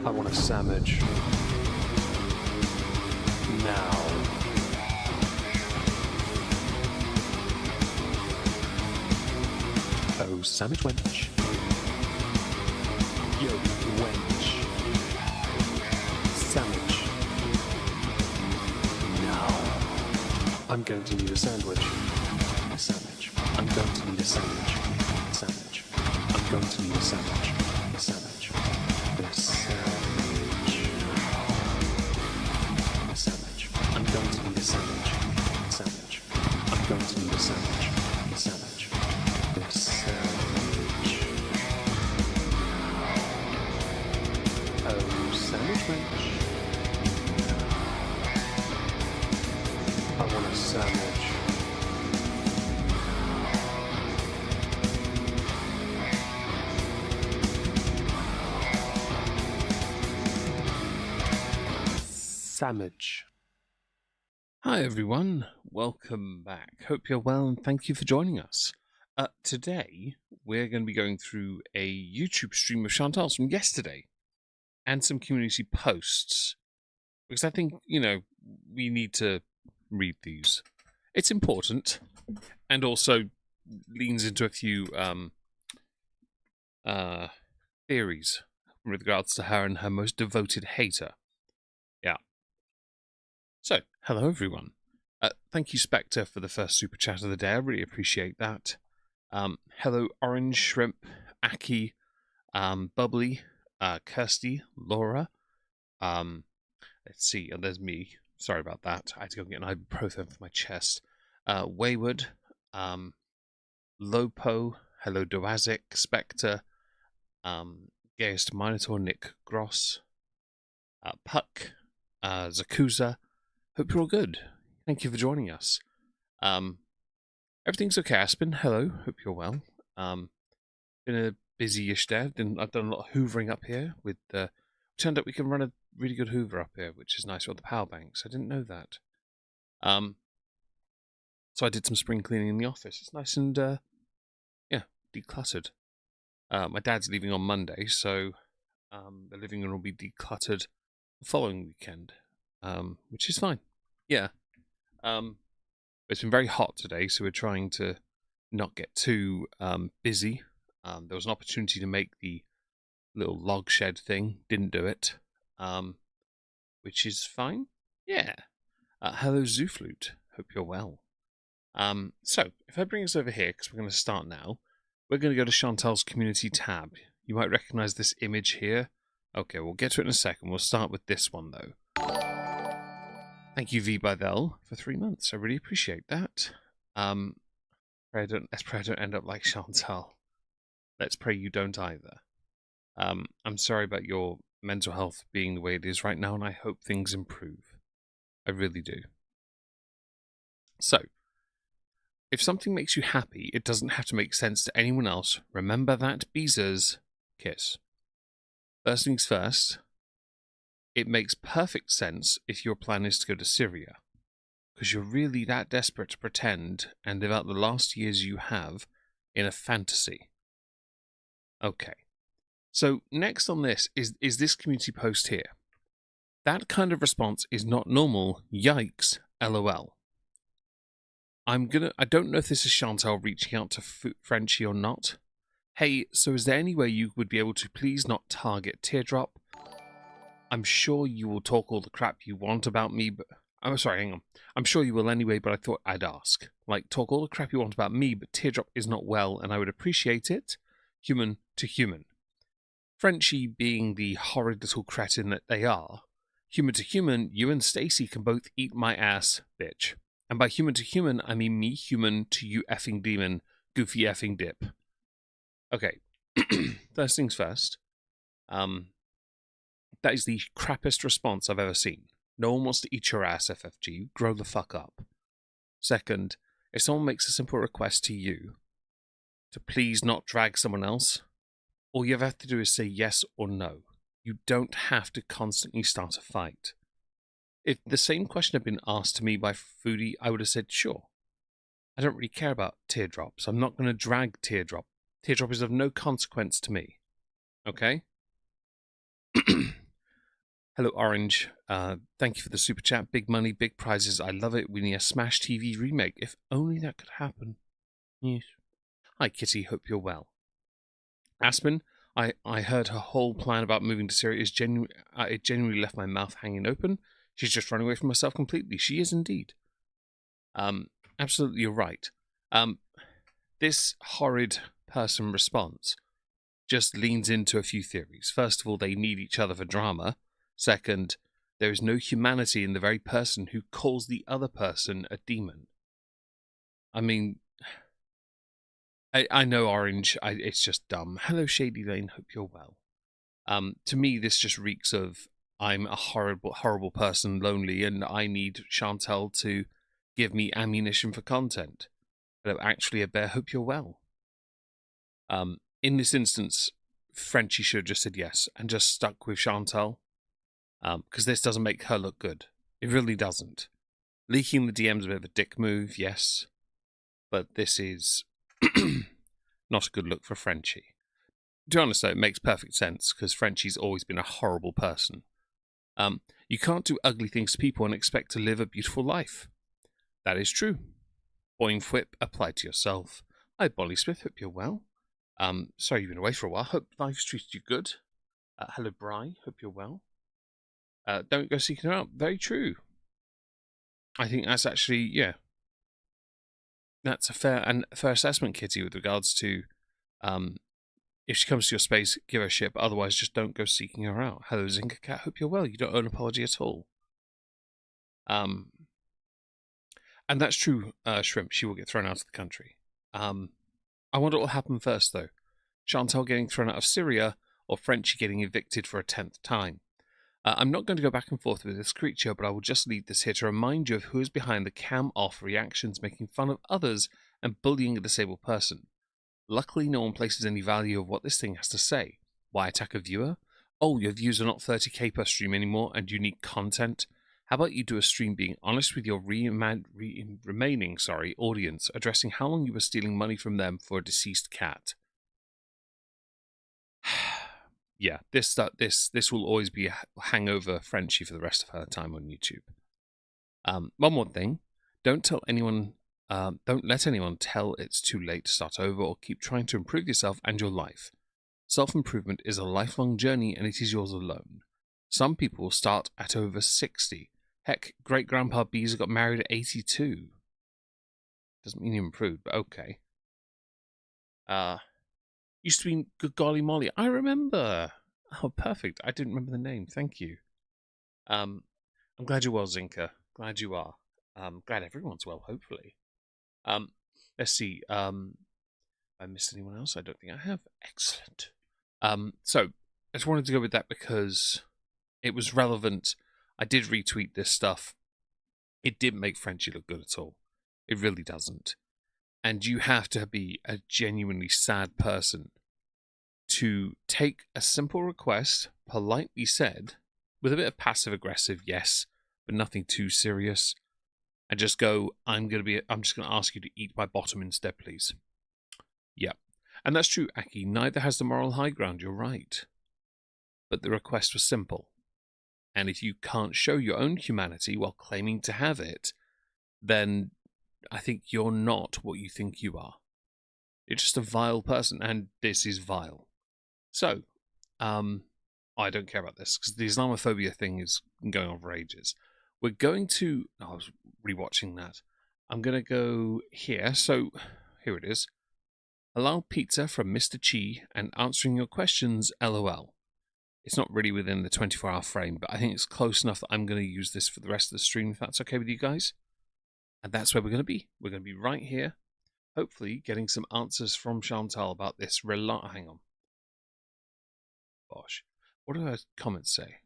I want a sandwich. Now. Oh, sandwich wench. Yo, wench. Sandwich. Now. I'm going to need a sandwich. A sandwich. I'm going to need a sandwich. Sandwich. I'm going to need a sandwich. A sandwich. A sandwich. A sandwich. I'm going to need a sandwich. Sandwich. I'm going to need a sandwich. A sandwich. A sandwich. Oh, sandwich wench. I want a sandwich. Sandwich. Hi everyone, welcome back. Hope you're well and thank you for joining us. Today we're going to be going through a YouTube stream of Chantal's from yesterday and some community posts because I think, we need to read these. It's important and also leans into a few theories with regards to her and her most devoted hater. Yeah. So, hello everyone. Thank you, Spectre, for the first super chat of the day. I really appreciate that. Hello, Orange, Shrimp, Aki, Bubbly, Kirsty, Laura. Let's see, there's me. Sorry about that. I had to go get an ibuprofen for my chest. Wayward, Lopo, hello, Doazic, Spectre, Gayest Minotaur, Nick Gross, Puck, Zakuza. Hope you're all good. Thank you for joining us. Everything's okay, Aspen. Hello. Hope you're well. Been a busy-ish day. I've done a lot of hoovering up here. Turned out we can run a really good hoover up here, which is nice with the power banks. I didn't know that. So I did some spring cleaning in the office. It's nice and decluttered. My dad's leaving on Monday, so the living room will be decluttered the following weekend, which is fine. Yeah. It's been very hot today, so we're trying to not get too busy. There was an opportunity to make the little log shed thing. Didn't do it, which is fine. Yeah. Hello, Zooflute. Hope you're well. So, if I bring us over here, because we're going to start now, we're going to go to Chantal's community tab. You might recognize this image here. Okay, we'll get to it in a second. We'll start with this one, though. Thank you, V. Bidel, for 3 months. I really appreciate that. Let's pray I don't end up like Chantal. Let's pray you don't either. I'm sorry about your mental health being the way it is right now, and I hope things improve. I really do. So, if something makes you happy, it doesn't have to make sense to anyone else. Remember that, Beezers. Kiss. First things first, it makes perfect sense if your plan is to go to Syria, because you're really that desperate to pretend and live out the last years you have in a fantasy. Okay. So next on this is this community post here. That kind of response is not normal. Yikes. LOL. I don't know if this is Chantal reaching out to Frenchie or not. Hey, so is there any way you would be able to please not target Teardrop? I'm sure you will talk all the crap you want about me, but... I'm sorry, hang on. I'm sure you will anyway, but I thought I'd ask. Talk all the crap you want about me, but Teardrop is not well, and I would appreciate it. Human to human. Frenchie being the horrid little cretin that they are. Human to human, you and Stacy can both eat my ass, bitch. And by human to human, I mean me human to you effing demon, goofy effing dip. Okay, first things first. That is the crappiest response I've ever seen. No one wants to eat your ass, FFG. Grow the fuck up. Second, if someone makes a simple request to you to please not drag someone else, all you have to do is say yes or no. You don't have to constantly start a fight. If the same question had been asked to me by Foodie, I would have said sure. I don't really care about teardrops. I'm not going to drag teardrop. Teardrop is of no consequence to me. Okay? Hello, Orange. Thank you for the super chat. Big money, big prizes. I love it. We need a Smash TV remake. If only that could happen. Yes. Hi, Kitty. Hope you're well. Aspen, I heard her whole plan about moving to Syria is it genuinely left my mouth hanging open. She's just running away from herself completely. She is indeed. Absolutely, you're right. This horrid person response just leans into a few theories. First of all, they need each other for drama. Second, there is no humanity in the very person who calls the other person a demon. I mean, I know, Orange. It's just dumb. Hello, Shady Lane. Hope you're well. To me, this just reeks of I'm a horrible person, lonely, and I need Chantal to give me ammunition for content. But actually, a bear. Hope you're well. In this instance, Frenchie should have just said yes and just stuck with Chantal, because this doesn't make her look good. It really doesn't. Leaking the DM's a bit of a dick move, yes, but this is not a good look for Frenchie. To be honest, though, it makes perfect sense because Frenchie's always been a horrible person. You can't do ugly things to people and expect to live a beautiful life. That is true. Boing Whip, apply to yourself. Hi, Bolly Smith, hope you're well. Sorry you've been away for a while. Hope life's treated you good. Hello, Bri, hope you're well. Don't go seeking her out. Very true. I think that's actually, yeah, that's a fair assessment, Kitty, with regards to if she comes to your space, give her a shit, but otherwise just don't go seeking her out. Hello, Zinka Cat, hope you're well. You don't owe an apology at all. And that's true, Shrimp. She will get thrown out of the country. I wonder what will happen first, though. Chantal getting thrown out of Syria, or Frenchie getting evicted for a 10th time. I'm not going to go back and forth with this creature, but I will just leave this here to remind you of who is behind the cam-off reactions, making fun of others and bullying a disabled person. Luckily, no one places any value of what this thing has to say. Why attack a viewer? Oh, your views are not 30k per stream anymore, and you need content? How about you do a stream being honest with your remaining audience, addressing how long you were stealing money from them for a deceased cat? Yeah, this will always be a hangover Frenchie for the rest of her time on YouTube. One more thing, don't let anyone tell it's too late to start over or keep trying to improve yourself and your life. Self-improvement is a lifelong journey and it is yours alone. Some people start at over 60. Heck, great-grandpa Beezer got married at 82. Doesn't mean he improved, but okay. Used to be Good Golly Molly. I remember. Oh, perfect. I didn't remember the name. Thank you. I'm glad you're well, Zinka. Glad you are. Glad everyone's well, hopefully. Let's see. I missed anyone else? I don't think I have. Excellent. So I just wanted to go with that because it was relevant. I did retweet this stuff. It didn't make Frenchie look good at all. It really doesn't. And you have to be a genuinely sad person to take a simple request, politely said, with a bit of passive-aggressive yes, but nothing too serious, and just go, I'm just going to ask you to eat my bottom instead, please. Yeah. And that's true, Aki. Neither has the moral high ground, you're right. But the request was simple. And if you can't show your own humanity while claiming to have it, then I think you're not what you think you are. You're just a vile person, and this is vile. So, I don't care about this, because the Islamophobia thing is going on for ages. We're going to... I was rewatching that. I'm going to go here. So, here it is. Allow pizza from Mr. Chi and answering your questions, LOL. It's not really within the 24-hour frame, but I think it's close enough that I'm going to use this for the rest of the stream, if that's okay with you guys. And that's where we're going to be. We're going to be right here, hopefully getting some answers from Chantal about this. Hang on. Gosh. What do her comments say?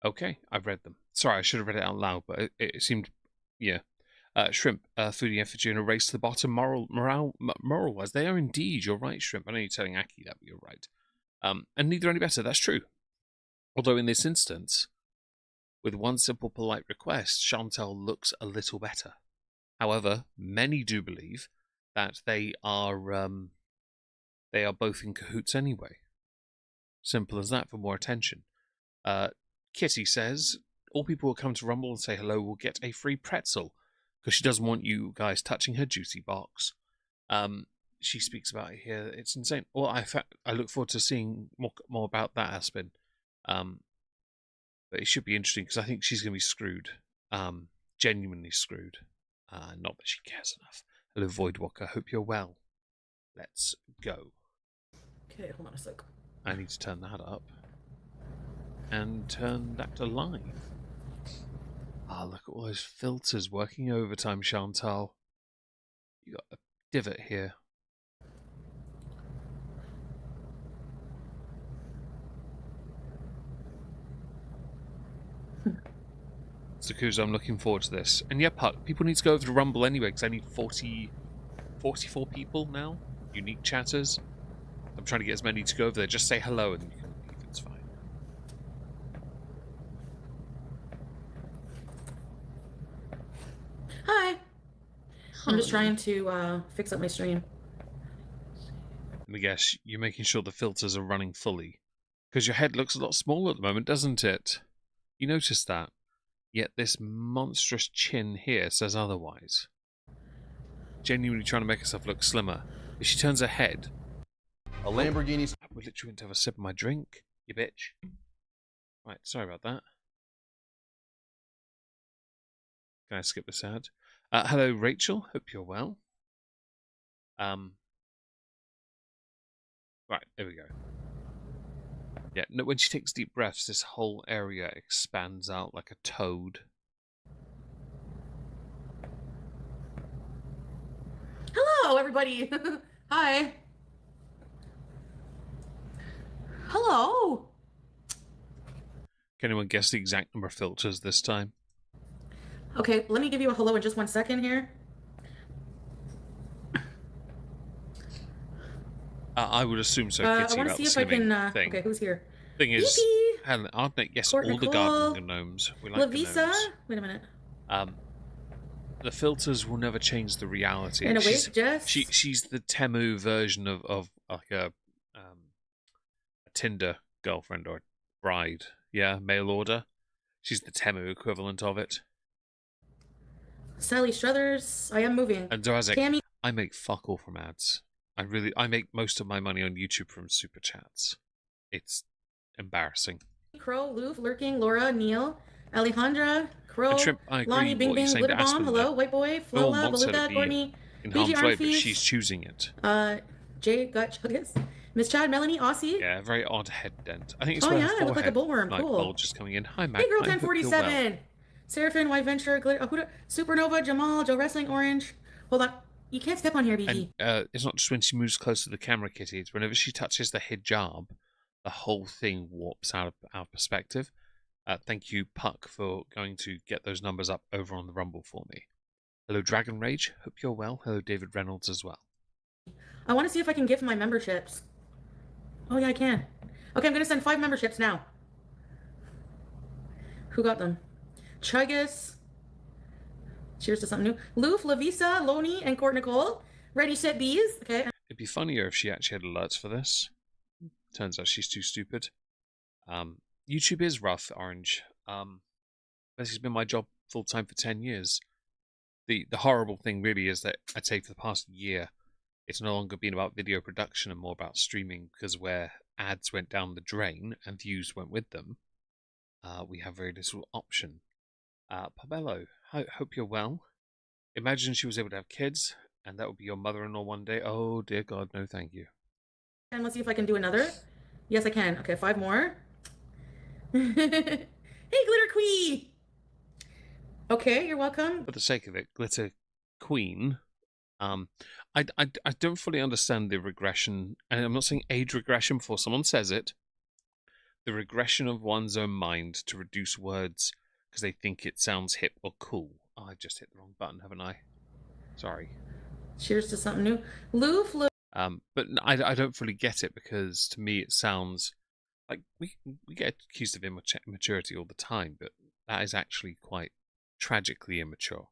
Okay, I've read them. Sorry, I should have read it out loud, but it seemed... Yeah. Shrimp, Foodie effigy in a race to the bottom, moral-wise. They are indeed, you're right, Shrimp. I know you're telling Aki that, but you're right. And neither any better, that's true. Although in this instance, with one simple polite request, Chantal looks a little better. However, many do believe that they are both in cahoots anyway. Simple as that for more attention. Kitty says, all people who come to Rumble and say hello will get a free pretzel, because she doesn't want you guys touching her juicy box. She speaks about it here. It's insane. Well, I look forward to seeing more about that, Aspen. But it should be interesting, because I think she's going to be screwed. Genuinely screwed. Not that she cares enough. Hello, Voidwalker. Hope you're well. Let's go. Okay, hold on a sec. I need to turn that up. And turn that to live. Look at all those filters working overtime, Chantal. You got a divot here. Zakuza, I'm looking forward to this. And yeah, Puck, people need to go over to Rumble anyway, because I need 44 people now. Unique chatters. I'm trying to get as many to go over there. Just say hello and you can leave. It's fine. Hi. I'm just trying to fix up my stream. Let me guess, you're making sure the filters are running fully. Because your head looks a lot smaller at the moment, doesn't it? You noticed that? Yet this monstrous chin here says otherwise. Genuinely trying to make herself look slimmer. If she turns her head... A Lamborghini... I would literally want to have a sip of my drink, you bitch. Right, sorry about that. Can I skip this ad? Hello, Rachel. Hope you're well. Right, there we go. Yeah, no, when she takes deep breaths, this whole area expands out like a toad. Hello, everybody. Hi. Hello. Can anyone guess the exact number of filters this time? Okay, let me give you a hello in just 1 second here. I would assume so. I Kitty, want to about see the if I can. thing. Okay, who's here? Thing is, Yippee! Helen, aren't they? Yes, Court all the Nicole, gardening gnomes. We like Lavisa. the gnomes. Wait a minute. The filters will never change the reality. And wait, Jess. She's the Temu version of like a Tinder girlfriend or bride. Yeah, mail order. She's the Temu equivalent of it. Sally Struthers. I am moving. And so Tammy. I make fuck all from ads. I make most of my money on YouTube from super chats. It's embarrassing. Crow, Loof, Lurking, Laura, Neil, Alejandra, Crow, Shrimp, I agree Lonnie, Bing Bing, Glitter Bomb, hello, White Boy, no Flola, one wants her to Beluga, be Courtney, in BG harm's way, but Armfies, she's choosing it. Jay Got Chuggas, Miss Chad, Melanie, Aussie. Yeah, very odd head dent. I think it's Oh where yeah, her I look like a forehead, bullworm. Cool. bulge is coming in. Hi, Mac. Hey, girl, I hope you're 1047. well. Seraphim, White Venture, Glitter, Huda, Supernova, Jamal, Joe Wrestling, Orange. Hold on, you can't step on here, BG. And it's not just when she moves close to the camera, Kitty. It's whenever she touches the hijab, the whole thing warps out of perspective. Thank you, Puck, for going to get those numbers up over on the Rumble for me. Hello, Dragon Rage. Hope you're well. Hello, David Reynolds as well. I want to see if I can gift my memberships. Oh yeah, I can. Okay, I'm gonna send 5 memberships now. Who got them? Chuggus. Cheers to something new. Loof, Lavisa, Loney, and Court Nicole. Ready, set, bees. Okay. It'd be funnier if she actually had alerts for this. Turns out she's too stupid. YouTube is rough, Orange. This has been my job full time for 10 years. The horrible thing really is that I'd say for the past year, it's no longer been about video production and more about streaming, because where ads went down the drain and views went with them, we have very little option. Pabello, hope you're well. Imagine she was able to have kids, and that would be your mother-in-law one day. Oh, dear God, no thank you. And let's see if I can do another. Yes, I can. Okay, 5 more. Hey, Glitter Queen! Okay, you're welcome. For the sake of it, Glitter Queen, I don't fully understand the regression, and I'm not saying age regression before someone says it. The regression of one's own mind to reduce words because they think it sounds hip or cool. Oh, I just hit the wrong button, haven't I? Sorry. Cheers to something new. Lou flew. But I don't fully get it, because to me it sounds like we get accused of immaturity all the time, but that is actually quite tragically immature.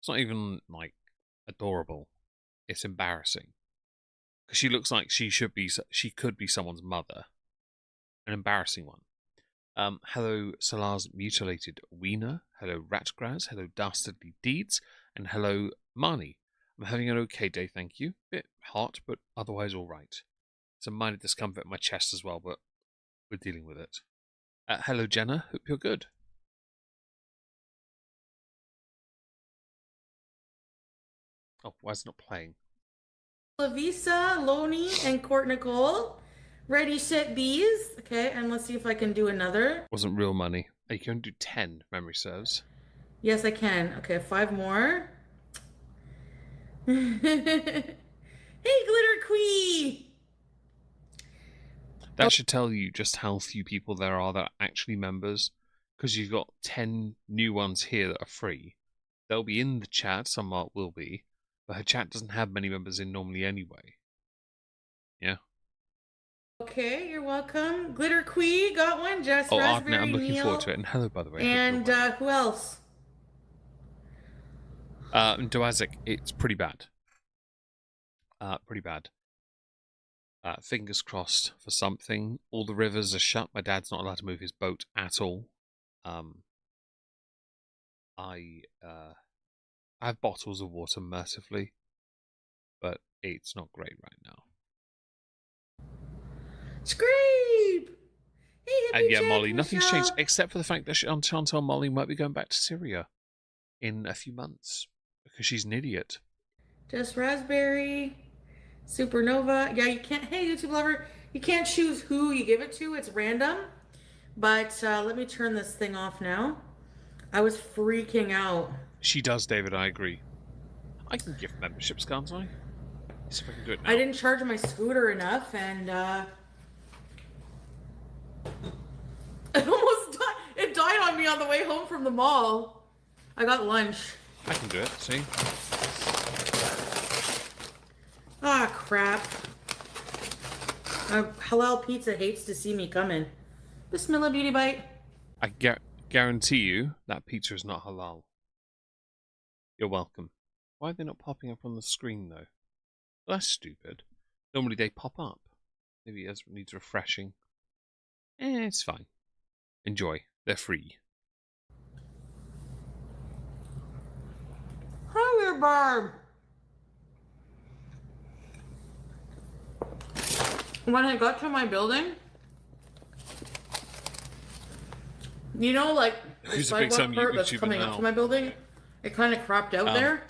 It's not even like adorable. It's embarrassing, because she looks like she could be someone's mother. An embarrassing one. Hello, Salar's mutilated wiener. Hello, Ratgraz. Hello, Dastardly Deeds. And hello, Marnie. I'm having an okay day, thank you. Bit hot, but otherwise all right. Some minor discomfort in my chest as well, but we're dealing with it. Hello, Jenna. Hope you're good. Oh, why is it not playing? Lavisa, Loney, and Court Nicole. Ready, set, bees. Okay, and let's see if I can do another. Wasn't real money. You can only do 10, memory serves. Yes, I can. Okay, 5 more. Hey, Glitter Quee! That should tell you just how few people there are that are actually members, because you've got 10 new ones here that are free. They'll be in the chat, some will be, but her chat doesn't have many members in normally anyway. Yeah. Okay, you're welcome. Glitter Quee got one. Jess, Oh, Raspberry, I'm looking Neil, forward to it. And hello, by the way. and who else? Doazic, it's pretty bad. Pretty bad. Fingers crossed for something. All the rivers are shut. My dad's not allowed to move his boat at all. I have bottles of water, mercifully, but it's not great right now. Scrape! Hey, And yeah, Molly, nothing's changed except for the fact that Chantal Molly might be going back to Syria in a few months because she's an idiot. Just Raspberry, Supernova. Yeah, you can't. Hey, YouTube lover, you can't choose who you give it to. It's random. But let me turn this thing off now. I was freaking out. She does, David. I agree. I can give memberships, can't I? Let's see if I can do it now. I didn't charge my scooter enough, and it almost died. It died on me on the way home from the mall. I got lunch. I can do it. See? Ah, crap. Halal Pizza hates to see me coming. Bismillah, beauty bite. I guarantee you that pizza is not halal. You're welcome. Why are they not popping up on the screen, though? Well, that's stupid. Normally they pop up. Maybe it needs refreshing. It's fine. Enjoy. They're free. Hi there, Barb. When I got to my building, you know, like the sidewalk part that's coming up to my building, it kind of cropped out there.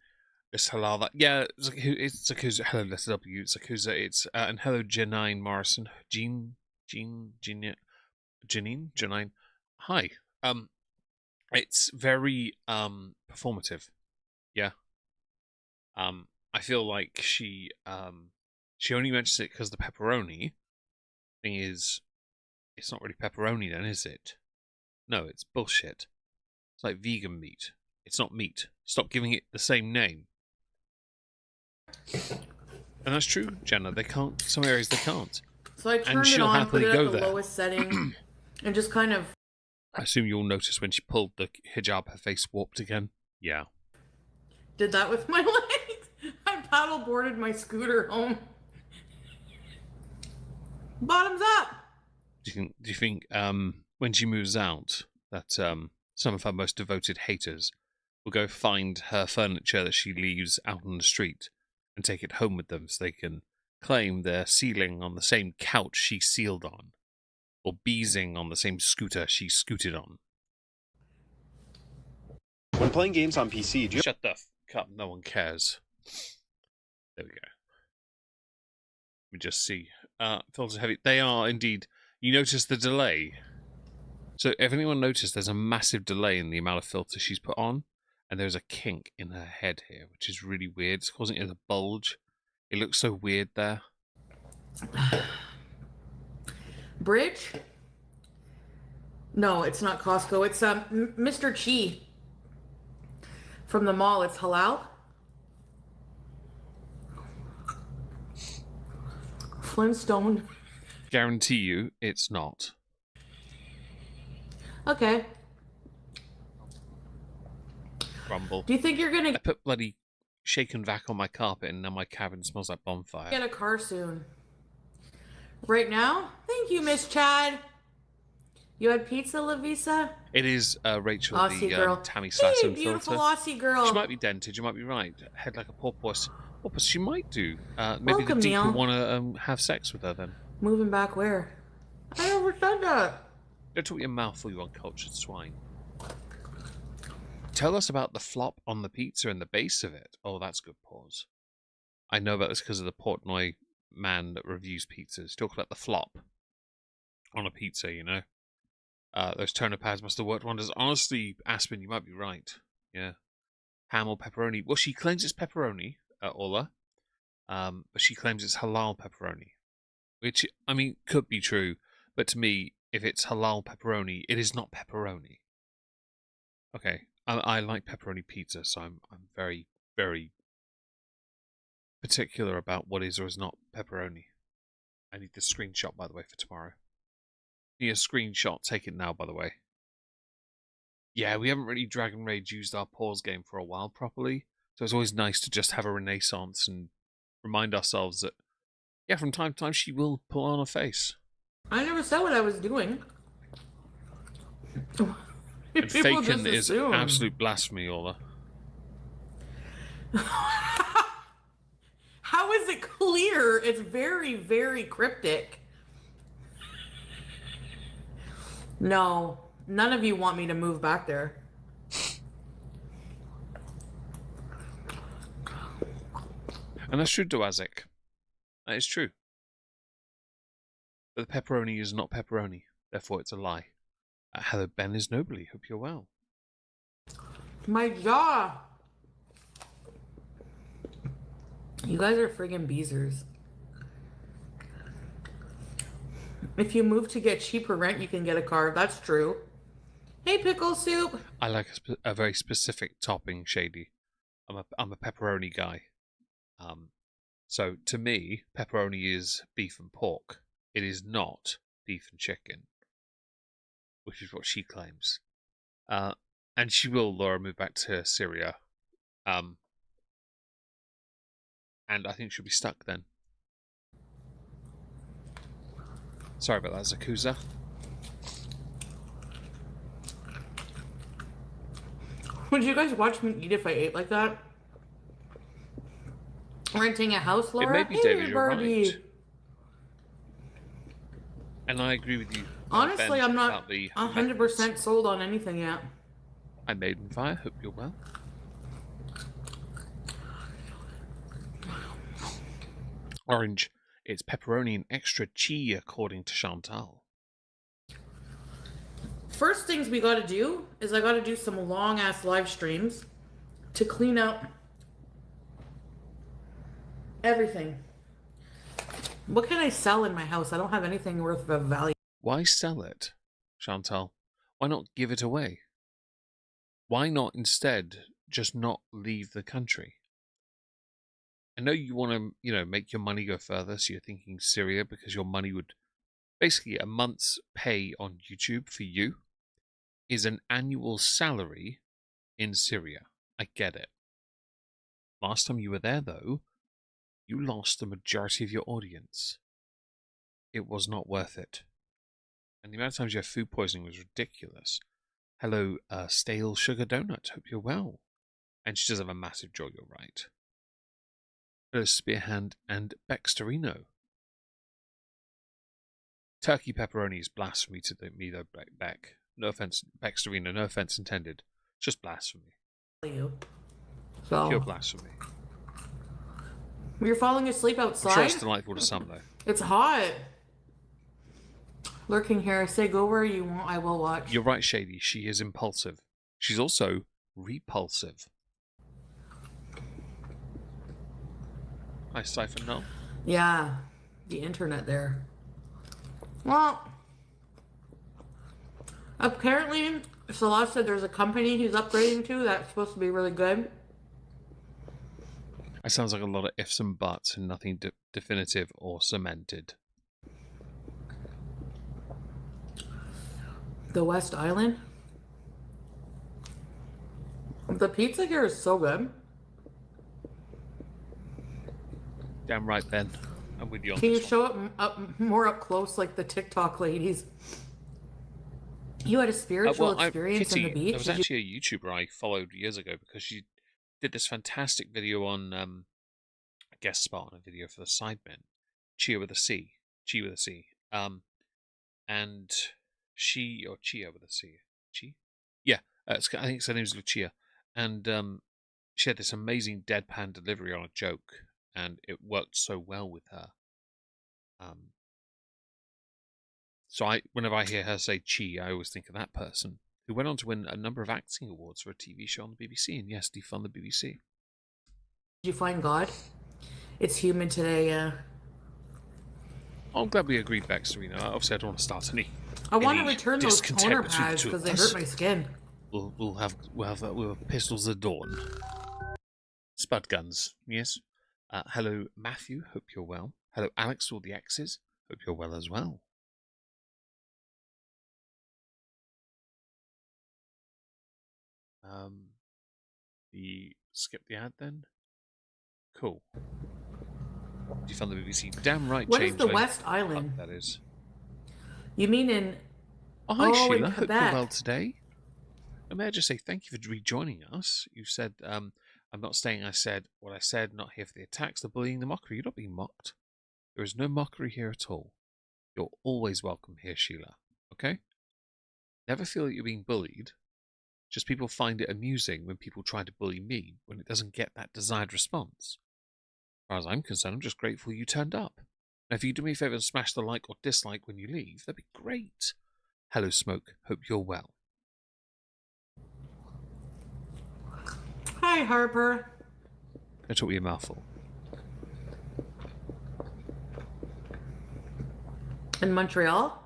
It's halal. That yeah, it's Zakuza. Hello, let's W. Zakuza. It's and hello, Janine Morrison. Janine. Hi. It's very performative. Yeah. I feel like she only mentions it because the pepperoni thing is, it's not really pepperoni then, is it? No, it's bullshit. It's like vegan meat. It's not meat. Stop giving it the same name. And that's true, Jenna. They can't. Some areas they can't. So I turned it on, put it at the lowest setting, and just kind of. I assume you'll notice when she pulled the hijab, her face warped again. Yeah. Did that with my legs. I paddle boarded my scooter home. Bottoms up. Do you think when she moves out that some of her most devoted haters will go find her furniture that she leaves out on the street and take it home with them so they can claim they're sealing on the same couch she sealed on, or beezing on the same scooter she scooted on? When playing games on PC, do you... Shut the fuck up, no one cares. There we go. Let me just see. Filters heavy. They are indeed. You notice the delay. So if anyone noticed, there's a massive delay in the amount of filter she's put on, and there's a kink in her head here, which is really weird. It's causing it to bulge. It looks so weird there. Bridge? No, it's not Costco. It's Mr. Chi. From the mall, it's halal. Flintstone. Guarantee you, it's not. Okay. Grumble. Do you think you're gonna I put bloody shaken vac on my carpet and now my cabin smells like bonfire. get a car soon? Right now? Thank you, Miss Chad. You had pizza, Lavisa? It is Rachel, Aussie the girl. Tammy Hey, Slatton beautiful filter. Aussie girl. She might be dented, you might be right. Head like a porpoise. Porpoise, she might do. Maybe Welcome, the Deke Neil. will want to have sex with her then. Moving back where? I never said that. Don't talk your mouth full, you uncultured swine. Tell us about the flop on the pizza and the base of it. Oh, that's good pause. I know about this because of the Portnoy man that reviews pizzas. Talk about the flop on a pizza, you know. Those toner pads must have worked wonders. Honestly, Aspen, you might be right. Yeah. Ham or pepperoni. Well, she claims it's pepperoni, Ola. But she claims it's halal pepperoni. Which, I mean, could be true. But to me, if it's halal pepperoni, it is not pepperoni. Okay. I like pepperoni pizza, so I'm very, very particular about what is or is not pepperoni. I need the screenshot, by the way, for tomorrow. Need a screenshot. Take it now, by the way. Yeah, we haven't really Dragon Rage used our pause game for a while properly, so it's always nice to just have a renaissance and remind ourselves that, yeah, from time to time she will pull on a face. I never said what I was doing. And People faking just is assume. absolute blasphemy, Ola. How is it clear? It's very, very cryptic. No, none of you want me to move back there. And that's true, Doazic. That is true. But the pepperoni is not pepperoni, therefore it's a lie. Hello, Ben is nobly. Hope you're well. My jaw. You guys are friggin' beezers. If you move to get cheaper rent, you can get a car. That's true. Hey, pickle soup. I like a very specific topping, Shady. I'm a pepperoni guy. So to me, pepperoni is beef and pork. It is not beef and chicken, which is what she claims. And she will, Laura, move back to Syria. And I think she'll be stuck then. Sorry about that, Zakuza. Would you guys watch me eat if I ate like that? Renting a house, Laura? It may be, Hey, David, you're Barbie. right. And I agree with you. Honestly, Ben, I'm not about the 100% sold on anything yet. I made in fire. Hope you're well. Orange. It's pepperoni and extra cheese, according to Chantal. First things we gotta do is I gotta do some long ass live streams to clean out everything. What can I sell in my house? I don't have anything worth of value. Why sell it, Chantal? Why not give it away? Why not instead just not leave the country? I know you want to, make your money go further, so you're thinking Syria because your money would basically a month's pay on YouTube for you is an annual salary in Syria. I get it. Last time you were there, though, you lost the majority of your audience. It was not worth it. And the amount of times you have food poisoning was ridiculous. Hello, stale sugar donut. Hope you're well. And she does have a massive jaw, you're right. Hello, Spearhand and Bexterino. Turkey pepperoni is blasphemy to me, though, Beck. No offense, Bexterino, no offense intended. Just blasphemy. So Pure blasphemy. you're falling asleep I'm outside? sure it's delightful to some, though. It's hot. Lurking here, say go where you want, I will watch. You're right, Shady. She is impulsive. She's also repulsive. Hi, Siphon Null. Yeah, the internet there. Well, apparently Salah said there's a company he's upgrading to that's supposed to be really good. It sounds like a lot of ifs and buts and nothing definitive or cemented. The West Island. The pizza here is so good. Damn right, Ben. I'm with you on Can you this show it more up close like the TikTok ladies? You had a spiritual experience Kitty, on the beach? there was actually a YouTuber I followed years ago because she did this fantastic video on a guest spot on a video for the Sidemen. Chia with a C. Chi with a C. And she, or Chia with a C. Chi? Yeah, I think her name's Lucia. And she had this amazing deadpan delivery on a joke, and it worked so well with her. So whenever I hear her say Chi, I always think of that person who went on to win a number of acting awards for a TV show on the BBC, and yes, defund the BBC. Did you find God? It's humid today, yeah. I'm glad we agreed, Bex, Serena. Obviously, I don't want to start any. I want to return those toner pads between the because two they of hurt us. my skin. We'll have pistols at dawn. Spud guns, yes. Hello, Matthew. Hope you're well. Hello, Alex, all the X's. Hope you're well as well. You skip the ad then? Cool. You found the BBC. Damn right, What is the Changeling. West Island? That is. You mean in... Oh, hi, Sheila. in Hope you're Quebec. well today. And may I just say thank you for rejoining us. You said, I'm not saying I said what I said, not here for the attacks, the bullying, the mockery. You're not being mocked. There is no mockery here at all. You're always welcome here, Sheila. Okay? Never feel that you're being bullied. Just people find it amusing when people try to bully me when it doesn't get that desired response. As far as I'm concerned, I'm just grateful you turned up. Now, if you do me a favour and smash the like or dislike when you leave, that'd be great. Hello, Smoke. Hope you're well. Hi, Harper. I took you a mouthful. In Montreal?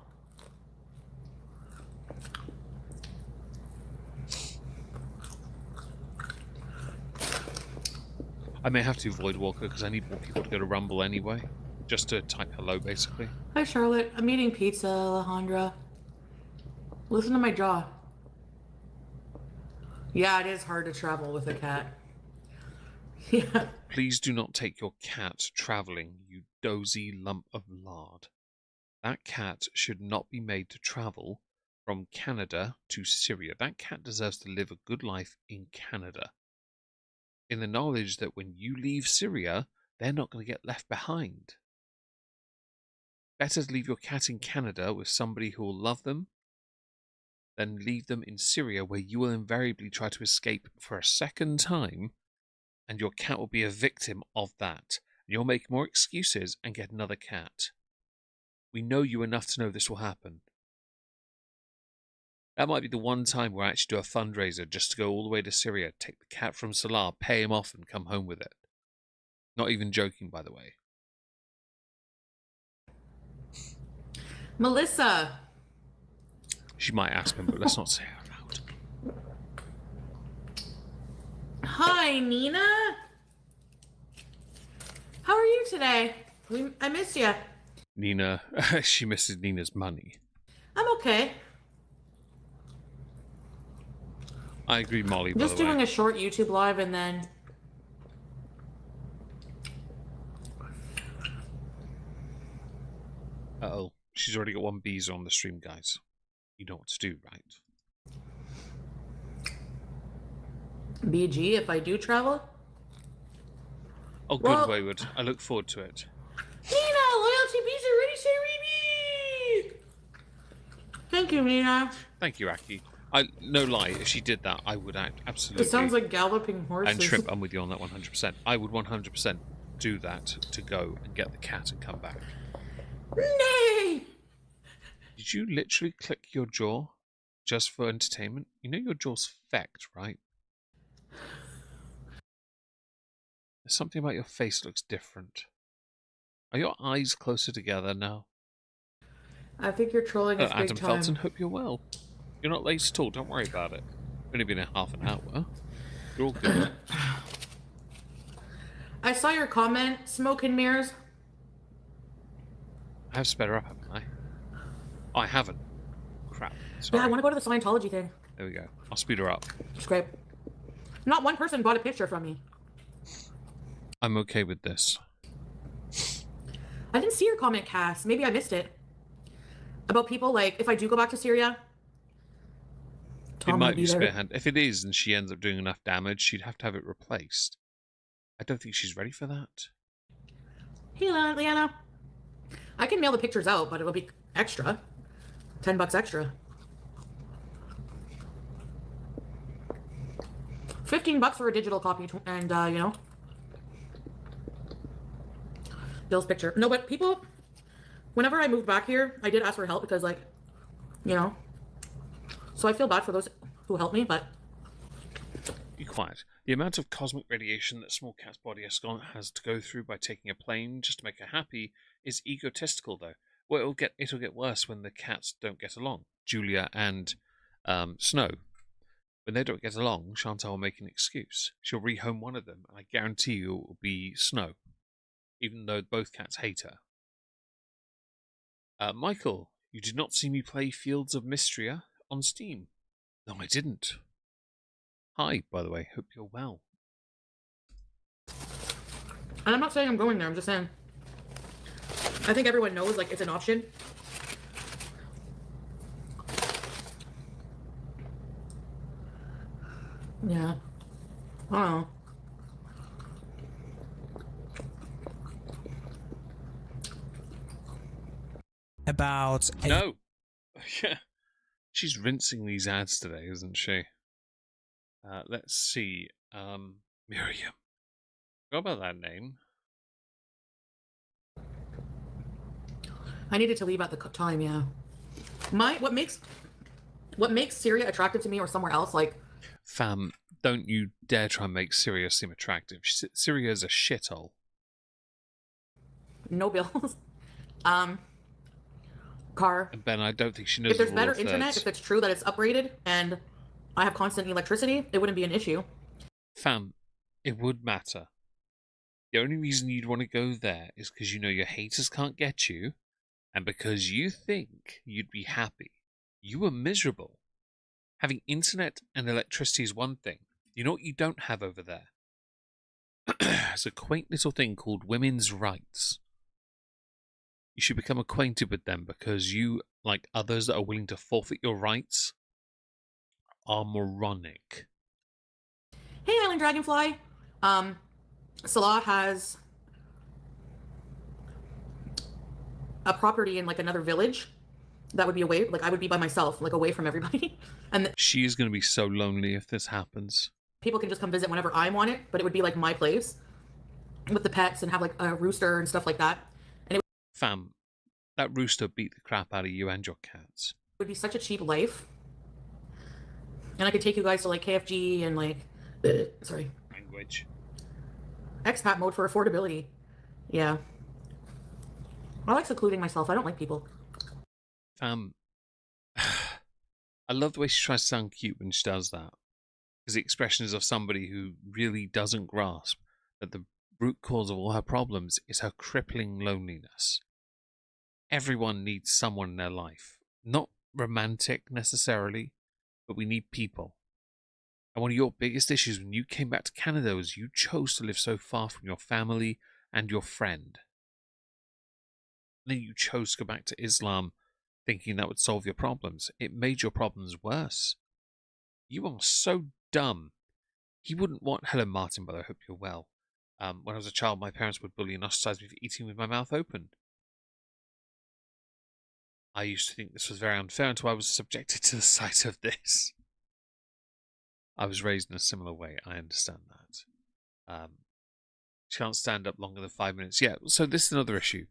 I may have to avoid Walker because I need more people to go to Rumble anyway. Just to type hello, basically. Hi, Charlotte. I'm eating pizza, Alejandra. Listen to my jaw. Yeah, it is hard to travel with a cat. Yeah. Please do not take your cat travelling, you dozy lump of lard. That cat should not be made to travel from Canada to Syria. That cat deserves to live a good life in Canada, in the knowledge that when you leave Syria, they're not going to get left behind. Better to leave your cat in Canada with somebody who will love them than leave them in Syria, where you will invariably try to escape for a second time, and your cat will be a victim of that. You'll make more excuses and get another cat. We know you enough to know this will happen. That might be the one time we'll actually do a fundraiser just to go all the way to Syria, take the cat from Salah, pay him off, and come home with it. Not even joking, by the way. Melissa. She might ask him, but let's not say it out loud. Hi, Nina. How are you today? I missed you. Nina, she misses Nina's money. I'm okay. I agree, Molly, by Just the way. doing a short YouTube live and then... Uh-oh. She's already got one Beezer on the stream, guys. You know what to do, right? BG, if I do travel? Oh, good, Well- Wayward. I look forward to it. Nina, loyalty bees are ready, say Reedy! Thank you, Nina. Thank you, Aki. No lie, if she did that, I would absolutely... It sounds like galloping horses. And Trip, I'm with you on that 100%. I would 100% do that to go and get the cat and come back. Nay! Did you literally click your jaw just for entertainment? You know your jaw's fecked, right? There's something about your face that looks different. Are your eyes closer together now? I think you're trolling us big Adam time. Felton, hope you're well. You're not late at all. Don't worry about it. Only been a half an hour. You're all good. I saw your comment, smoke and mirrors. I have sped her up, haven't I? Oh, I haven't. Crap. Yeah, I Sorry. want to go to the Scientology thing. There we go. I'll speed her up. It's great. Not one person bought a picture from me. I'm okay with this. I didn't see your comment, Cass. Maybe I missed it. About people, like, if I do go back to Syria. It might be spearhand. If it is and she ends up doing enough damage, she'd have to have it replaced. I don't think she's ready for that. Hey, Leanna. I can mail the pictures out, but it'll be extra. $10 extra. 15 bucks for a digital copy, and you know, Bill's picture. No, but people, whenever I moved back here, I did ask for help because, like, you know, so I feel bad for those who helped me, but Be quiet. The amount of cosmic radiation that small cat's body has to go through by taking a plane just to make her happy is egotistical, though. Well, it'll get worse when the cats don't get along. Julia and Snow. When they don't get along, Chantal will make an excuse. She'll rehome one of them, and I guarantee you it will be Snow, even though both cats hate her. Michael, you did not see me play Fields of Mystria on Steam. No, I didn't. Hi, by the way. Hope you're well. and I'm not saying I'm going there. I'm just saying I think everyone knows, like, it's an option. Yeah. I don't know. About No. Yeah. She's rinsing these ads today, isn't she? Let's see. Miriam. Forgot about that name. I needed to leave at the time. Yeah. What makes Syria attractive to me, or somewhere else, like. Fam, don't you dare try and make Syria seem attractive. Syria is a shithole. No bills. Car. And Ben, I don't think she knows. If there's the better rule of internet, thirds. if it's true that it's upgraded and I have constant electricity, it wouldn't be an issue. Fam, it would matter. The only reason you'd want to go there is because you know your haters can't get you, and because you think you'd be happy. You are miserable. Having internet and electricity is one thing. You know what you don't have over there? It's a quaint little thing called women's rights. You should become acquainted with them because you, like others that are willing to forfeit your rights, are moronic. Hey, Island Dragonfly. Salah has a property in, like, another village that would be away. Like, I would be by myself, like, away from everybody. And She is going to be so lonely if this happens. people can just come visit whenever I want it, but it would be like my place with the pets and have, like, a rooster and stuff like that. And it Fam, that rooster beat the crap out of you and your cats. would be such a cheap life. And I could take you guys to, like, KFG and, like, sorry, Language. expat mode for affordability. Yeah. I like secluding myself. I don't like people. I love the way she tries to sound cute when she does that. Because the expression is of somebody who really doesn't grasp that the root cause of all her problems is her crippling loneliness. Everyone needs someone in their life. Not romantic necessarily, but we need people. And one of your biggest issues when you came back to Canada was you chose to live so far from your family and your friend. Then you chose to go back to Islam thinking that would solve your problems. It made your problems worse. You are so dumb. He wouldn't want... Hello, Martin, but I hope you're well. When I was a child, my parents would bully and ostracize me for eating with my mouth open. I used to think this was very unfair until I was subjected to the sight of this. I was raised in a similar way. I understand that. She can't stand up longer than 5 minutes. Yeah, so this is another issue.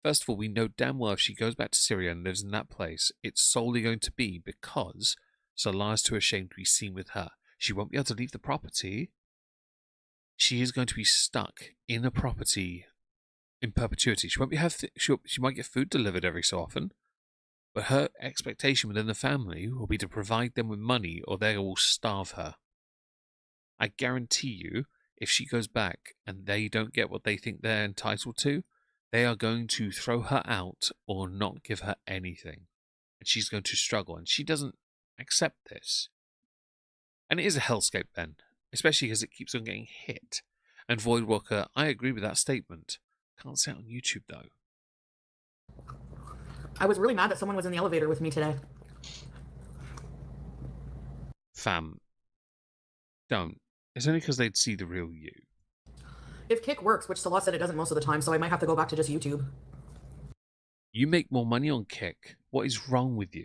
First of all, we know damn well if she goes back to Syria and lives in that place, it's solely going to be because Salah is too ashamed to be seen with her. She won't be able to leave the property. She is going to be stuck in a property in perpetuity. She won't be she might get food delivered every so often, But her expectation within the family will be to provide them with money or they will starve her. I guarantee you, if she goes back and they don't get what they think they're entitled to, they are going to throw her out or not give her anything. And she's going to struggle. And she doesn't accept this. And it is a hellscape then, especially because it keeps on getting hit. And Void Walker, I agree with that statement. Can't say it on YouTube though. I was really mad that someone was in the elevator with me today. Fam, don't. It's only because they'd see the real you. If Kick works, which Salah said it doesn't most of the time, so I might have to go back to just YouTube. You make more money on Kick. What is wrong with you?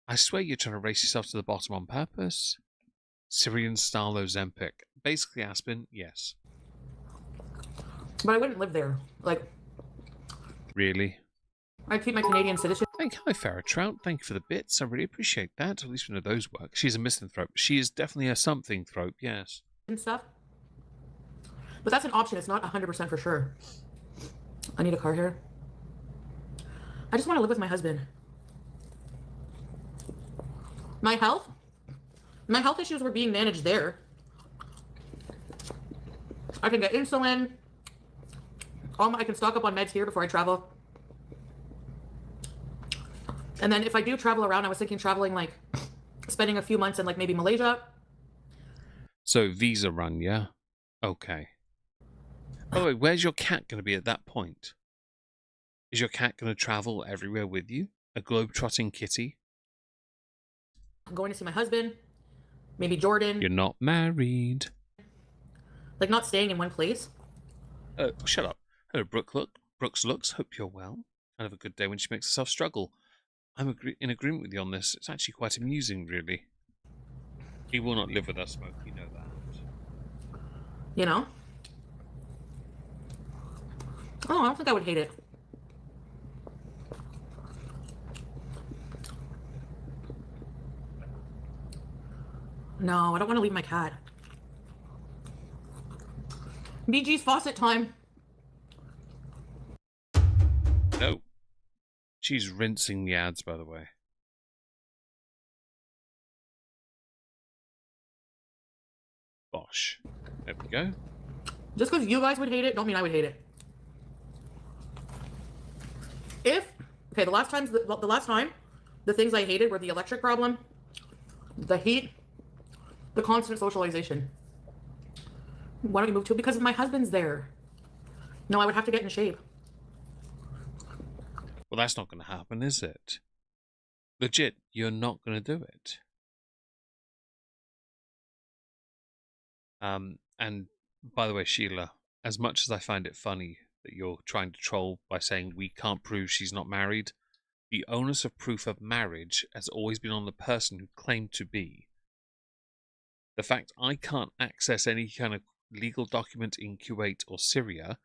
I swear you're trying to race yourself to the bottom on purpose. Syrian style Ozempic. Basically, Aspen, yes. But I wouldn't live there. Like, Really? I'd keep my Canadian citizenship. Hi, Farrah Trout. Thank you for the bits. I really appreciate that. At least we know those work. She's a misanthrope. She is definitely a something-thrope, yes. And stuff. But that's an option. It's not 100% for sure. I need a car here. I just want to live with my husband. My health issues were being managed there. I can get insulin. I can stock up on meds here before I travel. And then if I do travel around, I was thinking traveling, like, spending a few months in, like, maybe Malaysia. So, visa run, yeah? Okay. By the way, where's your cat going to be at that point? Is your cat going to travel everywhere with you? A globe-trotting kitty? I'm going to see my husband. Maybe Jordan. You're not married. Like, not staying in one place. Shut up. Hello, Brooks Looks. Hope you're well. And have a good day when she makes herself struggle. I'm in agreement with you on this. It's actually quite amusing, really. He will not live with us, Smoke. You know that. You know? Oh, I don't think I would hate it. No, I don't want to leave my cat. BG's faucet time. No. She's rinsing the ads, by the way. Bosh. There we go. Just because you guys would hate it, don't mean I would hate it. Okay, the last time, the things I hated were the electric problem, the heat, the constant socialization. Why don't you move to it? Because my husband's there. No, I would have to get in shape. Well, that's not going to happen, is it? Legit, you're not going to do it. And by the way, Sheila, as much as I find it funny that you're trying to troll by saying we can't prove she's not married, the onus of proof of marriage has always been on the person who claimed to be. The fact I can't access any kind of legal document in Kuwait or Syria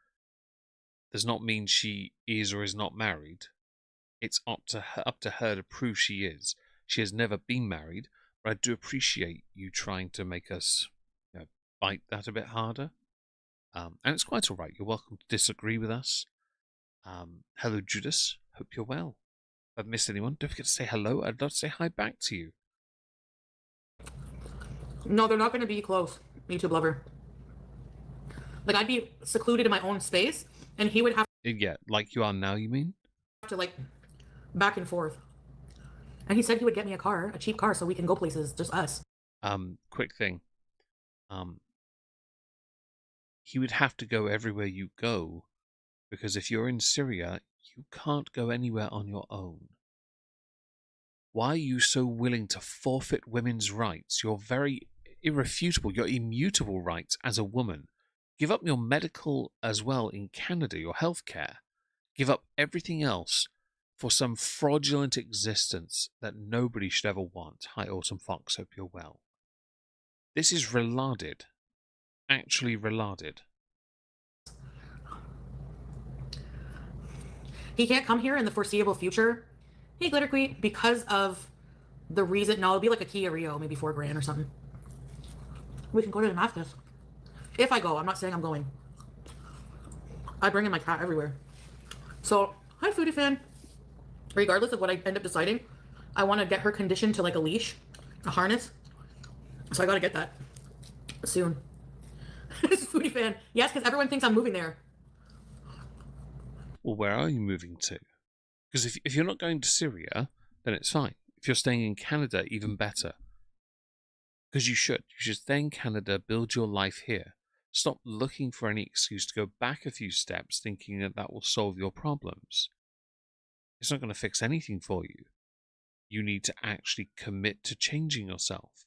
does not mean she is or is not married. It's up to her to prove she is. She has never been married, but I do appreciate you trying to make us fight that a bit harder. And it's quite all right. You're welcome to disagree with us. Hello, Judas. Hope you're well. If I've missed anyone, don't forget to say hello. I'd love to say hi back to you. No, they're not going to be close, YouTube lover. Like, I'd be secluded in my own space, and he would have Yeah, like you are now, you mean? to, like, back and forth. And he said he would get me a car, a cheap car, so we can go places, just us. Quick thing. He would have to go everywhere you go, because if you're in Syria, you can't go anywhere on your own. Why are you so willing to forfeit women's rights, your very irrefutable, your immutable rights as a woman? Give up your medical as well in Canada, your healthcare. Give up everything else for some fraudulent existence that nobody should ever want. Hi, Autumn Fox, hope you're well. This is relarded. Actually relarded. He can't come here in the foreseeable future. Hey, Glitterqueet, because of the reason. No, it'll be like a Kia Rio, maybe $4,000 or something. We can go to Damascus. If I go, I'm not saying I'm going. I bring in my cat everywhere. So, hi, Foodie fan. regardless of what I end up deciding, I want to get her conditioned to like a leash, a harness. So I got to get that soon. This is Foodie fan. Yes, because everyone thinks I'm moving there. Well, where are you moving to? Because if you're not going to Syria, then it's fine. If you're staying in Canada, even better. Because you should. You should stay in Canada, build your life here. Stop looking for any excuse to go back a few steps thinking that that will solve your problems. It's not going to fix anything for you. You need to actually commit to changing yourself.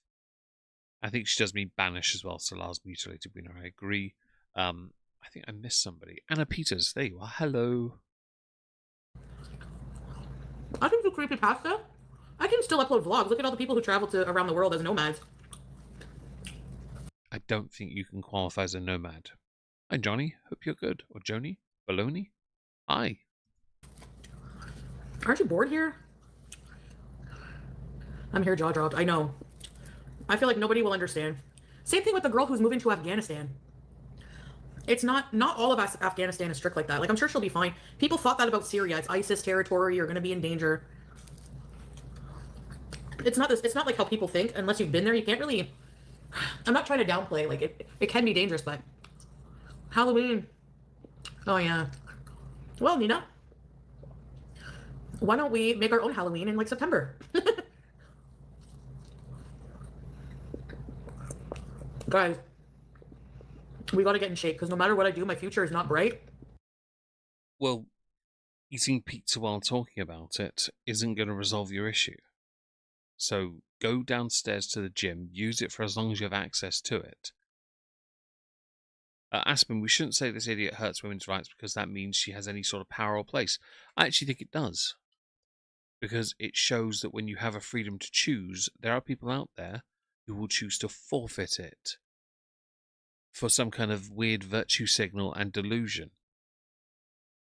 I think she does mean banish as well, so Lars mutilated winner. I agree. I think I missed somebody. Anna Peters, there you are. Hello. I can do creepypasta. I can still upload vlogs. Look at all the people who travel to around the world as nomads. I don't think you can qualify as a nomad. Hi, Johnny. Hope you're good. Or Joni? Baloney? Hi. Aren't you bored here? I'm here jaw dropped. I know. I feel like nobody will understand. Same thing with the girl who's moving to Afghanistan. It's not all of Afghanistan is strict like that. Like, I'm sure she'll be fine. People thought that about Syria. It's ISIS territory. You're going to be in danger. It's not this. It's not like how people think. Unless you've been there, you can't really. I'm not trying to downplay. Like, it can be dangerous, but Halloween. Oh yeah. Well, Nina, why don't we make our own Halloween in like September? Guys, we got to get in shape because no matter what I do, my future is not bright. Well, eating pizza while talking about it isn't going to resolve your issue. So go downstairs to the gym, use it for as long as you have access to it. Aspen, we shouldn't say this idiot hurts women's rights because that means she has any sort of power or place. I actually think it does. Because it shows that when you have a freedom to choose, there are people out there who will choose to forfeit it for some kind of weird virtue signal and delusion.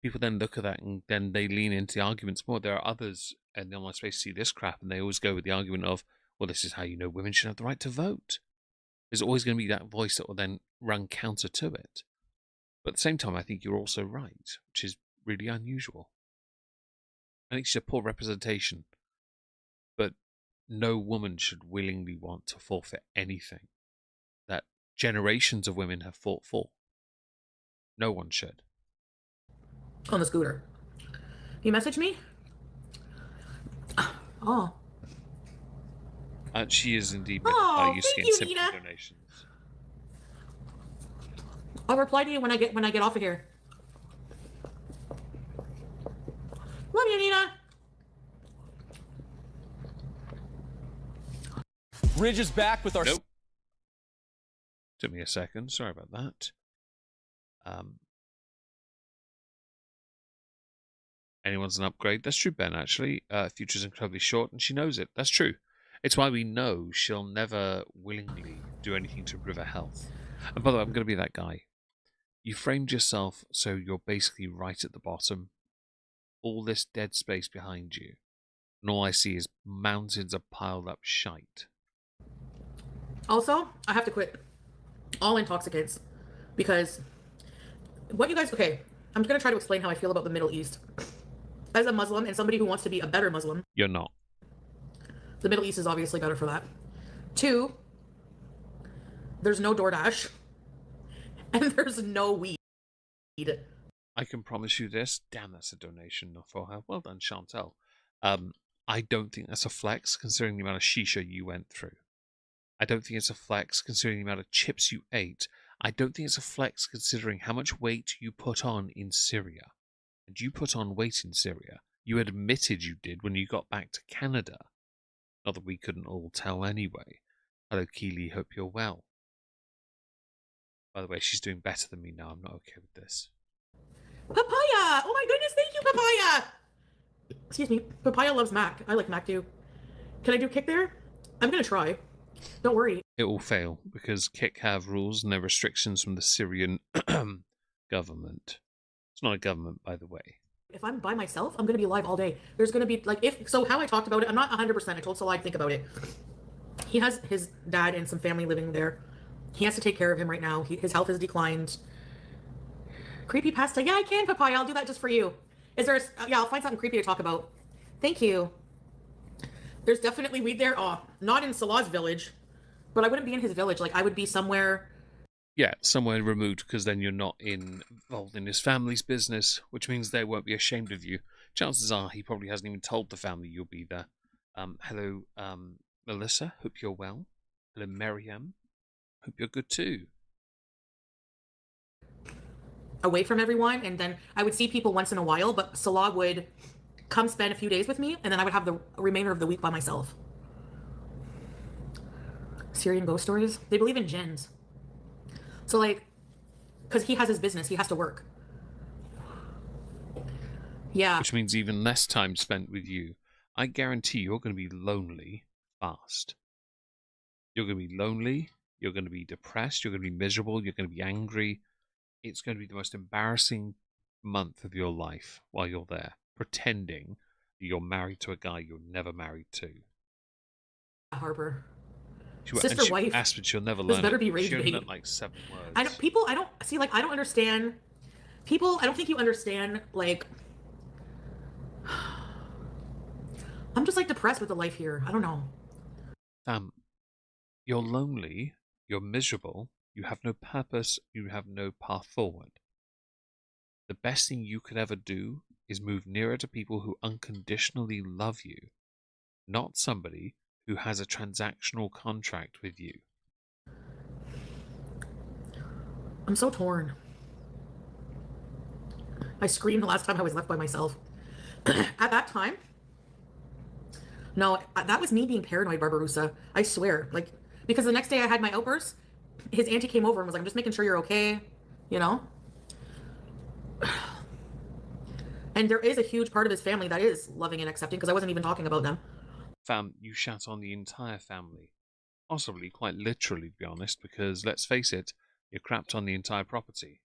People then look at that and then they lean into the arguments more. There are others in the online space see this crap and they always go with the argument of, well, this is how you know women should have the right to vote. There's always going to be that voice that will then run counter to it. But at the same time, I think you're also right, which is really unusual. I think it's a poor representation. But no woman should willingly want to forfeit anything that generations of women have fought for. No one should. On the scooter. You messaged me? Oh. She is indeed used to thank get you, simple Nina. donations. I'll reply to you when I get off of here. Love you, Nina. Ridge is back with our. Nope. Took me a second. Sorry about that. Anyone's an upgrade. That's true, Ben, actually. Future's incredibly short, and she knows it. That's true. It's why we know she'll never willingly do anything to improve her health. And by the way, I'm going to be that guy. You framed yourself so you're basically right at the bottom. All this dead space behind you. And all I see is mountains of piled up shite. Also, I have to quit all intoxicants because what you guys, okay, I'm going to try to explain how I feel about the Middle East. As a Muslim and somebody who wants to be a better Muslim. You're not. The Middle East is obviously better for that. 2, there's no DoorDash. And there's no weed. I can promise you this. Damn, that's a donation for her. Well done, Chantel. I don't think that's a flex considering the amount of shisha you went through. I don't think it's a flex considering the amount of chips you ate. I don't think it's a flex considering how much weight you put on in Syria. And you put on weight in Syria. You admitted you did when you got back to Canada. Not that we couldn't all tell anyway. Hello, Keely. Hope you're well. By the way, she's doing better than me now. I'm not okay with this. Papaya! Oh my goodness, thank you, Papaya! Excuse me, Papaya loves Mac. I like Mac too. Can I do kick there? I'm gonna try. Don't worry. It will fail because Kick have rules and there are restrictions from the Syrian government. It's not a government, by the way. If I'm by myself, I'm gonna be alive all day. There's gonna be like how I talked about it. I'm not 100%. I told Salah I'd think about it. He has his dad and some family living there. He has to take care of him right now. His health has declined. Creepy pasta. Yeah, I can, Papaya. I'll do that just for you. Is there? Yeah, I'll find something creepy to talk about. Thank you. There's definitely weed there. Oh, not in Salah's village, but I wouldn't be in his village. Like, I would be somewhere. Yeah, somewhere removed, because then you're not involved in his family's business, which means they won't be ashamed of you. Chances are he probably hasn't even told the family you'll be there. Hello, Melissa. Hope you're well. Hello, Miriam. Hope you're good too. Away from everyone, and then I would see people once in a while, but Salah would come spend a few days with me, and then I would have the remainder of the week by myself. Syrian ghost stories? They believe in jinns. So, like, because he has his business, he has to work. Yeah. Which means even less time spent with you. I guarantee you're going to be lonely fast. You're going to be lonely, you're going to be depressed, you're going to be miserable, you're going to be angry. It's going to be the most embarrassing month of your life while you're there, pretending that you're married to a guy you're never married to. Harper. She, Sister wife. Asked, but she'll never This learn better it. be rage She only bait. learned like 7 words. I don't understand. People, I don't think you understand, like, I'm just, like, depressed with the life here. I don't know. You're lonely, you're miserable, you have no purpose, you have no path forward. The best thing you could ever do is move nearer to people who unconditionally love you, not somebody who has a transactional contract with you. I'm so torn. I screamed the last time I was left by myself. At that time, no, that was me being paranoid, Barbarossa. I swear. Like, because the next day I had my outburst, his auntie came over and was like, I'm just making sure you're okay, you know? And there is a huge part of his family that is loving and accepting, because I wasn't even talking about them. Fam, you shat on the entire family. Possibly, quite literally, to be honest, because let's face it, you crapped on the entire property.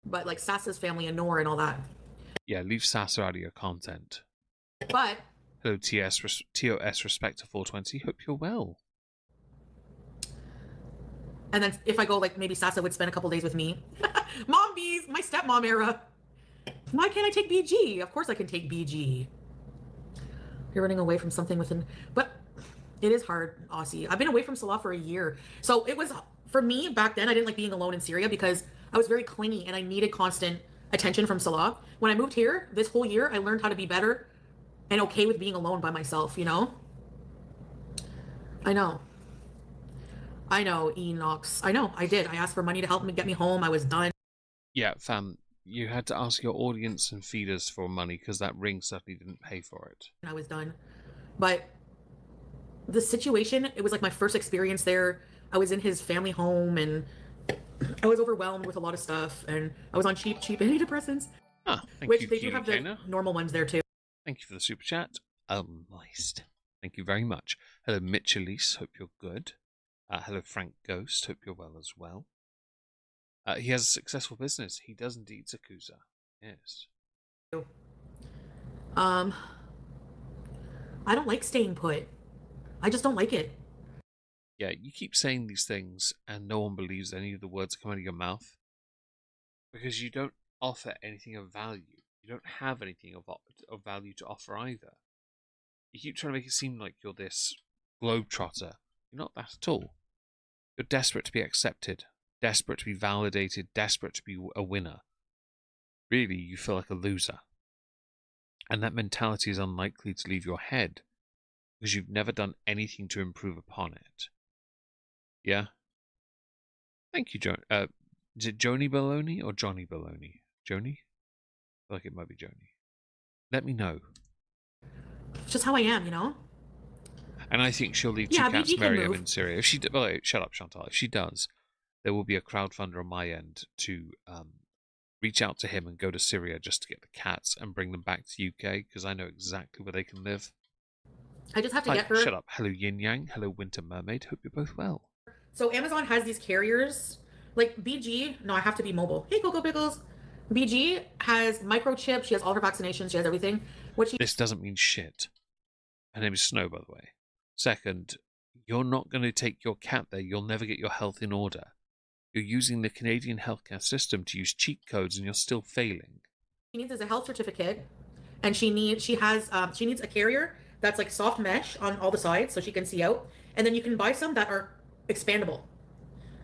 But, like, Sassa's family and Nora and all that. Yeah, leave Sassa out of your content. But... Hello, TOS Respector 420. Hope you're well. And then if I go, like, maybe Sassa would spend a couple days with me. Mom bees, my stepmom era. Why can't I take BG? Of course I can take BG. You're running away from something within... But it is hard, Aussie. I've been away from Salah for a year. So it was... For me, back then, I didn't like being alone in Syria because I was very clingy and I needed constant attention from Salah. When I moved here, this whole year, I learned how to be better and okay with being alone by myself, you know? I know, Enox. I know, I did. I asked for money to help me get me home. I was done. Yeah, fam, you had to ask your audience and feeders for money because that ring certainly didn't pay for it. I was done. But the situation, it was like my first experience there. I was in his family home and I was overwhelmed with a lot of stuff and I was on cheap antidepressants. Which they do have the normal ones there too. Thank you for the super chat. Nice. Thank you very much. Hello, Mitch Elise. Hope you're good. Hello, Frank Ghost. Hope you're well as well. He has a successful business. He does indeed, Sakusa. Yes. I don't like staying put. I just don't like it. Yeah, you keep saying these things and no one believes any of the words that come out of your mouth because you don't offer anything of value. You don't have anything of value to offer either. You keep trying to make it seem like you're this globetrotter. You're not that at all. You're desperate to be accepted, desperate to be validated, desperate to be a winner. Really, you feel like a loser. And that mentality is unlikely to leave your head because you've never done anything to improve upon it. Yeah? Thank you, Joan. Is it Joni Baloney or Johnny Baloney? Joni? I feel like it might be Joni. Let me know. It's just how I am, you know? And I think she'll leave two cats Miriam in Syria. If she shut up, Chantal. If she does, there will be a crowdfunder on my end to reach out to him and go to Syria just to get the cats and bring them back to UK because I know exactly where they can live. I just have to get her. Shut up. Hello, Yin Yang. Hello, Winter Mermaid. Hope you're both well. So Amazon has these carriers. Like BG, no, I have to be mobile. Hey, Cocoa Pickles. BG has microchip. She has all her vaccinations. She has everything. This doesn't mean shit. Her name is Snow, by the way. Second, you're not going to take your cat there. You'll never get your health in order. You're using the Canadian healthcare system to use cheat codes and you're still failing. She needs is a health certificate and she needs a carrier that's like soft mesh on all the sides so she can see out, and then you can buy some that are expandable,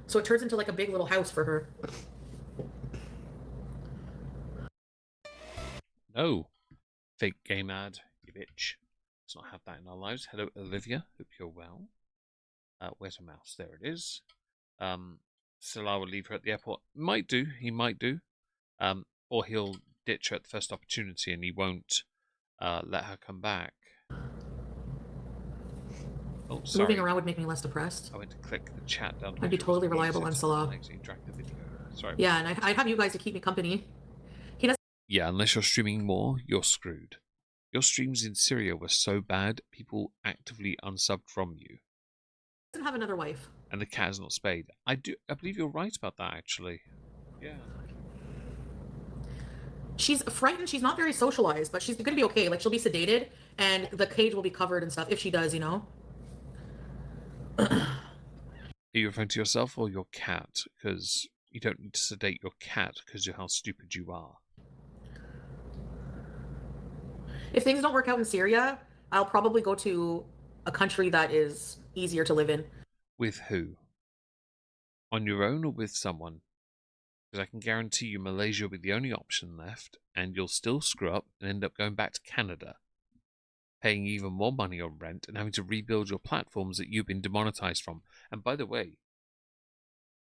so it turns into like a big little house for her. No. Fake game ad, you bitch. Let's not have that in our lives. Hello, Olivia. Hope you're well. Where's her mouse? There it is. Salah will leave her at the airport. Might do. He might do. Or he'll ditch her at the first opportunity and he won't let her come back. Oh, sorry. Moving around would make me less depressed. I went to click the chat down. I'd be totally reliable on Salah. Sorry. Yeah, and I'd have you guys to keep me company. He doesn't. Yeah, unless you're streaming more, you're screwed. Your streams in Syria were so bad, people actively unsubbed from you. Have another wife. And the cat is not spayed. I believe you're right about that, actually. Yeah. She's frightened. She's not very socialized, but she's gonna be okay. Like, she'll be sedated, and the cage will be covered and stuff if she does, you know. Are you referring to yourself or your cat? Because you don't need to sedate your cat because of how stupid you are. If things don't work out in Syria, I'll probably go to a country that is easier to live in. With who? On your own or with someone? Because I can guarantee you Malaysia will be the only option left, and you'll still screw up and end up going back to Canada, paying even more money on rent and having to rebuild your platforms that you've been demonetized from. And by the way,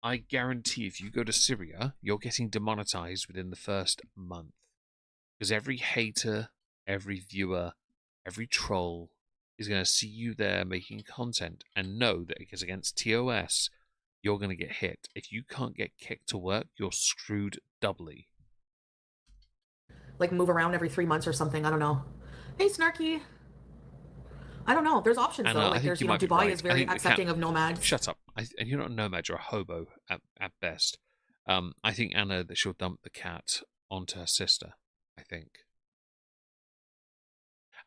I guarantee if you go to Syria, you're getting demonetized within the first month. Because every hater, every viewer, every troll is going to see you there making content and know that it is against TOS, you're going to get hit. If you can't get kicked to work, you're screwed doubly. Like, move around every 3 months or something. I don't know. Hey, Snarky. I don't know. There's options, Anna, though. Like, there's, Dubai right. is very accepting of nomads. Shut up. And you're not a nomad, you're a hobo at best. I think, Anna, that she'll dump the cat onto her sister, I think.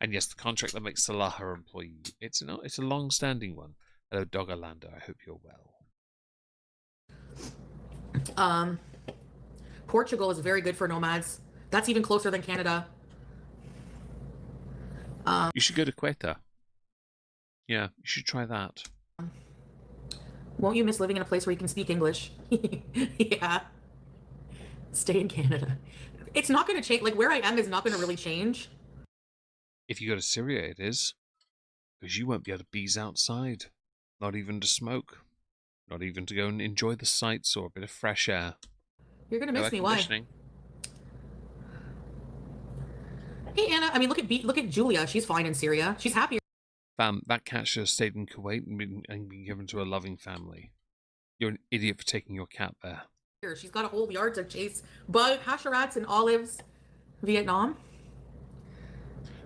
And yes, the contract that makes Salah her employee, it's a long-standing one. Hello, Doggerlander. I hope you're well. Portugal is very good for nomads. That's even closer than Canada. You should go to Quetta. Yeah, you should try that. Won't you miss living in a place where you can speak English? Yeah. Stay in Canada. It's not going to change. Like, where I am is not going to really change. If you go to Syria, it is. Because you won't be able to bees outside. Not even to smoke. Not even to go and enjoy the sights or a bit of fresh air. You're going to miss me. Why? Hey, Anna. I mean, look at Julia. She's fine in Syria. She's happier. Fam, that cat should have stayed in Kuwait and been given to a loving family. You're an idiot for taking your cat there. She's got a whole yard to chase hasharats and olives. Vietnam.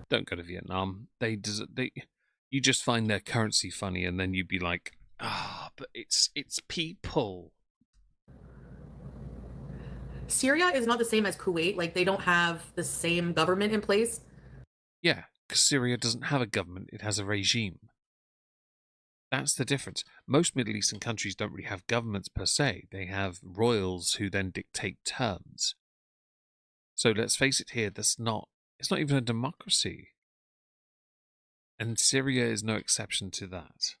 Don't go to Vietnam. You just find their currency funny, and then you'd be like, but it's people. Syria is not the same as Kuwait. Like, they don't have the same government in place. Yeah, because Syria doesn't have a government; it has a regime. That's the difference. Most Middle Eastern countries don't really have governments per se. They have royals who then dictate terms. So let's face it here, it's not even a democracy. And Syria is no exception to that.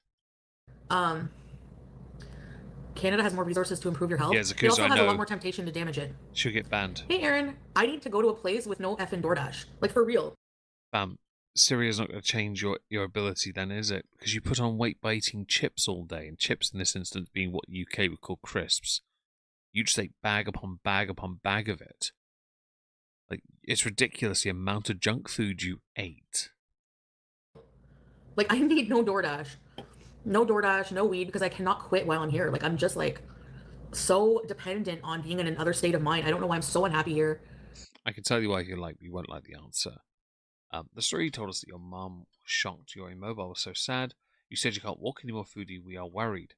Canada has more resources to improve your health. Yeah, it also has a lot more temptation to damage it. She'll get banned. Hey, Aaron, I need to go to a place with no effing DoorDash. Like, for real. Syria's not going to change your ability then, is it? Because you put on weight by eating chips all day, and chips in this instance being what UK would call crisps. You just ate bag upon bag upon bag of it. Like, it's ridiculous the amount of junk food you ate. Like, I need no DoorDash. No DoorDash, no weed, because I cannot quit while I'm here. Like, I'm just, like, so dependent on being in another state of mind. I don't know why I'm so unhappy here. I can tell you why you won't like the answer. The story you told us that your mum was shocked your immobile was so sad. You said you can't walk anymore, Foodie. We are worried.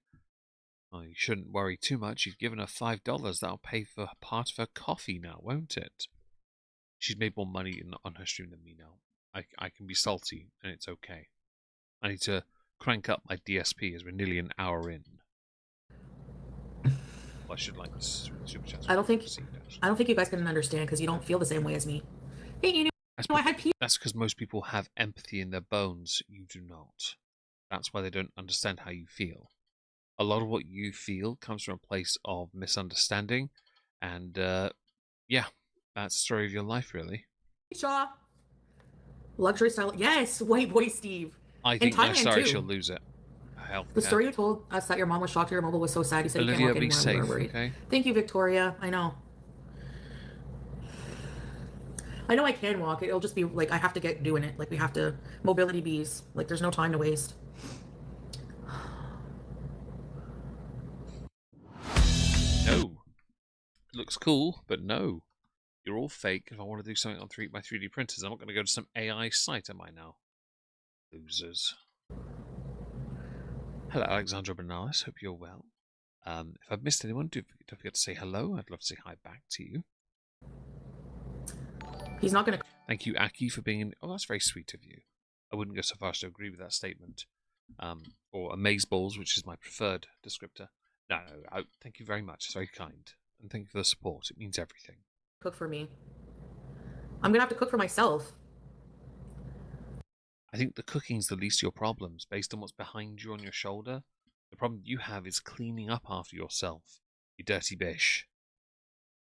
Oh, you shouldn't worry too much. You've given her $5. That'll pay for part of her coffee now, won't it? She's made more money on her stream than me now. I can be salty, and it's okay. I need to crank up my DSP as we're nearly an hour in. Well, I should like this super chat. I don't think you guys can understand because you don't feel the same way as me. Hey, No, I had pee. That's because most people have empathy in their bones. You do not. That's why they don't understand how you feel. A lot of what you feel comes from a place of misunderstanding, and yeah, that's the story of your life, really. Shaw. Luxury style. Yes, white boy Steve. I In think my Thailand story too. she'll lose it. Hell, The yeah. story you told us that your mom was shocked your mobile was so sad. You said you Olivia, can't walk be anymore. safe, We were worried. okay? Thank you, Victoria. I know. I know I can walk. It'll just be like I have to get doing it. Like we have to mobility bees. Like there's no time to waste. No. It looks cool, but no. You're all fake. If I want to do something on my 3D printers, I'm not going to go to some AI site, am I now? Losers. Hello, Alexandra Benalis. Hope you're well. If I've missed anyone, don't forget to say hello. I'd love to say hi back to you. He's not gonna. Thank you, Aki, for being in. Oh, that's very sweet of you. I wouldn't go so far as to agree with that statement. Or amazeballs, which is my preferred descriptor. No, thank you very much. It's very kind. And thank you for the support. It means everything. Cook for me. I'm gonna have to cook for myself. I think the cooking's the least of your problems, based on what's behind you on your shoulder. The problem you have is cleaning up after yourself, you dirty bish.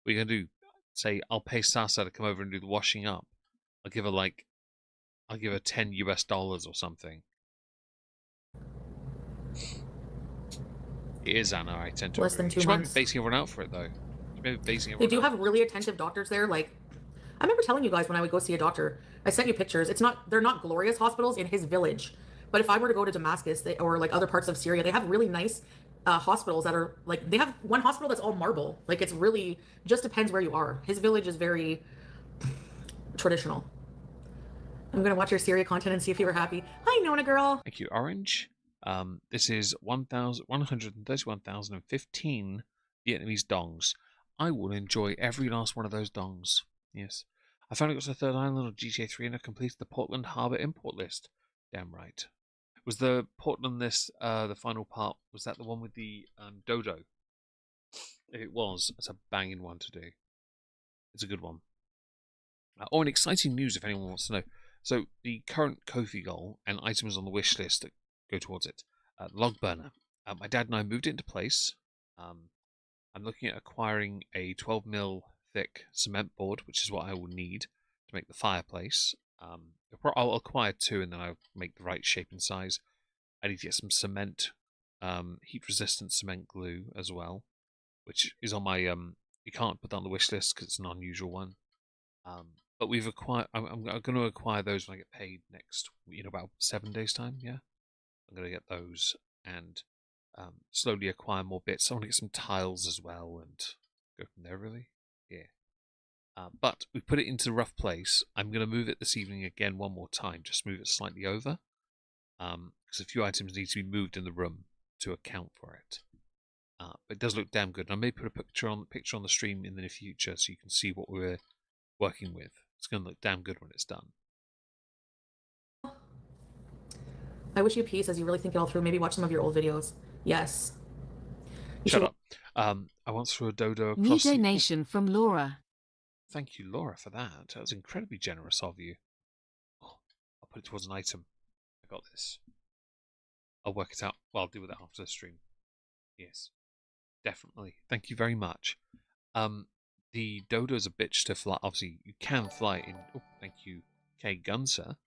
What are you gonna do? Say, I'll pay Sasa to come over and do the washing up. I'll give her $10 US or something. It is Anna, I tend to Less than agree. 2 She might be months. basing everyone out for it, though. She may be basing They everyone do out. have really attentive doctors there. Like, I remember telling you guys when I would go see a doctor. I sent you pictures. They're not glorious hospitals in his village, but if I were to go to Damascus or like other parts of Syria, they have really nice hospitals that are like, they have one hospital that's all marble. Like it's really just depends where you are. His village is very traditional. I'm gonna watch your Syria content and see if you were happy. Hi, Nona girl. Thank you, Orange. This is 131,015 Vietnamese dongs. I will enjoy every last one of those dongs. Yes. I finally got to the third island of GTA 3 and I completed the Portland Harbour import list. Damn right. Was the Portland list the final part? Was that the one with the dodo? If it was, it's a banging one to do. It's a good one. Oh, and exciting news if anyone wants to know. So the current Ko-fi goal and items on the wish list that go towards it. Log burner. My dad and I moved it into place. I'm looking at acquiring a 12mm thick cement board, which is what I will need to make the fireplace. I'll acquire 2 and then I'll make the right shape and size. I need to get some cement, heat-resistant cement glue as well, which is on my... you can't put that on the wish list because it's an unusual one. But we've acquired. I'm going to acquire those when I get paid next. About 7 days' time. Yeah, I'm going to get those and slowly acquire more bits. I want to get some tiles as well and go from there. Really, yeah. But we put it into the rough place. I'm going to move it this evening again one more time. Just move it slightly over, because a few items need to be moved in the room to account for it. But it does look damn good. And I may put a picture on the stream in the near future so you can see what we're working with. It's going to look damn good when it's done. I wish you peace as you really think it all through. Maybe watch some of your old videos. Yes. Shut up. I once threw a dodo New across donation from Laura. Thank you, Laura, for that. That was incredibly generous of you. Oh, I'll put it towards an item. I got this. I'll work it out. Well, I'll deal with it after the stream. Yes. Definitely. Thank you very much. The dodo's a bitch to fly. Obviously, you can fly in. Oh, thank you, Kay Gunser.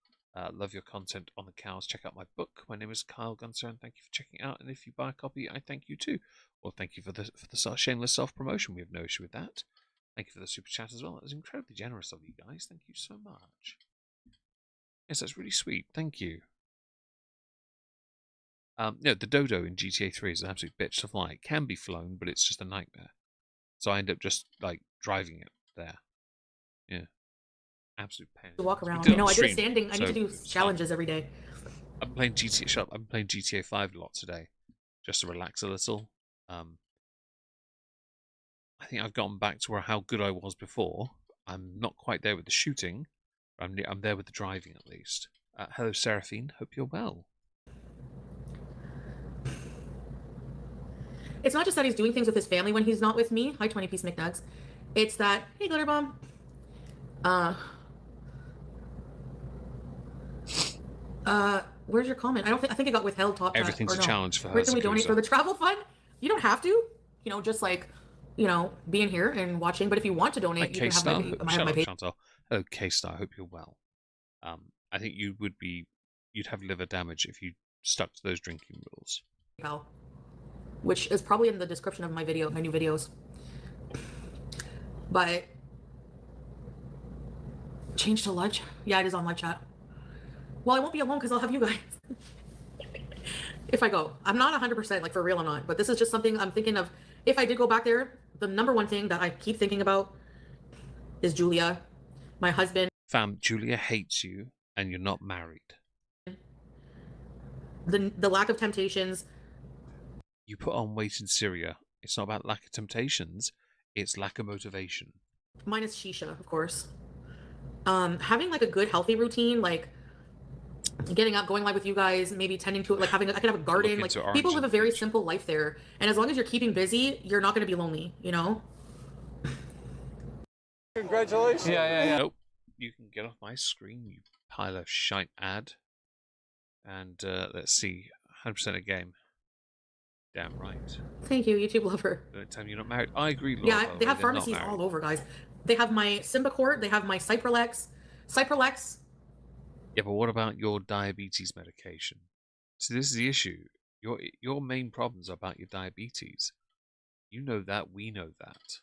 Love your content on the cows. Check out my book. My name is Kyle Gunser, and thank you for checking it out. And if you buy a copy, I thank you too. Well, thank you for the shameless self-promotion. We have no issue with that. Thank you for the super chat as well. That was incredibly generous of you guys. Thank you so much. Yes, that's really sweet. Thank you. The dodo in GTA 3 is an absolute bitch to fly. It can be flown, but it's just a nightmare. So I end up just like driving it there. Yeah. Absolute pain. To walk around. I I did a standing. I need to do challenges every day. I'm playing GTA 5 a lot today, just to relax a little. I think I've gotten back to how good I was before. I'm not quite there with the shooting. I'm there with the driving at least. Hello, Seraphine. Hope you're well. It's not just that he's doing things with his family when he's not with me. Hi, 20-piece McNugs. It's that, hey, Glitter Bomb. Where's your comment? I think it got withheld, top chat. Everything's Or a no. challenge for her. Where can we donate for the travel fund? You don't have to. You know, just like, you know, being here and watching. But if you want to donate, Like you can have K-Star. my page. Chantal. Hello, K-Star. I hope you're well. I think you'd have liver damage if you stuck to those drinking rules. PayPal, which is probably in the description of my new videos. But change to lunch? Yeah, it is on live chat. Well, I won't be alone because I'll have you guys. If I go. I'm not 100%, like for real I'm not. But this is just something I'm thinking of. If I did go back there, the number one thing that I keep thinking about is Julia, my husband. Fam, Julia hates you and you're not married. The lack of temptations. You put on weight in Syria. It's not about lack of temptations. It's lack of motivation. Minus shisha, of course. Having like a good healthy routine, like getting up, going live with you guys, maybe tending to it, like I could have a garden. Like people live a very simple life there, and as long as you're keeping busy, you're not going to be lonely. You know. Congratulations. Yeah. Nope. You can get off my screen, you pile of shite ad. And let's see, 100% a game. Damn right. Thank you, YouTube lover. The time you're not married. I agree, Laura. Yeah, they have pharmacies all over, guys. They have my Symbicort, they have my Cypralex. Yeah, but what about your diabetes medication? So this is the issue. Your main problems are about your diabetes. You know that, we know that.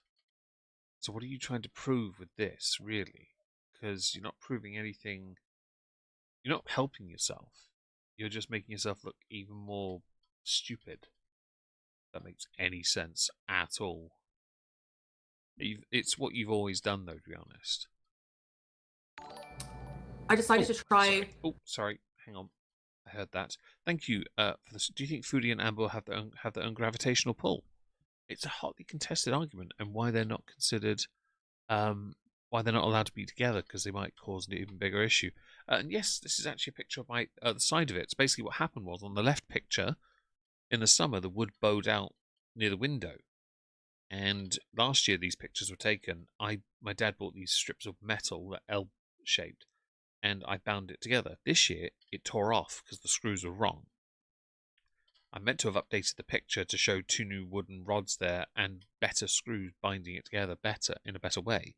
So what are you trying to prove with this, really? Because you're not proving anything. You're not helping yourself. You're just making yourself look even more stupid. That makes any sense at all. It's what you've always done, though, to be honest. I decided to try. Sorry. Oh, sorry. Hang on. I heard that. Thank you for this. Do you think Foodie and Amber have their own gravitational pull? It's a hotly contested argument, and why they're not considered, why they're not allowed to be together, because they might cause an even bigger issue. And yes, this is actually a picture of the side of it. It's basically what happened was on the left picture, in the summer, the wood bowed out near the window. And last year these pictures were taken. My dad bought these strips of metal that L-shaped, and I bound it together. This year it tore off because the screws were wrong. I meant to have updated the picture to show 2 new wooden rods there and better screws binding it together in a better way.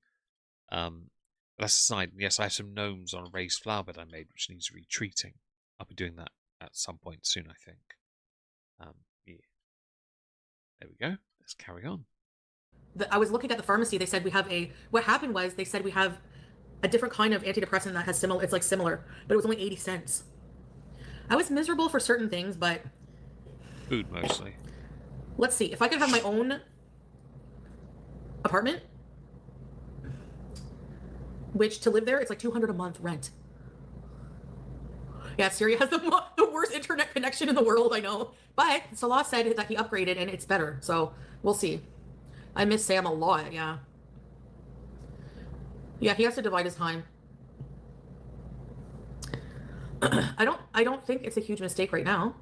That's aside. Yes, I have some gnomes on a raised flower bed I made, which needs retreating. I'll be doing that at some point soon, I think. Yeah. There we go. Let's carry on. I was looking at the pharmacy. They said we have what happened was they said we have a different kind of antidepressant that has similar. It's like similar, but it was only 80 cents. I was miserable for certain things, but food mostly. Let's see if I could have my own apartment. Which to live there, it's like $200 a month rent. Yeah, Syria has the worst internet connection in the world, I know. But Salah said that he upgraded and it's better, so we'll see. I miss Sam a lot, yeah. Yeah, he has to divide his time. I don't think it's a huge mistake right now.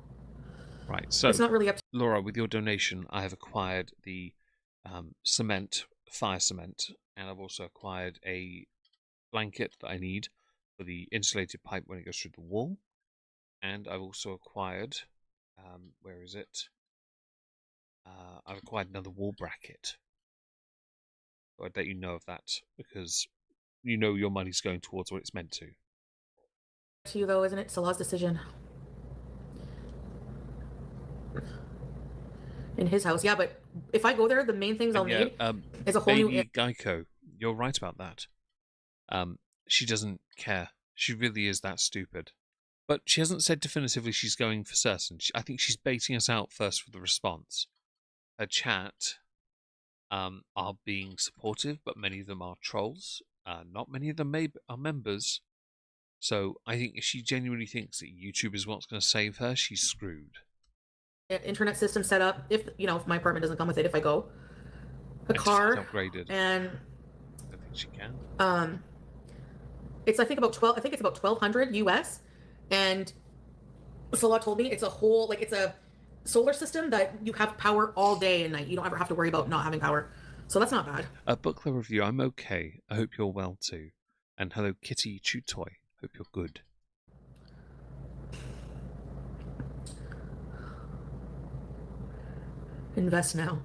Right, so it's not really up to Laura, with your donation, I have acquired the fire cement, and I've also acquired a blanket that I need for the insulated pipe when it goes through the wall. And I've also acquired, where is it? I've acquired another wall bracket. So I'd let you know of that, because you know your money's going towards what it's meant to. You though, isn't it? Salah's decision. In his house, yeah, but if I go there, the main things I'll need is a whole new Geico. You're right about that. She doesn't care. She really is that stupid. But she hasn't said definitively she's going for certain. I think she's baiting us out first for the response. Her chat are being supportive, but many of them are trolls. Not many of them are members. So I think if she genuinely thinks that YouTube is what's going to save her, she's screwed. Internet system set up. If my apartment doesn't come with it, if I go, a car upgraded, and I think she can. It's I think it's about 1,200 US, and Salah told me it's a whole it's a solar system that you have power all day and night. You don't ever have to worry about not having power, so that's not bad. Book club review. I'm okay. I hope you're well too. And hello, Kitty Chew Toy. Hope you're good. Invest now.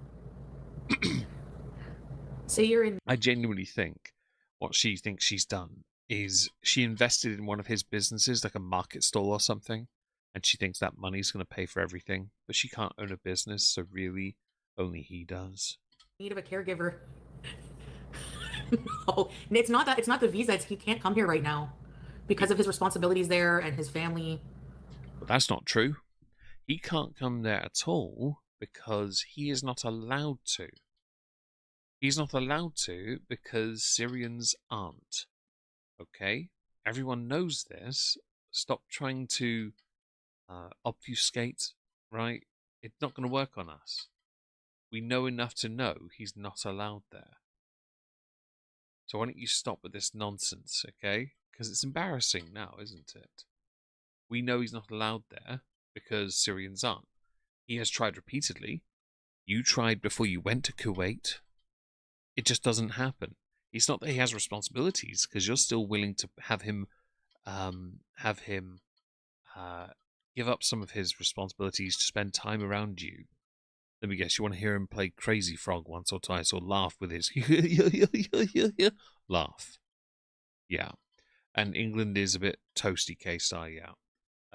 Say you're in. I genuinely think what she thinks she's done is she invested in one of his businesses, like a market stall or something, and she thinks that money's going to pay for everything, but she can't own a business, so really, only he does. Need of a caregiver. No, it's not that. It's not the visa. He can't come here right now because of his responsibilities there and his family. But that's not true. He can't come there at all because he is not allowed to. He's not allowed to because Syrians aren't. Okay? Everyone knows this. Stop trying to obfuscate, right? It's not going to work on us. We know enough to know he's not allowed there. So why don't you stop with this nonsense, okay? Because it's embarrassing now, isn't it? We know he's not allowed there because Syrians aren't. He has tried repeatedly. You tried before you went to Kuwait. It just doesn't happen. It's not that he has responsibilities, because you're still willing to have him give up some of his responsibilities to spend time around you. Let me guess, you want to hear him play Crazy Frog once or twice, or laugh with his laugh. Yeah. And England is a bit toasty K-Star, yeah.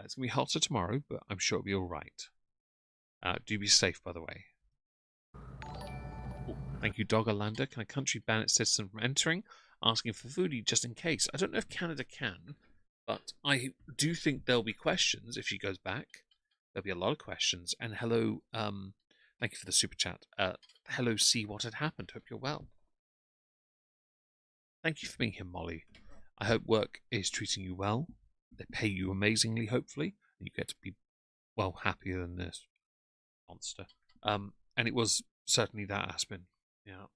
It's going to be hotter tomorrow, but I'm sure it'll be alright. Do be safe, by the way. Oh, thank you, Doggerlander. Can a country ban its citizen from entering? Asking for foodie just in case. I don't know if Canada can, but I do think there'll be questions if she goes back. There'll be a lot of questions. And hello, thank you for the super chat. Hello, see what had happened. Hope you're well. Thank you for being here, Molly. I hope work is treating you well. They pay you amazingly, hopefully, and you get to be, well, happier than this monster. And it was certainly that, Aspen. Yeah.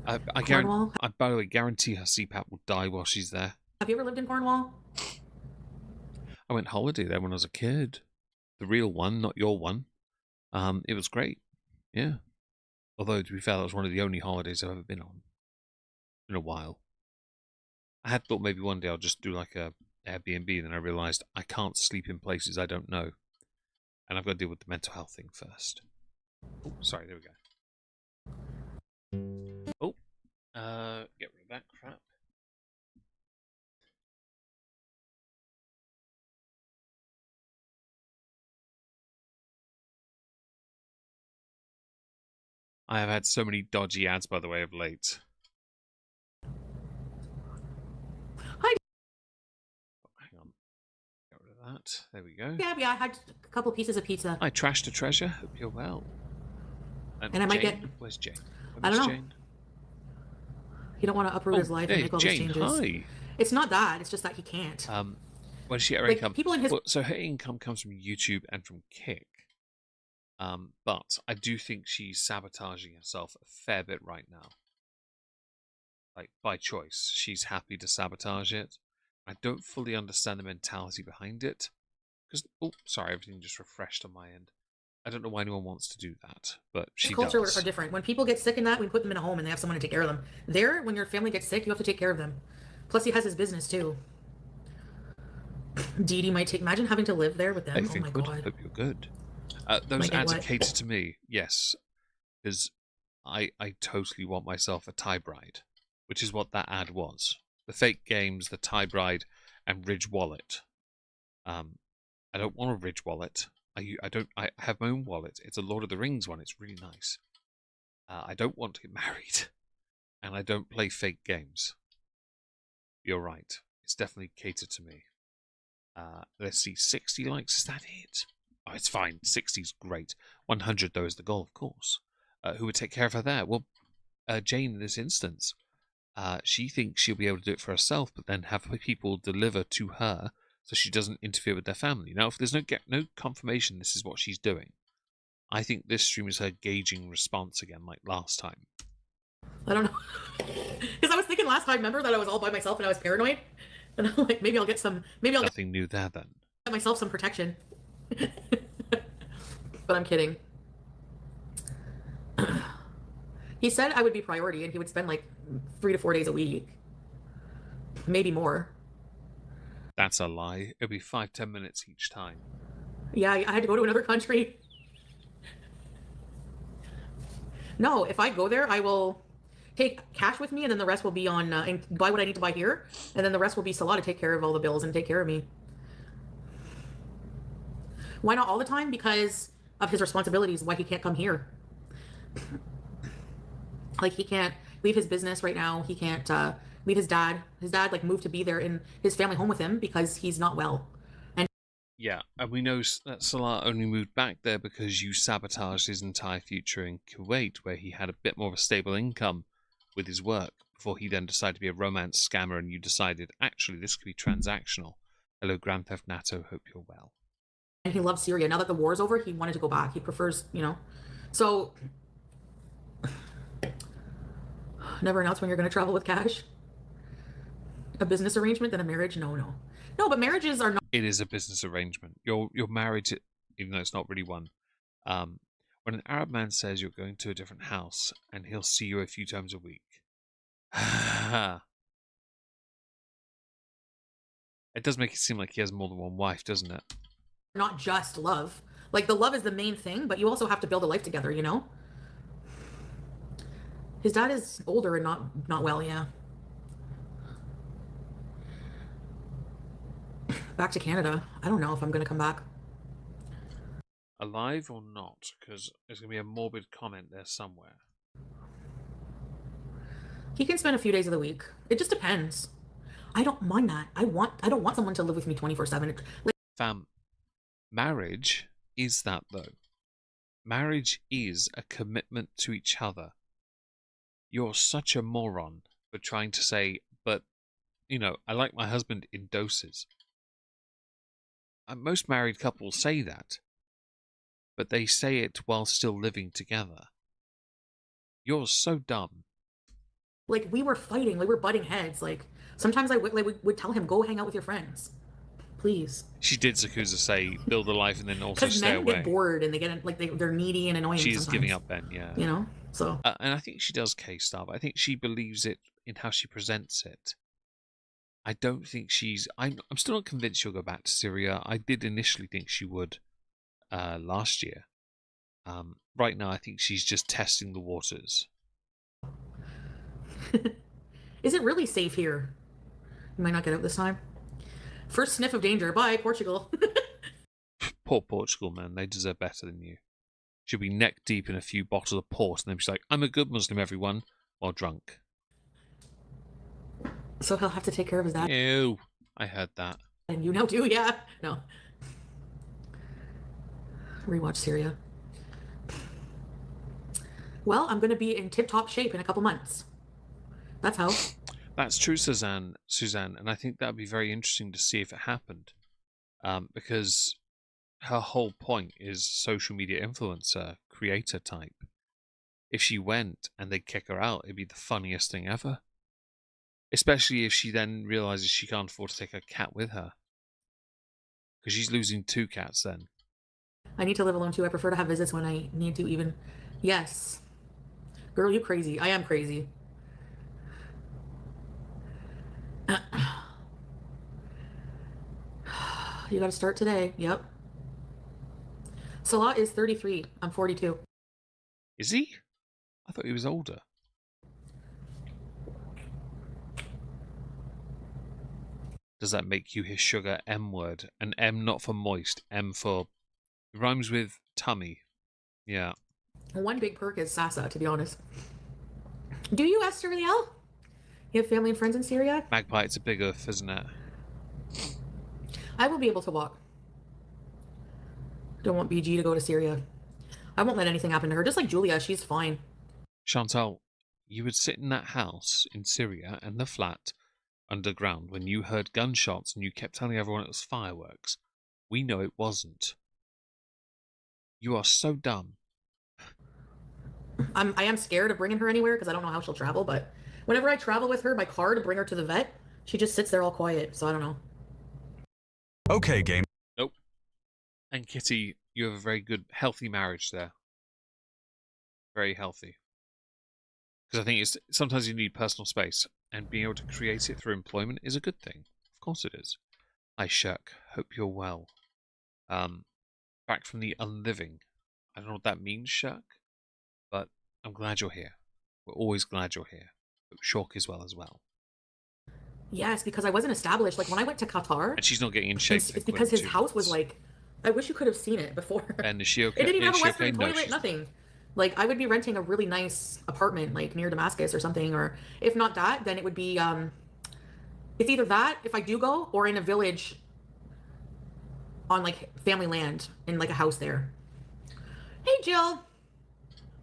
I guarantee. By the way, guarantee her CPAP will die while she's there. Have you ever lived in Cornwall? I went holiday there when I was a kid. The real one, not your one. It was great. Yeah. Although, to be fair, that was one of the only holidays I've ever been on. In a while. I had thought maybe one day I'll just do like a Airbnb, then I realised I can't sleep in places I don't know. And I've got to deal with the mental health thing first. Oh, sorry, there we go. Oh, get rid of that crap. I have had so many dodgy ads, by the way, of late. Hi. Oh, hang on. Get rid of that. There we go. Yeah, I had a couple pieces of pizza. I trashed a treasure. Hope you're well. And I might Jane? get... Where's Jane? I don't know. Jane? He don't want to uproot his life and make all Jane, these changes. hi. It's not that. It's just that he can't. Where does she get her Like, income? people in his... Well, so her income comes from YouTube and from Kick. But I do think she's sabotaging herself a fair bit right now. Like, by choice. She's happy to sabotage it. I don't fully understand the mentality behind it. Because, oh, sorry, everything just refreshed on my end. I don't know why anyone wants to do that, but she does. Culture are different. When people get sick in that, we put them in a home and they have someone to take care of them. There, when your family gets sick, you have to take care of them. Plus, he has his business, too. Dee Dee might take... Imagine having to live there with them. Hey, oh, my good. God. Hope you're good. Those ads are catered to me, yes. Because I totally want myself a Thai bride, which is what that ad was. The fake games, the Thai bride, and Ridge wallet. I don't want a Ridge wallet. I have my own wallet. It's a Lord of the Rings one. It's really nice. I don't want to get married, and I don't play fake games. You're right. It's definitely catered to me. Let's see, 60 likes. Is that it? Oh, it's fine. 60's great. 100 though is the goal, of course. Who would take care of her there? Well, Jane in this instance. She thinks she'll be able to do it for herself, but then have people deliver to her so she doesn't interfere with their family. Now, if there's no confirmation this is what she's doing, I think this stream is her gauging response again, like last time. I don't know. Because I was thinking last time, remember, that I was all by myself and I was paranoid? And I'm like, maybe I'll get some... Maybe I'll Nothing new there, then. Get myself some protection. But I'm kidding. He said I would be priority and he would spend like 3 to 4 days a week. Maybe more. That's a lie. It'll be 5-10 minutes each time. Yeah, I had to go to another country. No, if I go there, I will take cash with me, and then the rest will be on and buy what I need to buy here, and then the rest will be Salah to take care of all the bills and take care of me. Why not all the time? Because of his responsibilities. Why he can't come here? Like he can't leave his business right now. He can't leave his dad. His dad like moved to be there in his family home with him because he's not well. And Yeah, and we know that Salah only moved back there because you sabotaged his entire future in Kuwait, where he had a bit more of a stable income with his work, before he then decided to be a romance scammer and you decided, actually, this could be transactional. Hello, Grand Theft Nato, hope you're well. and he loves Syria. Now that the war's over, he wanted to go back. He prefers, you know. So never announce when you're going to travel with cash. A business arrangement, then a marriage? No, no. No, but marriages are not. It is a business arrangement. You're married to, even though it's not really one. When an Arab man says you're going to a different house and he'll see you a few times a week, it does make it seem like he has more than one wife, doesn't it? Not just love. Like the love is the main thing, but you also have to build a life together, you know? His dad is older and not well, yeah. Back to Canada. I don't know if I'm going to come back. Alive or not? Because there's going to be a morbid comment there somewhere. He can spend a few days of the week. It just depends. I don't mind that. I don't want someone to live with me 24/7. Fam, marriage is that though. Marriage is a commitment to each other. You're such a moron for trying to say, but, you know, I like my husband in doses. Most married couples say that, but they say it while still living together. You're so dumb. Like we were fighting, we were butting heads. Like sometimes I would tell him, go hang out with your friends, please. She did, Zakuza, say, build a life and then also Because stay men away. get bored and they get like they're needy and annoying. She is sometimes. giving up Ben, yeah. You know, so. And I think she does K-Star, but I think she believes it in how she presents it. I don't think she's... I'm still not convinced she'll go back to Syria. I did initially think she would last year. Right now, I think she's just testing the waters. Is it really safe here? You might not get out this time. First sniff of danger. Bye, Portugal. Poor Portugal, man. They deserve better than you. She'll be neck deep in a few bottles of port, and then she's like, I'm a good Muslim, everyone, while drunk. So he'll have to take care of his dad. Ew. I heard that. And you know too, yeah. No. Rewatch Syria. Well, I'm going to be in tip-top shape in a couple months. That's how. That's true, Suzanne, and I think that would be very interesting to see if it happened. Because her whole point is social media influencer, creator type. If she went and they kick her out, it'd be the funniest thing ever. Especially if she then realizes she can't afford to take her cat with her. Because she's losing 2 cats then. I need to live alone too. I prefer to have visits when I need to even. Yes. Girl, you crazy. I am crazy. You gotta start today. Yep. Salah is 33. I'm 42. Is he? I thought he was older. Does that make you his sugar M word? An M not for moist, M for... It rhymes with tummy. Yeah. One big perk is Sasa, to be honest. Do you, Esther Liel? You have family and friends in Syria? Magpie, it's a big earth, isn't it? I will be able to walk. Don't want BG to go to Syria. I won't let anything happen to her. Just like Julia, she's fine. Chantal, you would sit in that house in Syria and the flat underground when you heard gunshots and you kept telling everyone it was fireworks. We know it wasn't. You are so dumb. I am scared of bringing her anywhere because I don't know how she'll travel, but whenever I travel with her by car to bring her to the vet, she just sits there all quiet, so I don't know. Okay, game. Nope. And Kitty, you have a very good, healthy marriage there. Very healthy. Because I think it's sometimes you need personal space, and being able to create it through employment is a good thing. Of course it is. Hi, Shirk. Hope you're well. back from the unliving. I don't know what that means, Shirk, but I'm glad you're here. We're always glad you're here. But Shork is well. Yes, because I wasn't established. Like when I went to Qatar, And she's not getting in shape. it's because his house was like, I wish you could have seen it before. And is she okay? It didn't even have a Western okay? toilet, nothing. Like I would be renting a really nice apartment like near Damascus or something, or if not that, then it would be it's either that if I do go or in a village on like family land in like a house there. Hey Jill.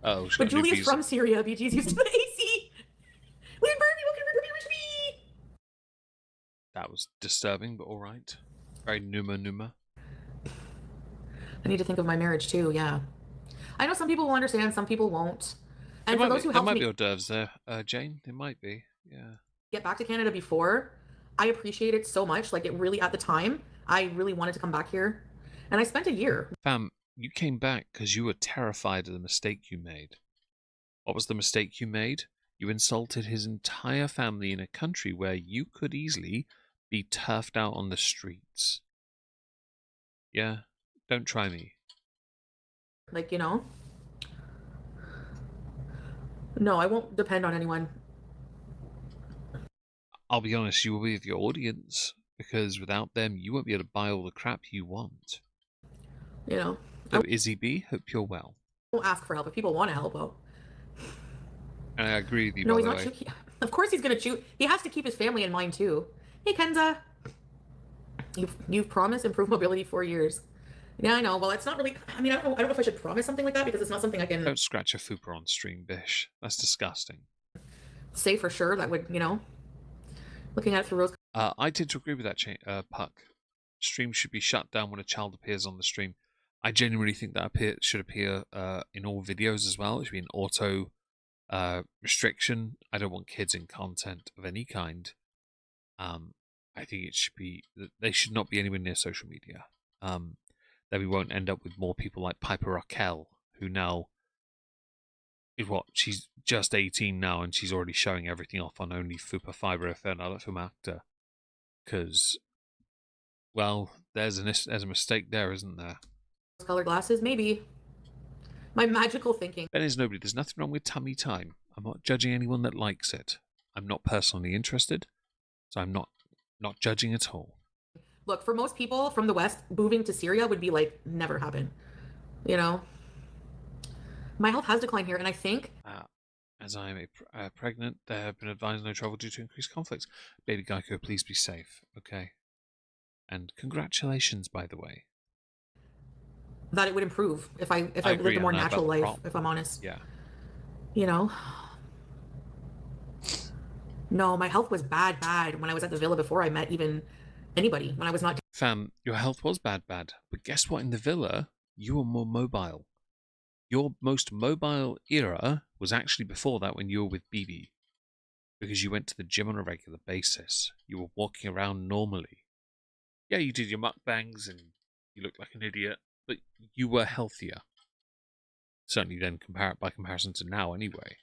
Oh, but Julia's from Syria. BG's used to the AC. William Barbie, welcome to me. That was disturbing, but all right. Very Numa. I need to think of my marriage too. Yeah, I know some people will understand, some people won't. And for those who helped me, there might be hors d'oeuvres there, Jane. There might be. Yeah. Get back to Canada before, I appreciate it so much. Like it really, at the time, I really wanted to come back here, and I spent a year. Fam, you came back because you were terrified of the mistake you made. What was the mistake you made? You insulted his entire family in a country where you could easily be turfed out on the streets. Yeah, don't try me. Like, you know? No, I won't depend on anyone. I'll be honest, you will be with your audience, because without them, you won't be able to buy all the crap you want. You know? So, Izzy B, hope you're well. I won't ask for help if people want to help out. And I agree with you, no, by he's the not way. Of course he's going to choose. He has to keep his family in mind, too. Hey, Kenza. You've promised improved mobility 4 years. Yeah, I know. Well, it's not really... I mean, I don't know if I should promise something like that, because it's not something I can... Don't scratch a fupa on stream, Bish. That's disgusting. Say for sure that would, you know... Looking at it through rose... I tend to agree with that, Puck. Stream should be shut down when a child appears on the stream. I genuinely think that should appear in all videos as well. It should be an auto restriction. I don't want kids in content of any kind. I think it should be... They should not be anywhere near social media. That we won't end up with more people like Piper Raquel, who now is she's just 18 now, and she's already showing everything off on Only Fupa Fiber Fernanda Film Actor. Because, well, there's a mistake there, isn't there? Colored glasses, maybe. My magical thinking. Ben is nobody. There's nothing wrong with tummy time. I'm not judging anyone that likes it. I'm not personally interested, so I'm not judging at all. Look, for most people from the West, moving to Syria would be like never happen. You know? My health has declined here, and I think... As I am pregnant, there have been advised no travel due to increased conflicts. Baby Geico, please be safe, okay? And congratulations, by the way. That it would improve if I lived a more natural life, if I'm honest. Yeah. You know? No, my health was bad when I was at the villa before I met even anybody, when I was not... Fam, your health was bad, but guess what? In the villa, you were more mobile. Your most mobile era was actually before that, when you were with BB. Because you went to the gym on a regular basis. You were walking around normally. Yeah, you did your mukbangs and you looked like an idiot, but you were healthier. Certainly then, by comparison to now anyway.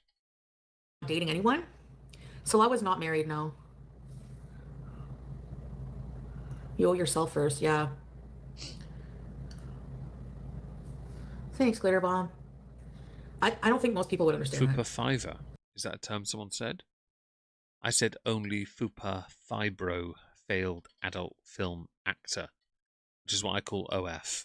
Dating anyone? Salah was not married, no. You owe yourself first, yeah. Thanks, Glitter Bomb. I don't think most people would understand Fupa that. Fiver. Is that a term someone said? I said only Fupa Fibro failed adult film actor, which is what I call OF.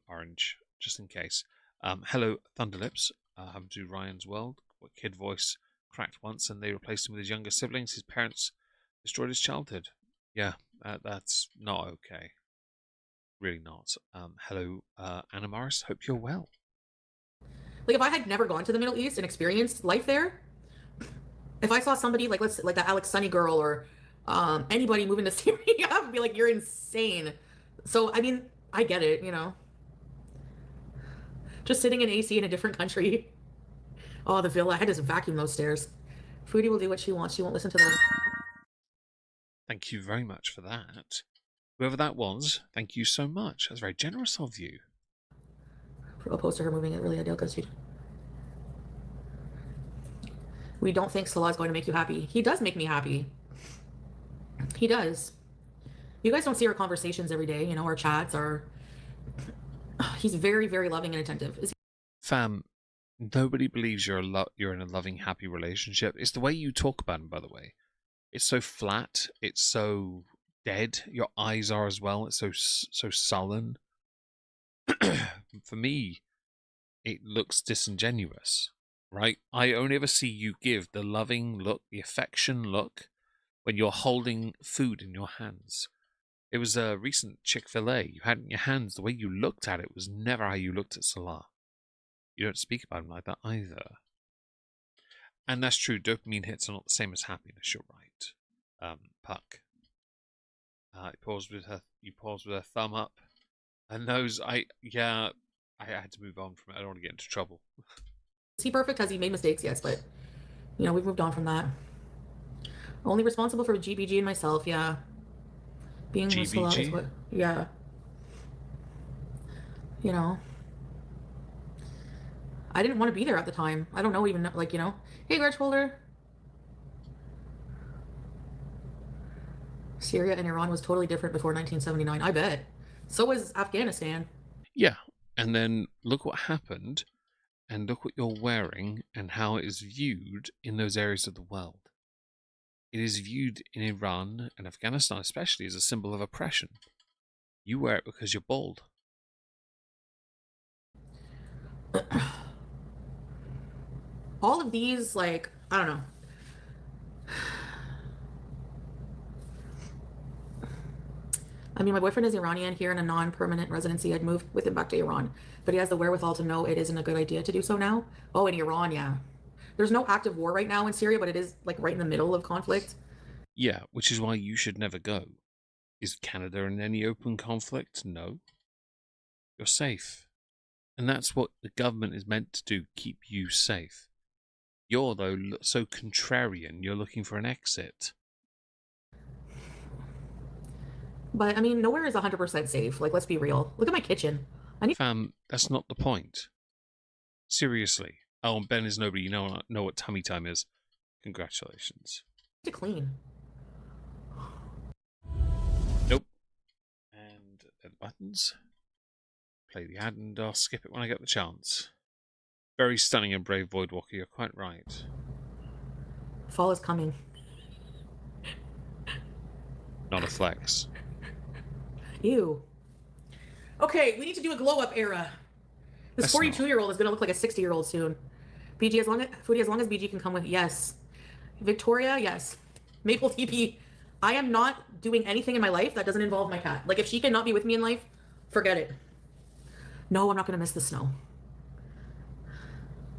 Orange, just in case. Hello, Thunderlips. Happened to Ryan's World. What kid voice cracked once and they replaced him with his younger siblings. His parents destroyed his childhood. Yeah, that's not okay. Really not. Hello, Anna Morris. Hope you're well. Like, if I had never gone to the Middle East and experienced life there, if I saw somebody like that Alex Sunny girl or anybody moving to Syria, I would be like, you're insane. So, I mean, I get it, you know. Just sitting in AC in a different country. Oh, the villa. I had to vacuum those stairs. Foodie will do what she wants. She won't listen to them. Thank you very much for that. Whoever that was, thank you so much. That's very generous of you. Opposed to her moving it, really ideal because we don't think Salah is going to make you happy. He does make me happy. He does. You guys don't see our conversations every day, you know, our chats, our He's very, very loving and attentive. Fam, nobody believes you're in a loving, happy relationship. It's the way you talk about him, by the way. It's so flat. It's so dead. Your eyes are as well. It's so sullen. For me, it looks disingenuous, right? I only ever see you give the loving look, the affection look, when you're holding food in your hands. It was a recent Chick-fil-A you had in your hands. The way you looked at it was never how you looked at Salah. You don't speak about him like that either. And that's true. Dopamine hits are not the same as happiness. You're right, Puck. You pause with her thumb up. Her nose. I had to move on from it. I don't want to get into trouble. Is he perfect? Has he made mistakes? Yes, but we've moved on from that. Only responsible for GBG and myself. Yeah. Being GBG? is what. Yeah. I didn't want to be there at the time. I don't know even Hey, grudge holder. Syria and Iran was totally different before 1979. I bet. So was Afghanistan. Yeah. And then look what happened, and look what you're wearing, and how it is viewed in those areas of the world. It is viewed in Iran and Afghanistan especially as a symbol of oppression. You wear it because you're bald. All of these, like, I don't know. I mean, my boyfriend is Iranian here in a non-permanent residency. I'd moved with him back to Iran, but he has the wherewithal to know it isn't a good idea to do so now. Oh, in Iran, yeah. There's no active war right now in Syria, but it is like right in the middle of conflict. Yeah, which is why you should never go. Is Canada in any open conflict? No. You're safe. And that's what the government is meant to do, keep you safe. You're, though, so contrarian, you're looking for an exit. But, I mean, nowhere is 100% safe. Like, let's be real. Look at my kitchen. Fam, that's not the point. Seriously. Oh, and Ben is nobody. You know what tummy time is. Congratulations. To clean. Nope. And the buttons. Play the ad and I'll skip it when I get the chance. Very stunning and brave, Voidwalker. You're quite right. Fall is coming. Not a flex. Ew. Okay, we need to do a glow up era. This 42-year-old is going to look like a 60-year-old soon. BG, Foodie, as long as BG can come with, yes. Victoria, yes. Maple TP, I am not doing anything in my life that doesn't involve my cat. Like, if she cannot be with me in life, forget it. No, I'm not going to miss the snow.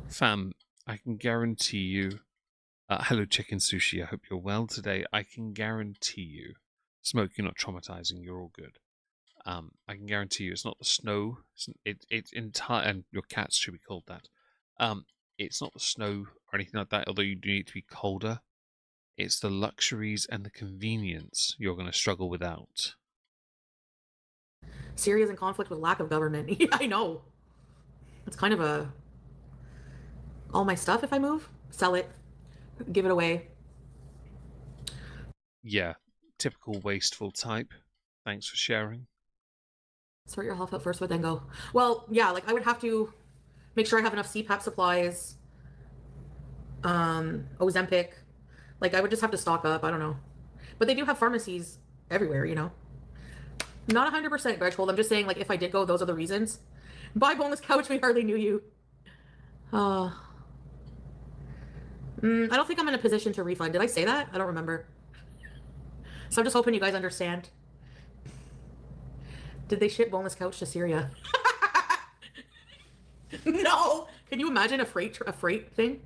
Fam, I can guarantee you. Hello, Chicken Sushi. I hope you're well today. I can guarantee you. Smoke, you're not traumatizing. You're all good. I can guarantee you it's not the snow. It's entire, and your cats should be called that. It's not the snow or anything like that, although you do need to be colder. It's the luxuries and the convenience you're going to struggle without. Syria's in conflict with lack of government. Yeah, I know. It's kind of a... All my stuff, if I move, sell it, give it away. Yeah, typical wasteful type. Thanks for sharing. Sort your health out first, but then go. Well, yeah, like I would have to make sure I have enough CPAP supplies, Ozempic. Like I would just have to stock up. I don't know, but they do have pharmacies everywhere. Not 100% grudge hold. I'm just saying, like if I did go, those are the reasons. Buy boneless couch. We hardly knew you. I don't think I'm in a position to refund. Did I say that? I don't remember. So I'm just hoping you guys understand. Did they ship boneless couch to Syria? No. Can you imagine a freight thing?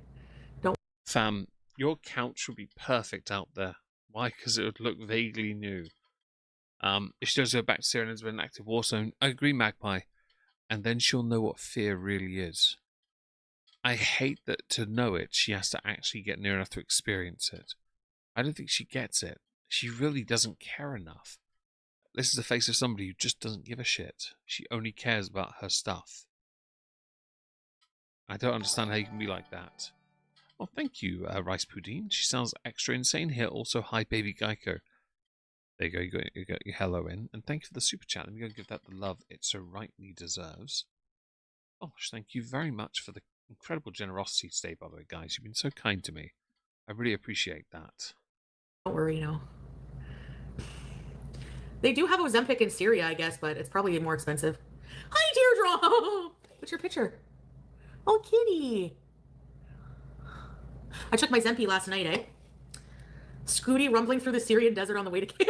Don't. Fam, your couch would be perfect out there. Why? Because it would look vaguely new. If she does go back to Syria and has been an active war zone, I agree, Magpie. And then she'll know what fear really is. I hate that to know it, she has to actually get near enough to experience it. I don't think she gets it. She really doesn't care enough. This is the face of somebody who just doesn't give a shit. She only cares about her stuff. I don't understand how you can be like that. Oh, thank you, Rice Pudding. She sounds extra insane here. Also, hi, Baby Geico. There you go. You got your hello in, and thank you for the super chat. Let me go give that the love it so rightly deserves. Gosh, thank you very much for the incredible generosity today, by the way, guys. You've been so kind to me. I really appreciate that. Don't worry, They do have Ozempic in Syria, I guess, but it's probably more expensive. Hi, Teardrop! What's your picture? Oh, kitty. I took my Zempi last night, eh? Scooty rumbling through the Syrian desert on the way to KFC.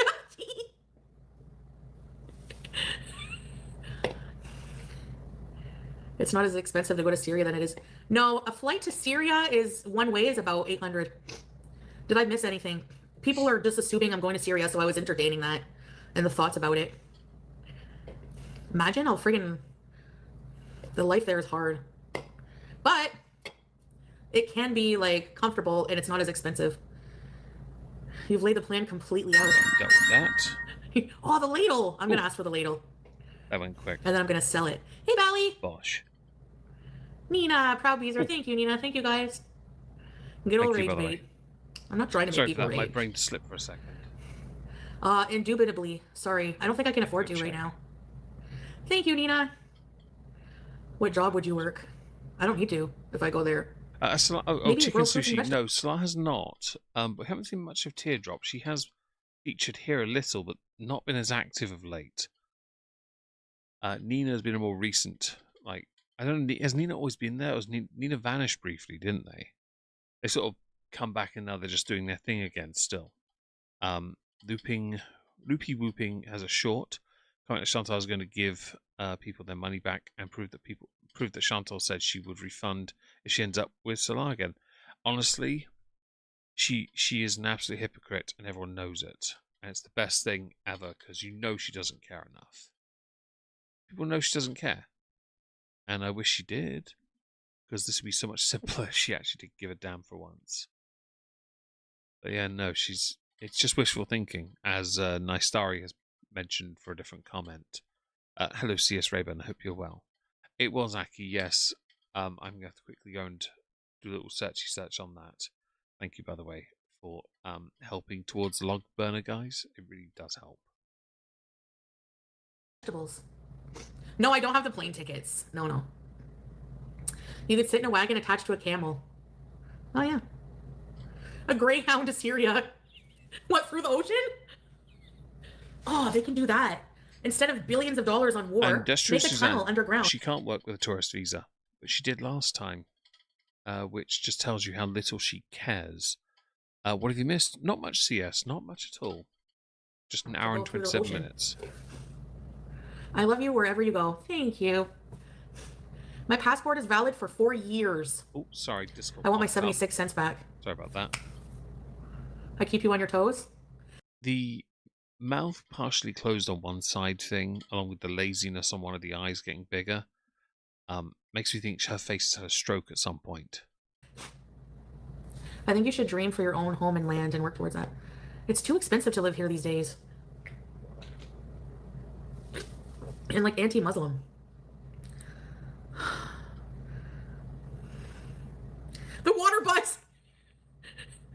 It's not as expensive to go to Syria than it is. No, a flight to Syria is one way is about 800. Did I miss anything? People are just assuming I'm going to Syria, so I was entertaining that and the thoughts about it. Imagine how friggin' the life there is hard. But it can be like comfortable and it's not as expensive. You've laid the plan completely out. Got that. Oh, the ladle! I'm gonna ask for the ladle. That went quick. And then I'm gonna sell it. Hey, Bally! Bosh. Nina, proud beezer. Thank you, Nina. Thank you, guys. Good old rage bait. I'm not trying to Sorry make for people that. My rage. brain slipped for a second. Indubitably. Sorry. I don't think I can afford to right now. Thank you, Nina. What job would you work? I don't need to if I go there. Chicken sushi. No, Salah has not. But we haven't seen much of Teardrop. She has featured here a little, but not been as active of late. Nina has been a more recent. Like, I don't know. Has Nina always been there? Or has Nina vanished briefly, didn't they? They sort of come back and now they're just doing their thing again still. Loopy Whooping has a short. Comment that Chantal is going to give people their money back and prove that Chantal said she would refund if she ends up with Salah again. Honestly, she is an absolute hypocrite and everyone knows it. And it's the best thing ever because you know she doesn't care enough. People know she doesn't care. And I wish she did, because this would be so much simpler if she actually did give a damn for once. But yeah, no, it's just wishful thinking, as Nystari has mentioned for a different comment. Hello, CS Rayburn, I hope you're well. It was Aki, yes. I'm going to have to quickly go and do a little search on that. Thank you, by the way, for helping towards the log burner, guys. It really does help. No, I don't have the plane tickets. No. You could sit in a wagon attached to a camel. Oh, yeah. A Greyhound to Syria. What, through the ocean? Oh, they can do that. Instead of billions of dollars on war, And make a tunnel underground. She can't work with a tourist visa, but she did last time, which just tells you how little she cares. What have you missed? Not much CS, not much at all. Just an hour and 27 minutes. I love you wherever you go. Thank you. My passport is valid for 4 years. Oh, sorry. Discord I want my 76 cents back. Sorry about that. I keep you on your toes? The mouth partially closed on one side thing, along with the laziness on one of the eyes getting bigger, makes me think her face has had a stroke at some point. I think you should dream for your own home and land and work towards that. It's too expensive to live here these days. And like anti-Muslim. The water bus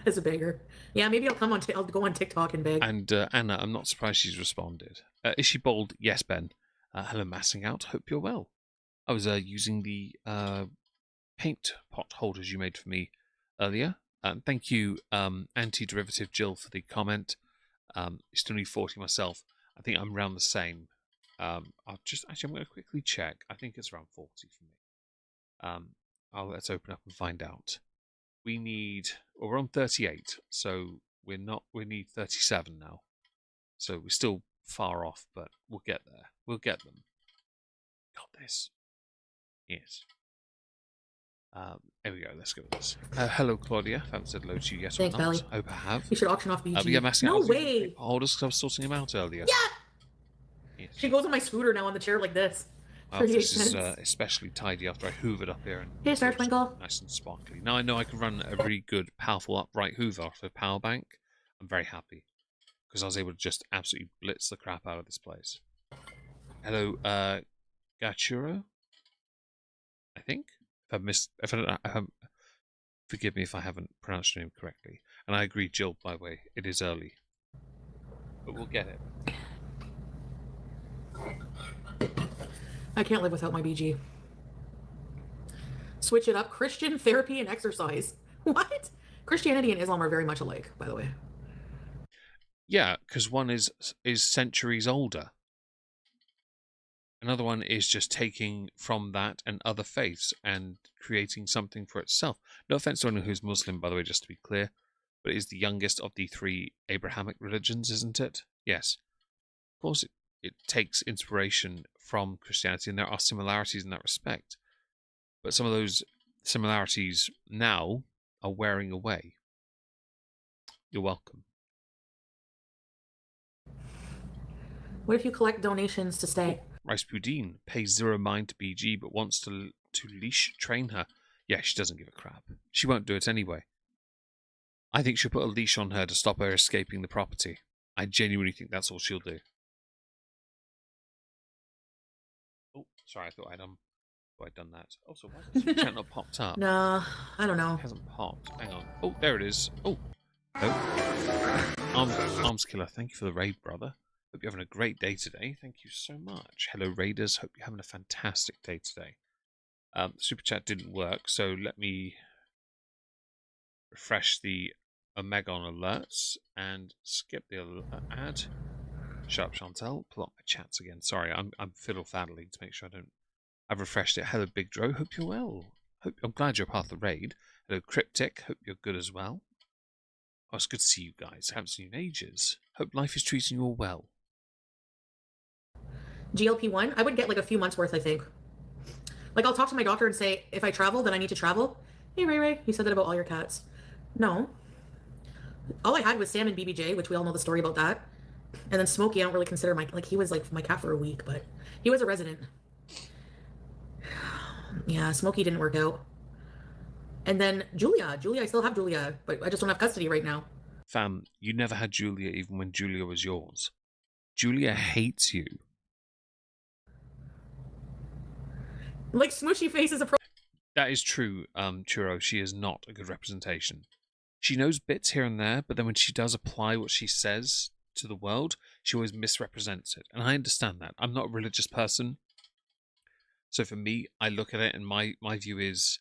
as a beggar. Yeah, maybe I'll go on TikTok and beg. And Anna, I'm not surprised she's responded. Is she bold? Yes, Ben. Hello, Massing Out. Hope you're well. I was using the paint pot holders you made for me earlier. Thank you, Anti-Derivative Jill, for the comment. Still need 40 myself. I think I'm around the same. I'm going to quickly check. I think it's around 40 for me. Let's open up and find out. We're on 38, so we need 37 now. So we're still far off, but we'll get there. We'll get them. Got this. Yes. There we go. Let's go with this. Hello, Claudia. I haven't said hello to you yet. Thanks, or not. Belly. I hope I have. You should auction off BG. Yeah, no way. Holders, because I was sorting him out earlier. Yeah. Yes. She goes on my scooter now on the chair like this. This is especially tidy after I hoovered up here. And hey, Star Twinkle. Nice and sparkly. Now I know I can run a really good, powerful upright hoover off a power bank. I'm very happy because I was able to just absolutely blitz the crap out of this place. Hello, Gachuro. I think forgive me if I haven't pronounced your name correctly. And I agree, Jill. By the way, it is early. but we'll get it. I can't live without my BG. Switch it up. Christian therapy and exercise. What? Christianity and Islam are very much alike, by the way. Yeah, because one is centuries older. Another one is just taking from that and other faiths and creating something for itself. No offense to anyone who's Muslim, by the way, just to be clear, but it is the youngest of the 3 Abrahamic religions, isn't it? Yes. Of course, it takes inspiration from Christianity, and there are similarities in that respect. But some of those similarities now are wearing away. You're welcome. What if you collect donations to stay? Rice Pudine pays 0 mind to BG, but wants to leash train her. Yeah, she doesn't give a crap. She won't do it anyway. I think she'll put a leash on her to stop her escaping the property. I genuinely think that's all she'll do. Oh, sorry, I thought I'd done that. Also, why has the chat not popped up? Nah, I don't know. It hasn't popped. Hang on. Oh, there it is. Oh. Arms Killer, thank you for the raid, brother. Hope you're having a great day today. Thank you so much. Hello, Raiders. Hope you're having a fantastic day today. The super chat didn't work, so let me refresh the Omegon alerts and skip the ad. Shut up, Chantel. Pull up my chats again. Sorry, I'm fiddle faddling to make sure I don't. I've refreshed it. Hello, Big Dro. Hope you're well. I'm glad you're part of the raid. Hello, Cryptic. Hope you're good as well. Oh, it's good to see you guys. Haven't seen you in ages. Hope life is treating you all well. GLP-1, I would get like a few months worth, I think. Like, I'll talk to my doctor and say, if I travel, then I need to travel. Hey, Ray, you said that about all your cats. No. All I had was Sam and BBJ, which we all know the story about that. And then Smokey, I don't really consider he was like my cat for a week, but he was a resident. Yeah, Smokey didn't work out. And then Julia, I still have Julia, but I just don't have custody right now. Fam, you never had Julia even when Julia was yours. Julia hates you. Like, Smooshy Face is a That is true, Churro. She is not a good representation. She knows bits here and there, but then when she does apply what she says to the world, she always misrepresents it. And I understand that. I'm not a religious person. So for me, I look at it and my view is,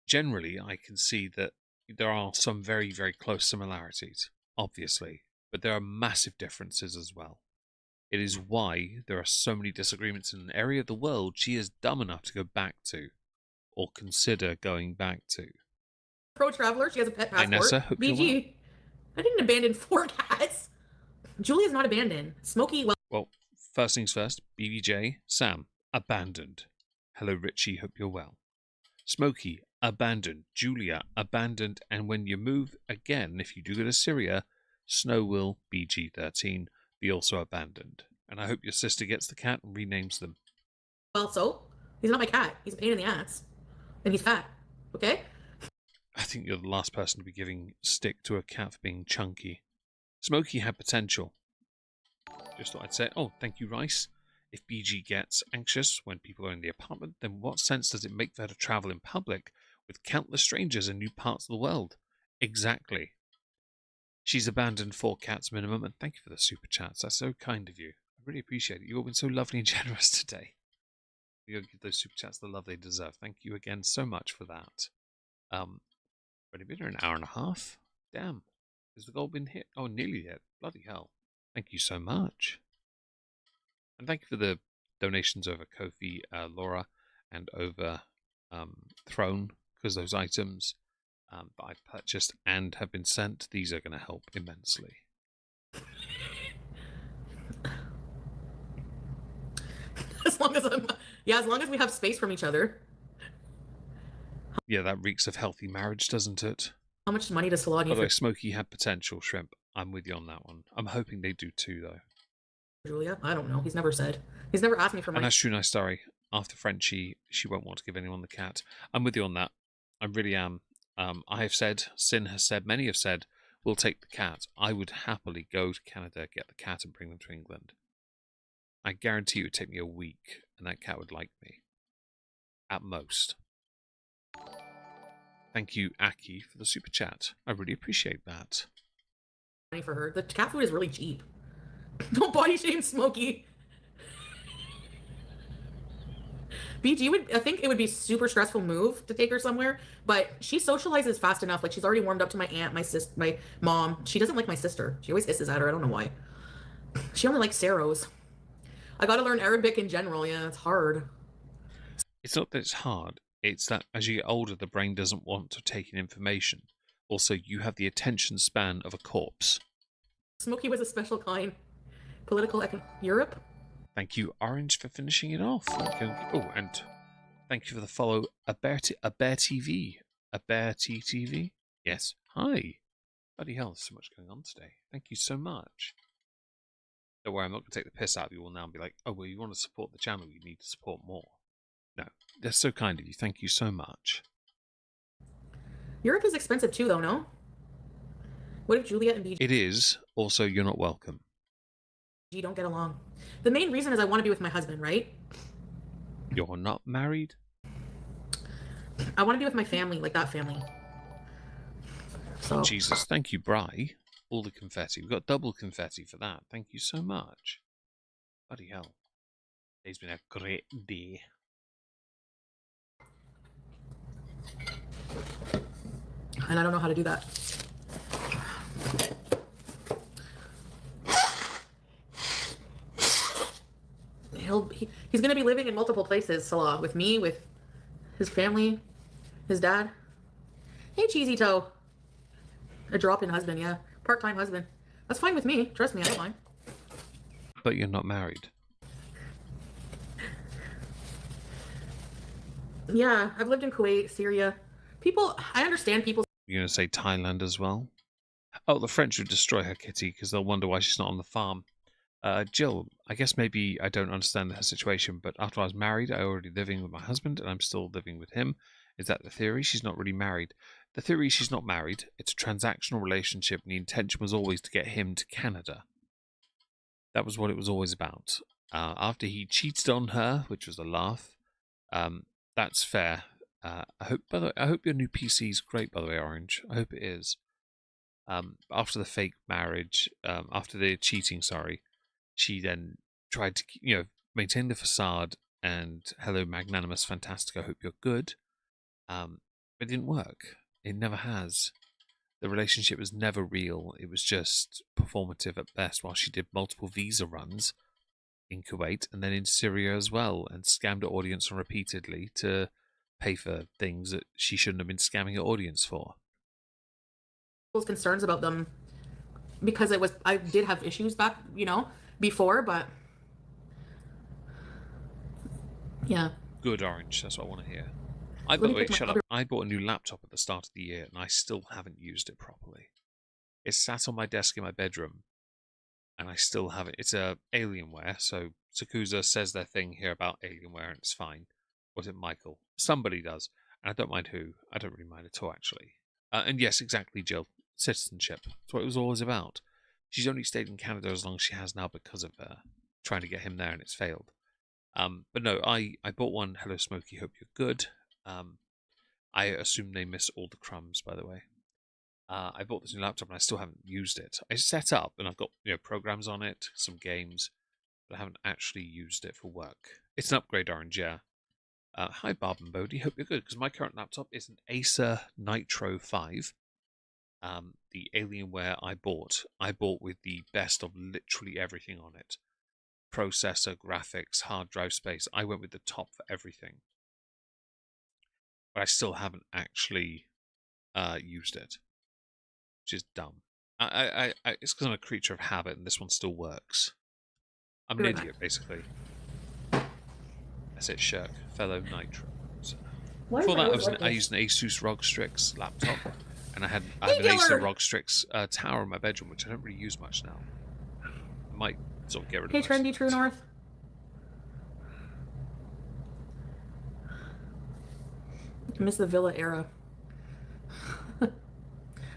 generally, I can see that there are some very, very close similarities, obviously, but there are massive differences as well. It is why there are so many disagreements in an area of the world she is dumb enough to go back to, or consider going back to. Pro traveler, she has a pet passport. Hi, Nessa. Hope you're well. I didn't abandon 4 cats. Julia's not abandoned. Smokey, Well, first things first, BBJ, Sam, abandoned. Hello, Richie. Hope you're well. Smokey, abandoned. Julia, abandoned. And when you move again, if you do go to Syria, Snow will BG13 be also abandoned. And I hope your sister gets the cat and renames them. well, so? He's not my cat. He's a pain in the ass. And he's fat. Okay? I think you're the last person to be giving stick to a cat for being chunky. Smokey had potential. Just thought I'd say, oh, thank you, Rice. If BG gets anxious when people are in the apartment, then what sense does it make for her to travel in public with countless strangers in new parts of the world? Exactly. She's abandoned 4 cats minimum, and thank you for the super chats. That's so kind of you. I really appreciate it. You've all been so lovely and generous today. You'll give those super chats the love they deserve. Thank you again so much for that. Already been here an hour and a half. Damn. Has the goal been hit? Oh, nearly hit. Bloody hell. Thank you so much. And thank you for the donations over Ko-fi, Laura, and over Throne, because those items that I've purchased and have been sent, these are going to help immensely. As long as we have space from each other. Yeah, that reeks of healthy marriage, doesn't it? How much money does Salon need? Although Smokey had potential, Shrimp. I'm with you on that one. I'm hoping they do too, though. Julia? I don't know. He's never said. He's never asked me for money. And that's true, nice story. After Frenchie, she won't want to give anyone the cat. I'm with you on that. I really am. I have said, Sin has said, many have said, we'll take the cat. I would happily go to Canada, get the cat, and bring them to England. I guarantee it would take me a week, and that cat would like me. At most. Thank you, Aki, for the super chat. I really appreciate that. Money for her. The cat food is really cheap. Don't body shame Smokey. BG would, I think it would be super stressful move to take her somewhere, but she socializes fast enough. Like she's already warmed up to my aunt, my mom. She doesn't like my sister. She always hisses at her. I don't know why. She only likes Saros. I got to learn Arabic in general. Yeah, it's hard. It's not that it's hard. It's that as you get older, the brain doesn't want to take in information. Also, you have the attention span of a corpse. Smokey was a special kind. Political Europe. Thank you, Orange, for finishing it off. Oh, and thank you for the follow, A Bear TV. A Bear TTV? Yes. Hi. Bloody hell, there's so much going on today. Thank you so much. Don't worry, I'm not going to take the piss out of you all now and be like, oh, well, you want to support the channel, you need to support more. No, that's so kind of you. Thank you so much. Europe is expensive too, though, no? What if Juliet and BG... It is. Also, you're not welcome. Don't get along. The main reason is I want to be with my husband, right? You're not married? I want to be with my family, like that family. So. Jesus, thank you, Bri. All the confetti. We've got double confetti for that. Thank you so much. Bloody hell. Today's been a great day. And I don't know how to do that. He's going to be living in multiple places, Salah, with me, with his family, his dad. Hey, Cheesy Toe. A drop-in husband, yeah. Part-time husband. That's fine with me. Trust me, I don't mind. But you're not married. Yeah, I've lived in Kuwait, Syria. I understand people. You're going to say Thailand as well? Oh, the French would destroy her kitty because they'll wonder why she's not on the farm. Jill, I guess maybe I don't understand her situation, but after I was married, I already living with my husband, and I'm still living with him. Is that the theory? She's not really married. The theory is she's not married. It's a transactional relationship, and the intention was always to get him to Canada. That was what it was always about. After he cheated on her, which was a laugh, that's fair. I hope your new PC is great, by the way, Orange. I hope it is. After the fake marriage, after the cheating, sorry, she then tried to, maintain the facade and hello, magnanimous, fantastic, I hope you're good. But it didn't work. It never has. The relationship was never real. It was just performative at best while she did multiple visa runs in Kuwait and then in Syria as well and scammed her audience repeatedly to pay for things that she shouldn't have been scamming her audience for. Concerns about them because I did have issues back, before, but yeah. Good, Orange. That's what I want to hear. By the way, shut up. I bought a new laptop at the start of the year and I still haven't used it properly. It's sat on my desk in my bedroom and I still haven't. It's a Alienware, so Sakusa says their thing here about Alienware and it's fine. Or is it Michael? Somebody does. And I don't mind who. I don't really mind at all, actually. And yes, exactly, Jill. Citizenship. That's what it was always about. She's only stayed in Canada as long as she has now because of trying to get him there and it's failed. But no, I bought one. Hello, Smokey. Hope you're good. I assume they miss all the crumbs, by the way. I bought this new laptop and I still haven't used it. I set up and I've got programs on it, some games, but I haven't actually used it for work. It's an upgrade, Orange, yeah. Hi, Barb and Bodie. Hope you're good, because my current laptop is an Acer Nitro 5. The Alienware I bought with the best of literally everything on it. Processor, graphics, hard drive space. I went with the top for everything. But I still haven't actually used it, which is dumb. It's because I'm a creature of habit, and this one still works. I'm an idiot, basically. That's it, Shirk. Fellow Nitro. So, before that, I used an Asus ROG Strix laptop, and I have an Acer ROG Strix tower in my bedroom, which I don't really use much now. I might sort of get rid of. Hey, Trendy True North. I miss the Villa era.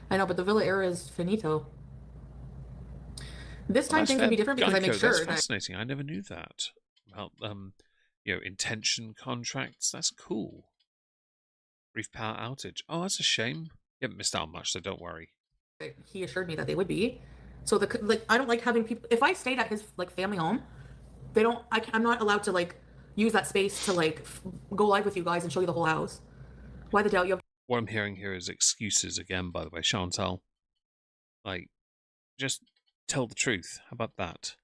I know, but the Villa era is finito. This time things can be different because I make sure. That's fascinating. I never knew that about intention contracts. That's cool. Brief power outage. Oh, that's a shame. You haven't missed out much, so don't worry. He assured me that they would be. So I don't like having people. If I stayed at his like family home, they don't. I'm not allowed to like use that space to like go live with you guys and show you the whole house. Why the doubt? You have What I'm hearing here is excuses again, by the way, Chantal. Like, just tell the truth. How about that?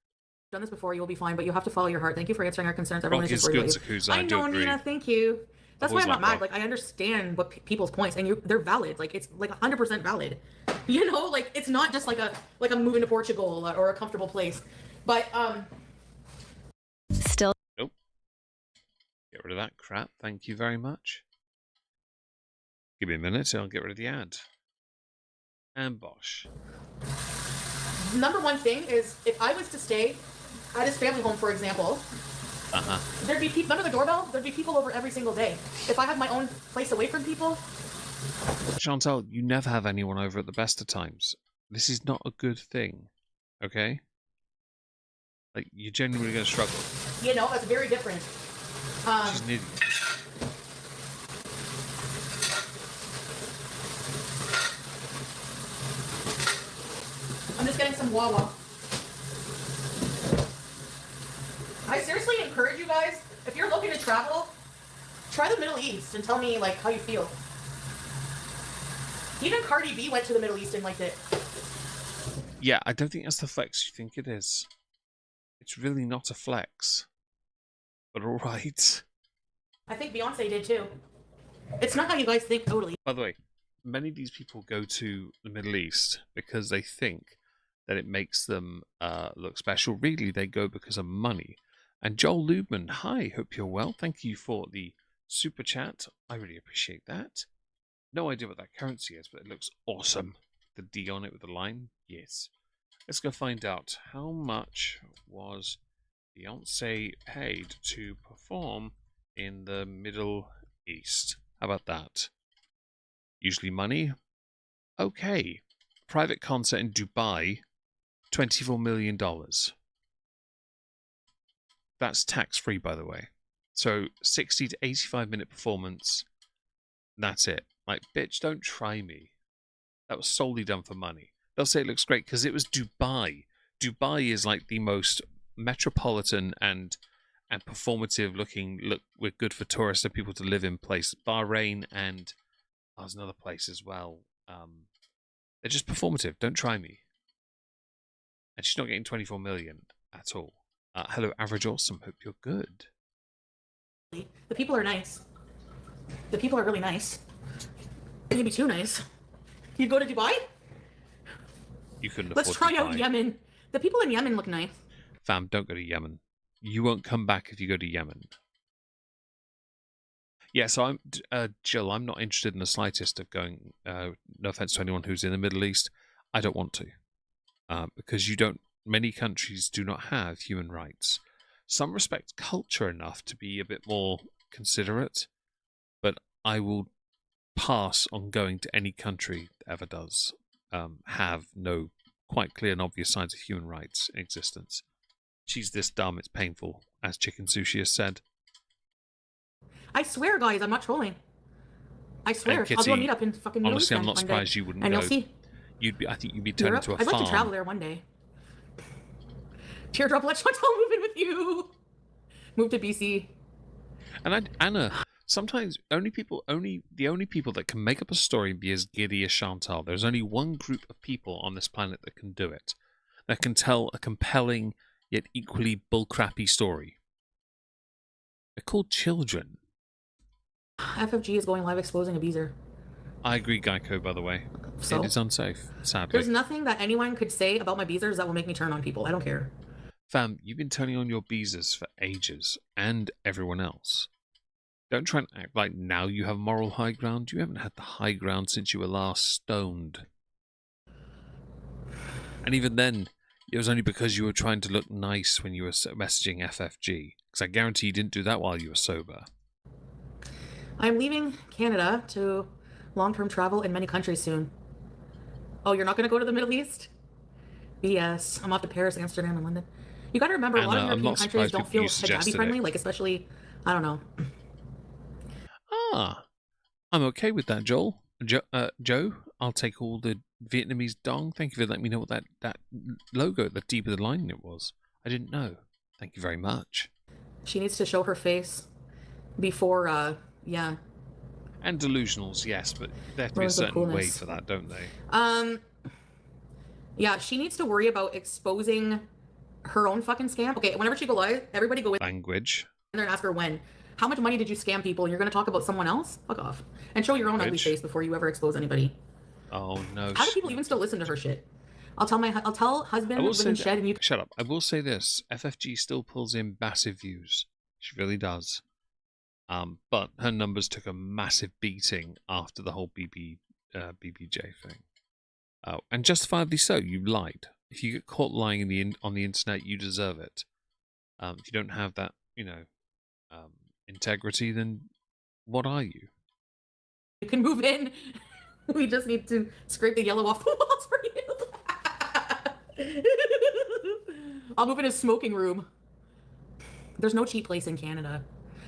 done this before. You will be fine, but you have to follow your heart. Thank you for answering our concerns. Everyone Rock is is just worried good, about you. Zakuza. I I do know, agree. Nina. Thank you. That's why always I'm not liked mad. Rock. Like I understand what people's points, and they're valid. Like it's like 100% valid. You know, like it's not just like I'm moving to Portugal or a comfortable place, but Still. Nope. Get rid of that crap. Thank you very much. Give me a minute and I'll get rid of the ad. And Bosch. number one thing is if I was to stay at his family home, for example, there'd be people. Remember the doorbell? There'd be people over every single day. If I had my own place away from people. Chantal, you never have anyone over at the best of times. This is not a good thing. Okay? Like, you're genuinely going to struggle. You know, that's very different. She's an idiot. I'm just getting some Wawa. I seriously encourage you guys, if you're looking to travel, try the Middle East and tell me like how you feel. Even Cardi B went to the Middle East and liked it. Yeah, I don't think that's the flex you think it is. It's really not a flex. But alright. I think Beyonce did too. It's not how you guys think totally. By the way, many of these people go to the Middle East because they think that it makes them look special. Really, they go because of money. And Joel Lubman, hi, hope you're well. Thank you for the super chat. I really appreciate that. No idea what that currency is, but it looks awesome. The D on it with the line, yes. Let's go find out how much was Beyonce paid to perform in the Middle East. How about that? Usually money. Okay. Private concert in Dubai, $24 million. That's tax-free, by the way. So 60 to 85-minute performance. That's it. Like, bitch, don't try me. That was solely done for money. They'll say it looks great because it was Dubai. Dubai is like the most metropolitan and performative looking. Look, we're good for tourists and people to live in place. Bahrain and there's another place as well. They're just performative. Don't try me. And she's not getting 24 million at all. Hello, Average Awesome. Hope you're good. The people are nice. The people are really nice. Maybe too nice. You'd go to Dubai? You couldn't Let's afford try Dubai. out Yemen. The people in Yemen look nice. Fam, don't go to Yemen. You won't come back if you go to Yemen. Yeah, so Jill, I'm not interested in the slightest of going, no offense to anyone who's in the Middle East, I don't want to. Because many countries do not have human rights. Some respect culture enough to be a bit more considerate, but I will pass on going to any country that ever does have no quite clear and obvious signs of human rights in existence. She's this dumb, it's painful, as Chicken Sushi has said. I swear, guys, I'm not trolling. I swear. Kitty, I'll do a meetup in fucking Middle honestly, East I'm not one surprised day. you wouldn't and go. you'll see. I think you'd be turned Europe? into a I'd farm. like to travel there one day. Teardrop, let's Chantal move in with you. Move to BC. And Anna, sometimes the only people that can make up a story and be as giddy as Chantal, there's only one group of people on this planet that can do it. That can tell a compelling yet equally bullcrappy story. They're called children. FFG is going live exposing a beezer. I agree, Geico, by the way. So? It is unsafe, sadly. There's nothing that anyone could say about my beezers that will make me turn on people. I don't care. Fam, you've been turning on your beezers for ages, and everyone else. Don't try and act like now you have moral high ground. You haven't had the high ground since you were last stoned. And even then, it was only because you were trying to look nice when you were messaging FFG. Because I guarantee you didn't do that while you were sober. I'm leaving Canada to long-term travel in many countries soon. Oh, you're not going to go to the Middle East? BS. I'm off to Paris, Amsterdam, and London. You got to remember, a lot of I'm European not countries surprised don't people feel you suggested hijabi-friendly. it. Like, especially, I don't know. Ah, I'm okay with that, Joel. Joe, I'll take all the Vietnamese dong. Thank you for letting me know what that logo at the deep of the line it was. I didn't know. Thank you very much. She needs to show her face before, yeah. And delusionals, yes, but they have to be a Rose of certain way coolness. for that, don't they? Yeah, she needs to worry about exposing her own fucking scam. Okay, whenever she go live, everybody go in Language. there and ask her when. How much money did you scam people? And you're going to talk about someone else? Fuck off. And show your own ugly Language. face before you ever expose anybody. Oh no. How do people even still listen to her shit? I'll tell husband I will live say in shed and you shut up. I will say this: FFG still pulls in massive views. She really does. But her numbers took a massive beating after the whole BBJ thing. Oh, and justifiably so. You lied. If you get caught lying on the internet, you deserve it. If you don't have that, integrity, then what are you? can move in. We just need to scrape the yellow off the walls for you. I'll move in a smoking room. There's no cheap place in Canada.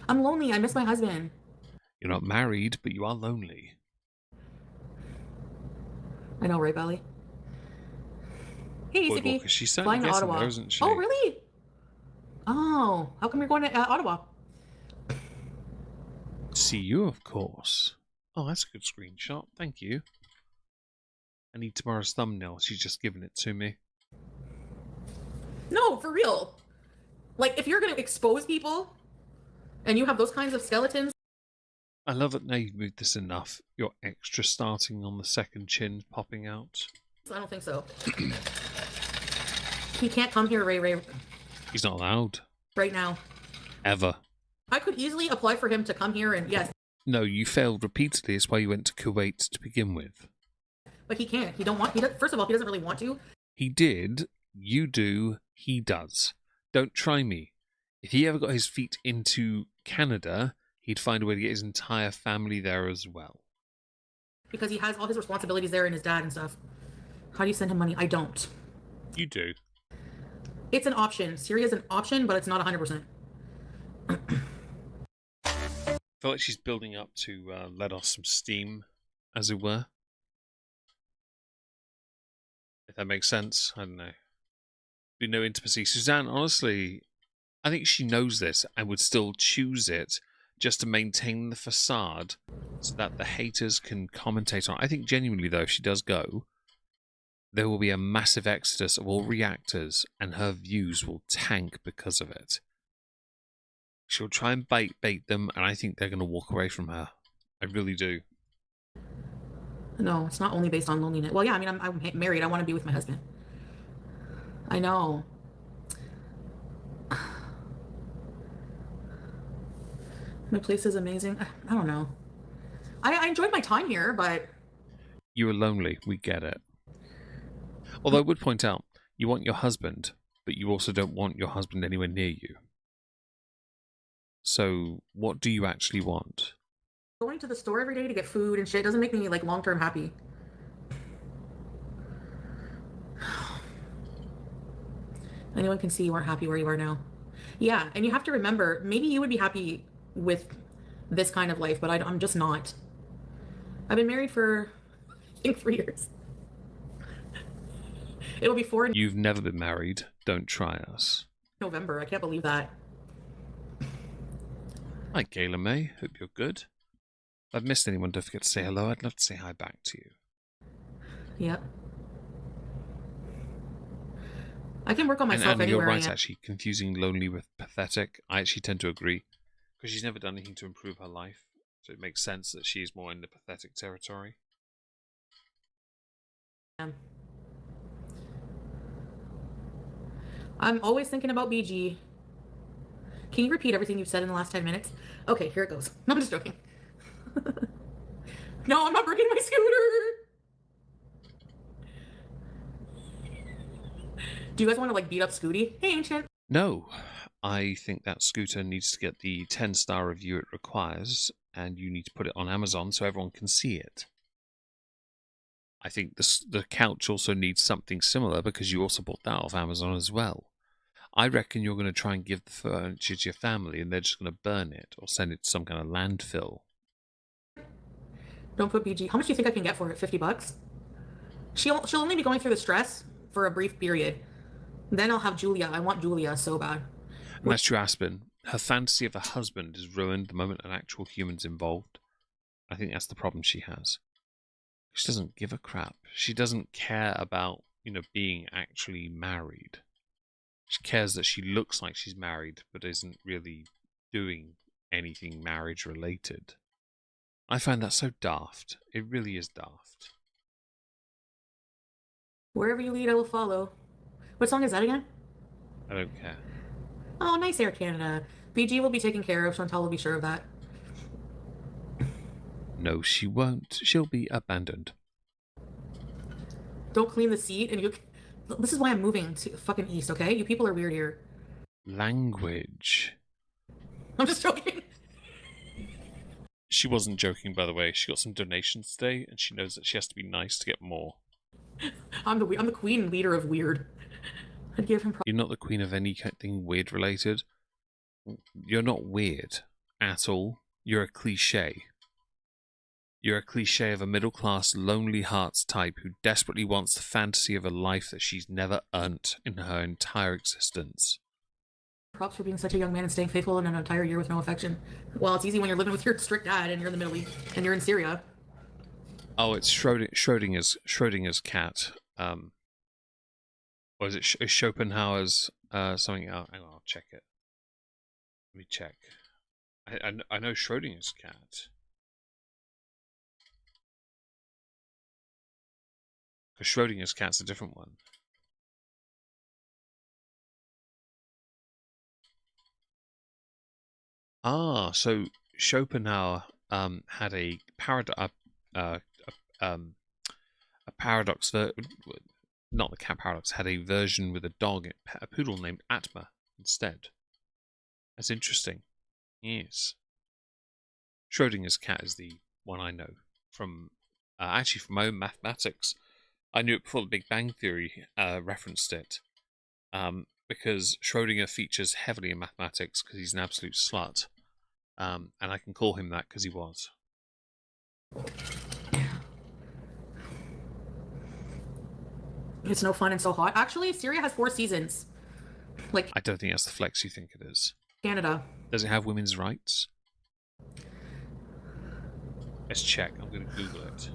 I'm lonely. I miss my husband. You're not married, but you are lonely. I know, right, Belly? Hey, Boardwalker, Zippy. she's Flying certainly to getting Ottawa. there, isn't she? Oh, really? Oh, how come you're going to Ottawa? See you, of course. Oh, that's a good screenshot. Thank you. I need tomorrow's thumbnail. She's just given it to me. No, for real. Like, if you're going to expose people and you have those kinds of skeletons. I love it now you've moved this enough. You're extra starting on the second chin popping out. I don't think so. He can't come here, Ray, He's not allowed. right now. Ever. I could easily apply for him to come here and, yes, No, you failed repeatedly. It's why you went to Kuwait to begin with. but he can't. He don't want, first of all, he doesn't really want to. He did. You do. He does. Don't try me. If he ever got his feet into Canada, he'd find a way to get his entire family there as well. Because he has all his responsibilities there and his dad and stuff. How do you send him money? I don't. You do. It's an option. Syria is an option, but it's not 100%. I feel like she's building up to let off some steam, as it were. If that makes sense. I don't know. Be no intimacy. Suzanne, honestly, I think she knows this and would still choose it just to maintain the facade so that the haters can commentate on it. I think genuinely, though, if she does go, there will be a massive exodus of all reactors and her views will tank because of it. She'll try and bait them, and I think they're going to walk away from her. I really do. No, it's not only based on loneliness. Well, yeah, I mean, I'm married. I want to be with my husband. I know. My place is amazing. I don't know. I enjoyed my time here, but... You were lonely. We get it. Although I would point out, you want your husband, but you also don't want your husband anywhere near you. So, what do you actually want? Going to the store every day to get food and shit doesn't make me, like, long-term happy. Anyone can see you aren't happy where you are now. Yeah, and you have to remember, maybe you would be happy with this kind of life, but I'm just not. I've been married for, I think, 3 years. It'll be 4 in You've never been married. Don't try us. November. I can't believe that. Hi, Kayla May. Hope you're good. If I've missed anyone, don't forget to say hello. I'd love to say hi back to you. Yep. I can work on And myself Annie, you're anywhere I right, am. actually. Confusing lonely with pathetic. I actually tend to agree. Because she's never done anything to improve her life. So it makes sense that she's more in the pathetic territory. I'm always thinking about BG. Can you repeat everything you've said in the last 10 minutes? Okay, here it goes. No, I'm just joking. No, I'm not breaking my scooter. Do you guys want to, like, beat up Scooty? Hey, Ancient. No, I think that scooter needs to get the 10-star review it requires, and you need to put it on Amazon so everyone can see it. I think the couch also needs something similar because you also bought that off Amazon as well. I reckon you're going to try and give the furniture to your family and they're just going to burn it or send it to some kind of landfill. Don't put BG. How much do you think I can get for it? $50? She'll only be going through the stress for a brief period. Then I'll have Julia. I want Julia so bad. And that's true, Aspen. Her fantasy of a husband is ruined the moment an actual human's involved. I think that's the problem she has. She doesn't give a crap. She doesn't care about, being actually married. She cares that she looks like she's married, but isn't really doing anything marriage related. I find that so daft. It really is daft. Wherever you lead, I will follow. What song is that again? I don't care. Oh, nice, Air Canada. BG will be taken care of. Chantal will be sure of that. No, she won't. She'll be abandoned. Don't clean the seat, and you. This is why I'm moving to fucking east. Okay, you people are weird here. Language. I'm just joking. She wasn't joking, by the way. She got some donations today, and she knows that she has to be nice to get more. I'm the queen leader of weird. I'd give him. You're not the queen of anything weird related. You're not weird at all. You're a cliche. You're a cliche of a middle-class, lonely hearts type who desperately wants the fantasy of a life that she's never earned in her entire existence. Props for being such a young man and staying faithful in an entire year with no affection. Well, it's easy when you're living with your strict dad and you're in the Middle East and you're in Syria. Oh, it's Schrodinger's cat. Or is it Schopenhauer's something? Oh, hang on, I'll check it. Let me check. I know Schrodinger's cat. Because Schrodinger's cat's a different one. Ah, so Schopenhauer had a paradox. A paradox. Not the cat paradox. Had a version with a dog, a poodle named Atma instead. That's interesting. Yes. Schrodinger's cat is the one I know from, actually from my own mathematics. I knew it before the Big Bang Theory referenced it, because Schrodinger features heavily in mathematics because he's an absolute slut, and I can call him that because he was. It's no fun and so hot. Actually, Syria has 4 seasons. I don't think that's the flex you think it is. Canada. Does it have women's rights? Let's check. I'm going to Google it.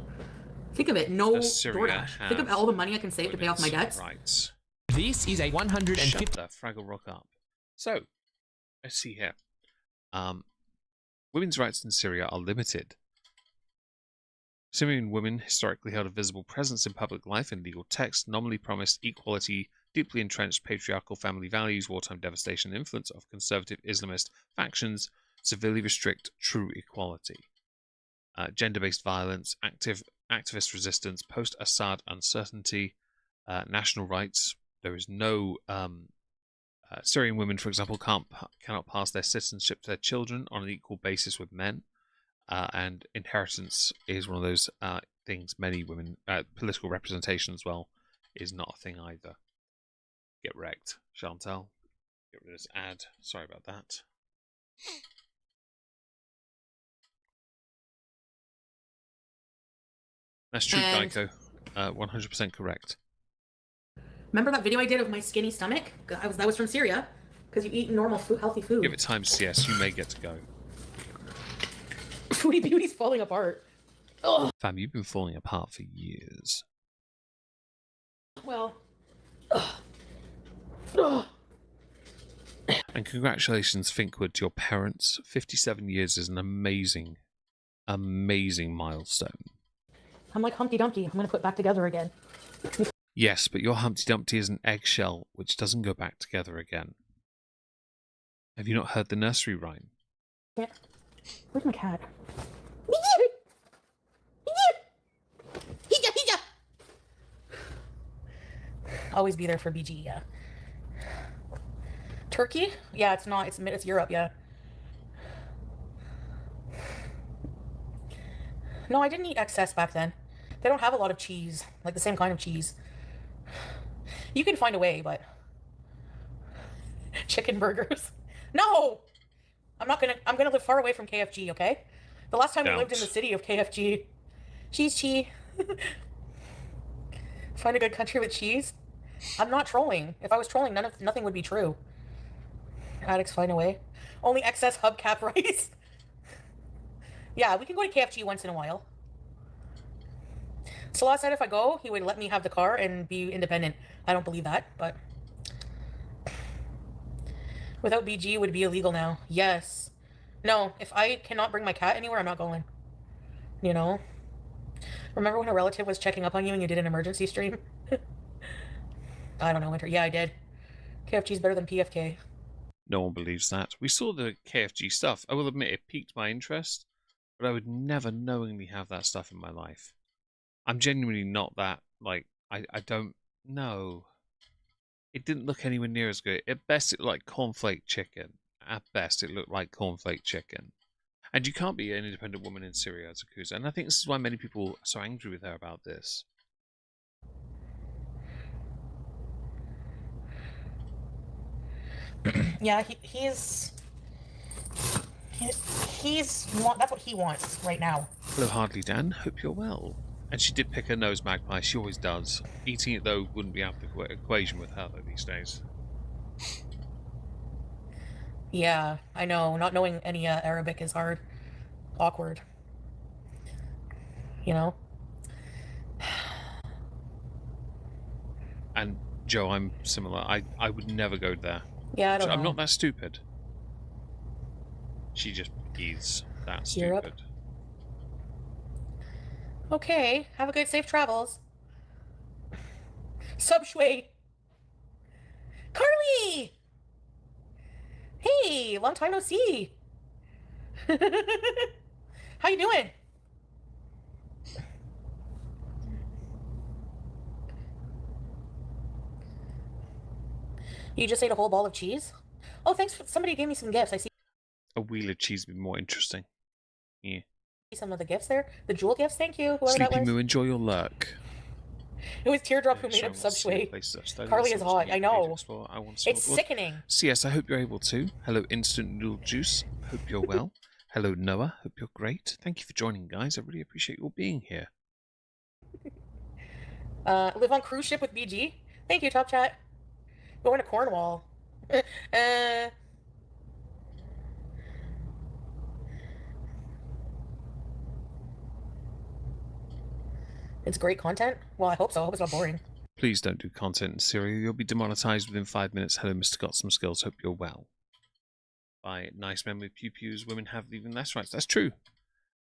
Think of it. No Does Syria DoorDash. Think of all the money I can save to pay off my debts. Rights. This is a 150. Shut the Fraggle Rock up. So, let's see here. Women's rights in Syria are limited. Syrian women historically held a visible presence in public life and legal text, nominally promised equality, deeply entrenched patriarchal family values, wartime devastation, and influence of conservative Islamist factions severely restrict true equality. Gender-based violence, activist resistance, post-Assad uncertainty, national rights. There is no Syrian women, for example, cannot pass their citizenship to their children on an equal basis with men, and inheritance is one of those things. Many women, political representation as well, is not a thing either. Get wrecked, Chantal. Get rid of this ad. Sorry about that. That's true, And- Geico. 100% correct. Remember that video I did of my skinny stomach? That was from Syria. Because you eat normal food, healthy food. Give it time, CS. You may get to go. Foodie Beauty's falling apart. Ugh. Fam, you've been falling apart for years. Well. Ugh. Ugh. And congratulations, Finkwood, to your parents. 57 years is an amazing, amazing milestone. I'm like Humpty Dumpty. I'm going to put back together again. Yes, but your Humpty Dumpty is an eggshell which doesn't go back together again. Have you not heard the nursery rhyme? Yeah. Where's my cat? Always be there for BG, yeah. Turkey? Yeah, it's not. It's Europe, yeah. No, I didn't eat excess back then. They don't have a lot of cheese, like the same kind of cheese. You can find a way, but chicken burgers. No! I'm gonna live far away from KFG, okay? The last time we lived in the city of KFG, Cheese, cheese. Find a good country with cheese. I'm not trolling. If I was trolling, nothing would be true. Addicts find a way. Only excess hubcap rice. Yeah, we can go to KFG once in a while. Salah said if I go, he would let me have the car and be independent. I don't believe that, but... Without BG, it would be illegal now. Yes. No, if I cannot bring my cat anywhere, I'm not going. You know? Remember when a relative was checking up on you and you did an emergency stream? I don't know, Winter. Yeah, I did. KFG's better than PFK. No one believes that. We saw the KFG stuff. I will admit it piqued my interest, but I would never knowingly have that stuff in my life. I'm genuinely not that, like, I don't know. It didn't look anywhere near as good. At best, it looked like cornflake chicken. At best, it looked like cornflake chicken. And you can't be an independent woman in Syria as a Kuza. And I think this is why many people are so angry with her about this. Yeah, he's that's what he wants right now. Hello, Hardly Dan. Hope you're well. And she did pick her nose magpie. She always does. Eating it, though, wouldn't be out of the equation with her, though, these days. Yeah, I know. Not knowing any Arabic is hard. Awkward. You know? And, Joe, I'm similar. I would never go there. Yeah, I don't know. I'm not that stupid. She just is that stupid. Europe. Okay, have a good safe travels. Subshui. Carly! Hey, long time no see. How you doing? You just ate a whole ball of cheese? Oh, thanks. Somebody gave me some gifts. I see A wheel of cheese would be more interesting. Yeah. some of the gifts there. The jewel gifts, thank you. Whoever Sleepy that was. Moo, enjoy your lurk. It was Teardrop who made up Subway. Carly is hot, I know. It's sickening. CS, I hope you're able to. Hello, Instant Noodle Juice. Hope you're well. Hello, Noah. Hope you're great. Thank you for joining, guys. I really appreciate you all being here. Live on cruise ship with BG. Thank you, Top Chat. Going to Cornwall. It's great content? Well, I hope so. I hope it's not boring. Please don't do content in Syria. You'll be demonetized within 5 minutes. Hello, Mr. Got Some Skills. Hope you're well. By nice men with pew-pews, women have even less rights. That's true.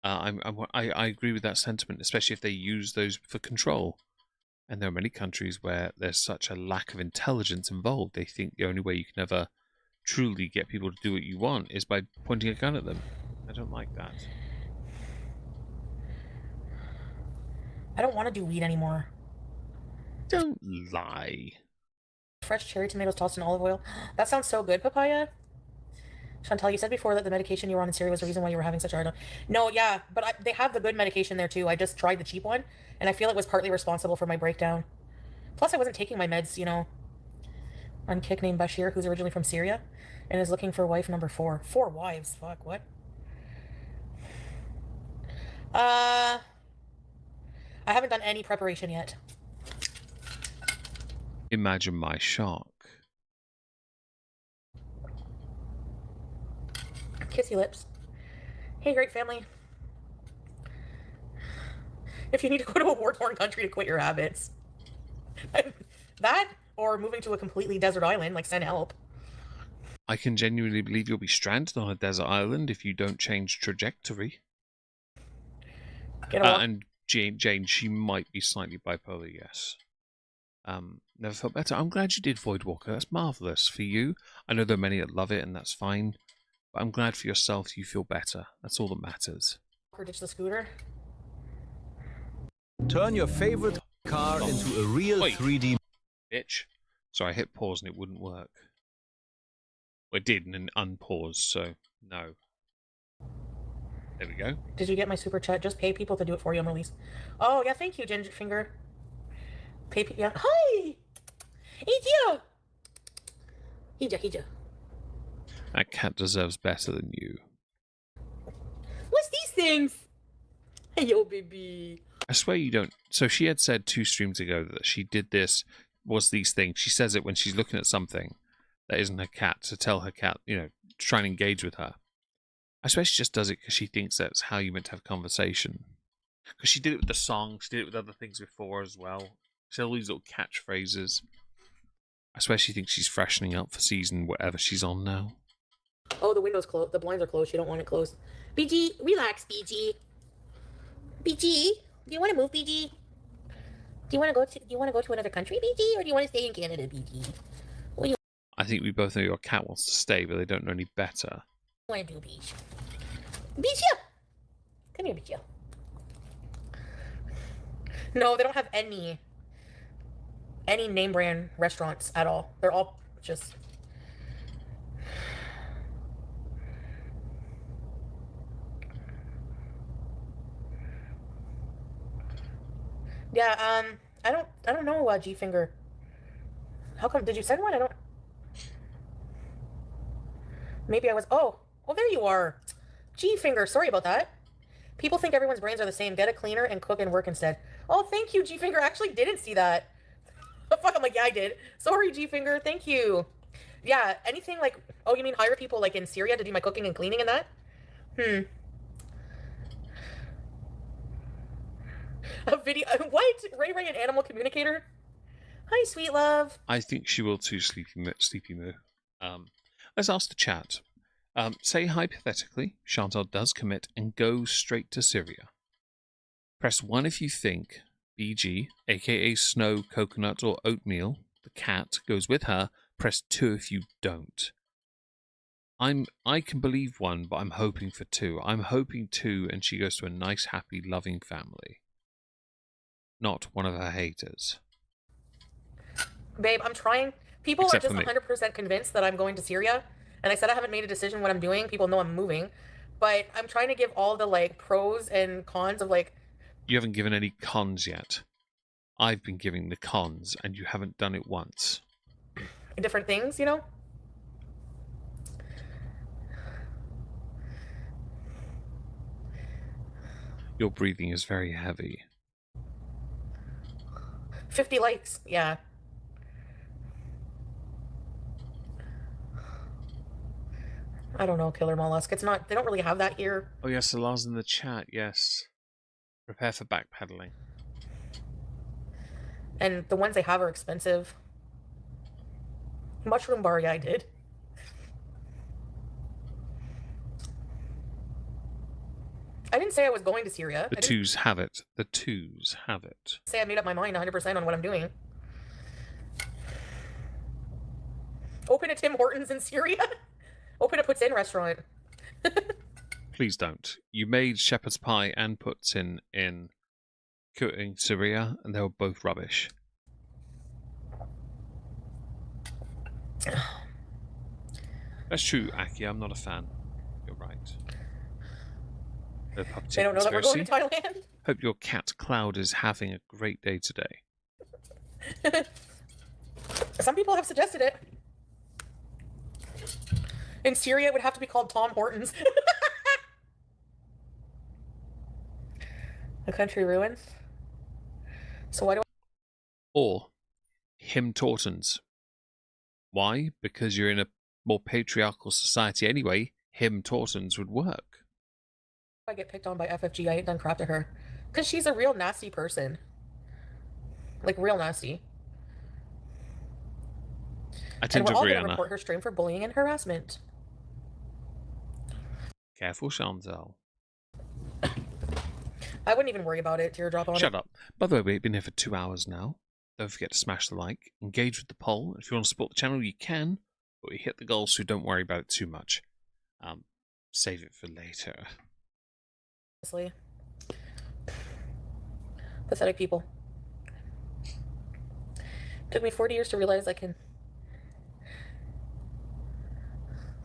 I agree with that sentiment, especially if they use those for control. And there are many countries where there's such a lack of intelligence involved. They think the only way you can ever truly get people to do what you want is by pointing a gun at them. I don't like that. I don't want to do weed anymore. Don't lie. Fresh cherry tomatoes tossed in olive oil. That sounds so good, Papaya. Chantal, you said before that the medication you were on in Syria was the reason why you were having such a hard time. No, yeah, but they have the good medication there too. I just tried the cheap one, and I feel it was partly responsible for my breakdown. Plus, I wasn't taking my meds, you know. On Kick named Bashir, who's originally from Syria, and is looking for wife number 4. 4 wives? Fuck, what? I haven't done any preparation yet. Imagine my shock. Kissy lips. Hey, great family. If you need to go to a war-torn country to quit your habits. That, or moving to a completely desert island, like send help. I can genuinely believe you'll be stranded on a desert island if you don't change trajectory. And Jane, she might be slightly bipolar, yes. Never felt better. I'm glad you did Voidwalker. That's marvellous for you. I know there are many that love it, and that's fine. But I'm glad for yourself you feel better. That's all that matters. Ditch the scooter. Turn your favorite car into a real 3D... Bitch. Sorry, I hit pause and it wouldn't work. Well, it did, and then unpause, so no. There we go. Did you get my super chat? Just pay people to do it for you on release. Oh, yeah, thank you, Gingerfinger. Pay people, yeah. Hi! Hija! Hija. That cat deserves better than you. What's these things? Yo, baby. I swear you don't. So she had said 2 streams ago that she did this, was these things. She says it when she's looking at something that isn't her cat, to tell her cat, to try and engage with her. I swear she just does it because she thinks that's how you meant to have conversation. Because she did it with the song, she did it with other things before as well. She had all these little catchphrases. I swear she thinks she's freshening up for season whatever she's on now. Oh, the window's closed. The blinds are closed. You don't want it closed. BG, relax, BG. BG, do you want to move, BG? Do you want to go to another country, BG, or do you want to stay in Canada, BG? What do you I think we both know your cat wants to stay, but they don't know any better. want to do, BG? BG, come here, BG. No, they don't have any name brand restaurants at all. They're all just. Yeah, I don't know, G Finger. How come? Did you send one? I don't. Maybe I was. Oh, there you are. G Finger. Sorry about that. People think everyone's brains are the same. Get a cleaner and cook and work instead. Oh, thank you, G Finger. I actually didn't see that. Fuck, I'm like, yeah, I did. Sorry, G Finger. Thank you. Yeah, anything like. Oh, you mean hire people like in Syria to do my cooking and cleaning and that? A video. What? Ray Ray, an animal communicator? Hi, sweet love. I think she will too, Sleepy Moo. Let's ask the chat. Say hypothetically, Chantal does commit and goes straight to Syria. Press 1 if you think BG, aka Snow, Coconut, or Oatmeal, the cat, goes with her. Press 2 if you don't. I can believe 1, but I'm hoping for 2. I'm hoping 2, and she goes to a nice, happy, loving family. Not one of her haters. Babe, I'm trying. People Except are just 100% convinced that I'm going to Syria. And I said I haven't made a decision what I'm doing. People know I'm moving. But I'm trying to give all the, like, pros and cons of, like... You haven't given any cons yet. I've been giving the cons, and you haven't done it once. Different things, you know? Your breathing is very heavy. 50 likes, yeah. I don't know, Killer Mollusk. It's not, they don't really have that here. Oh yes, the Lars in the chat, yes. Prepare for backpedaling. And the ones they have are expensive. Mushroom bar, yeah, I did. I didn't say I was going to Syria. The twos have it. The twos have it. Say I made up my mind 100% on what I'm doing. Open a Tim Hortons in Syria? Open a Puts-In restaurant. Please don't. You made shepherd's pie and Puts-In in Syria, and they were both rubbish. That's true, Aki. I'm not a fan. You're right. They don't know that we're going to Thailand. Hope your cat Cloud is having a great day today. Some people have suggested it. In Syria, it would have to be called Tom Hortons. The country ruins. So why do I... Or him Tortons. Why? Because you're in a more patriarchal society anyway. Him Tortons would work. I get picked on by FFG? I ain't done crap to her. Because she's a real nasty person. Like, real nasty. I tend and we're to all agree, going to Anna. report her stream for bullying and harassment. Careful, Chantal. I wouldn't even worry about it. Teardrop on it. Shut up. By the way, we've been here for 2 hours now. Don't forget to smash the like, engage with the poll. If you want to support the channel, you can, but we hit the goal, so don't worry about it too much. Save it for later. Honestly. Pathetic people. Took me 40 years to realize I can...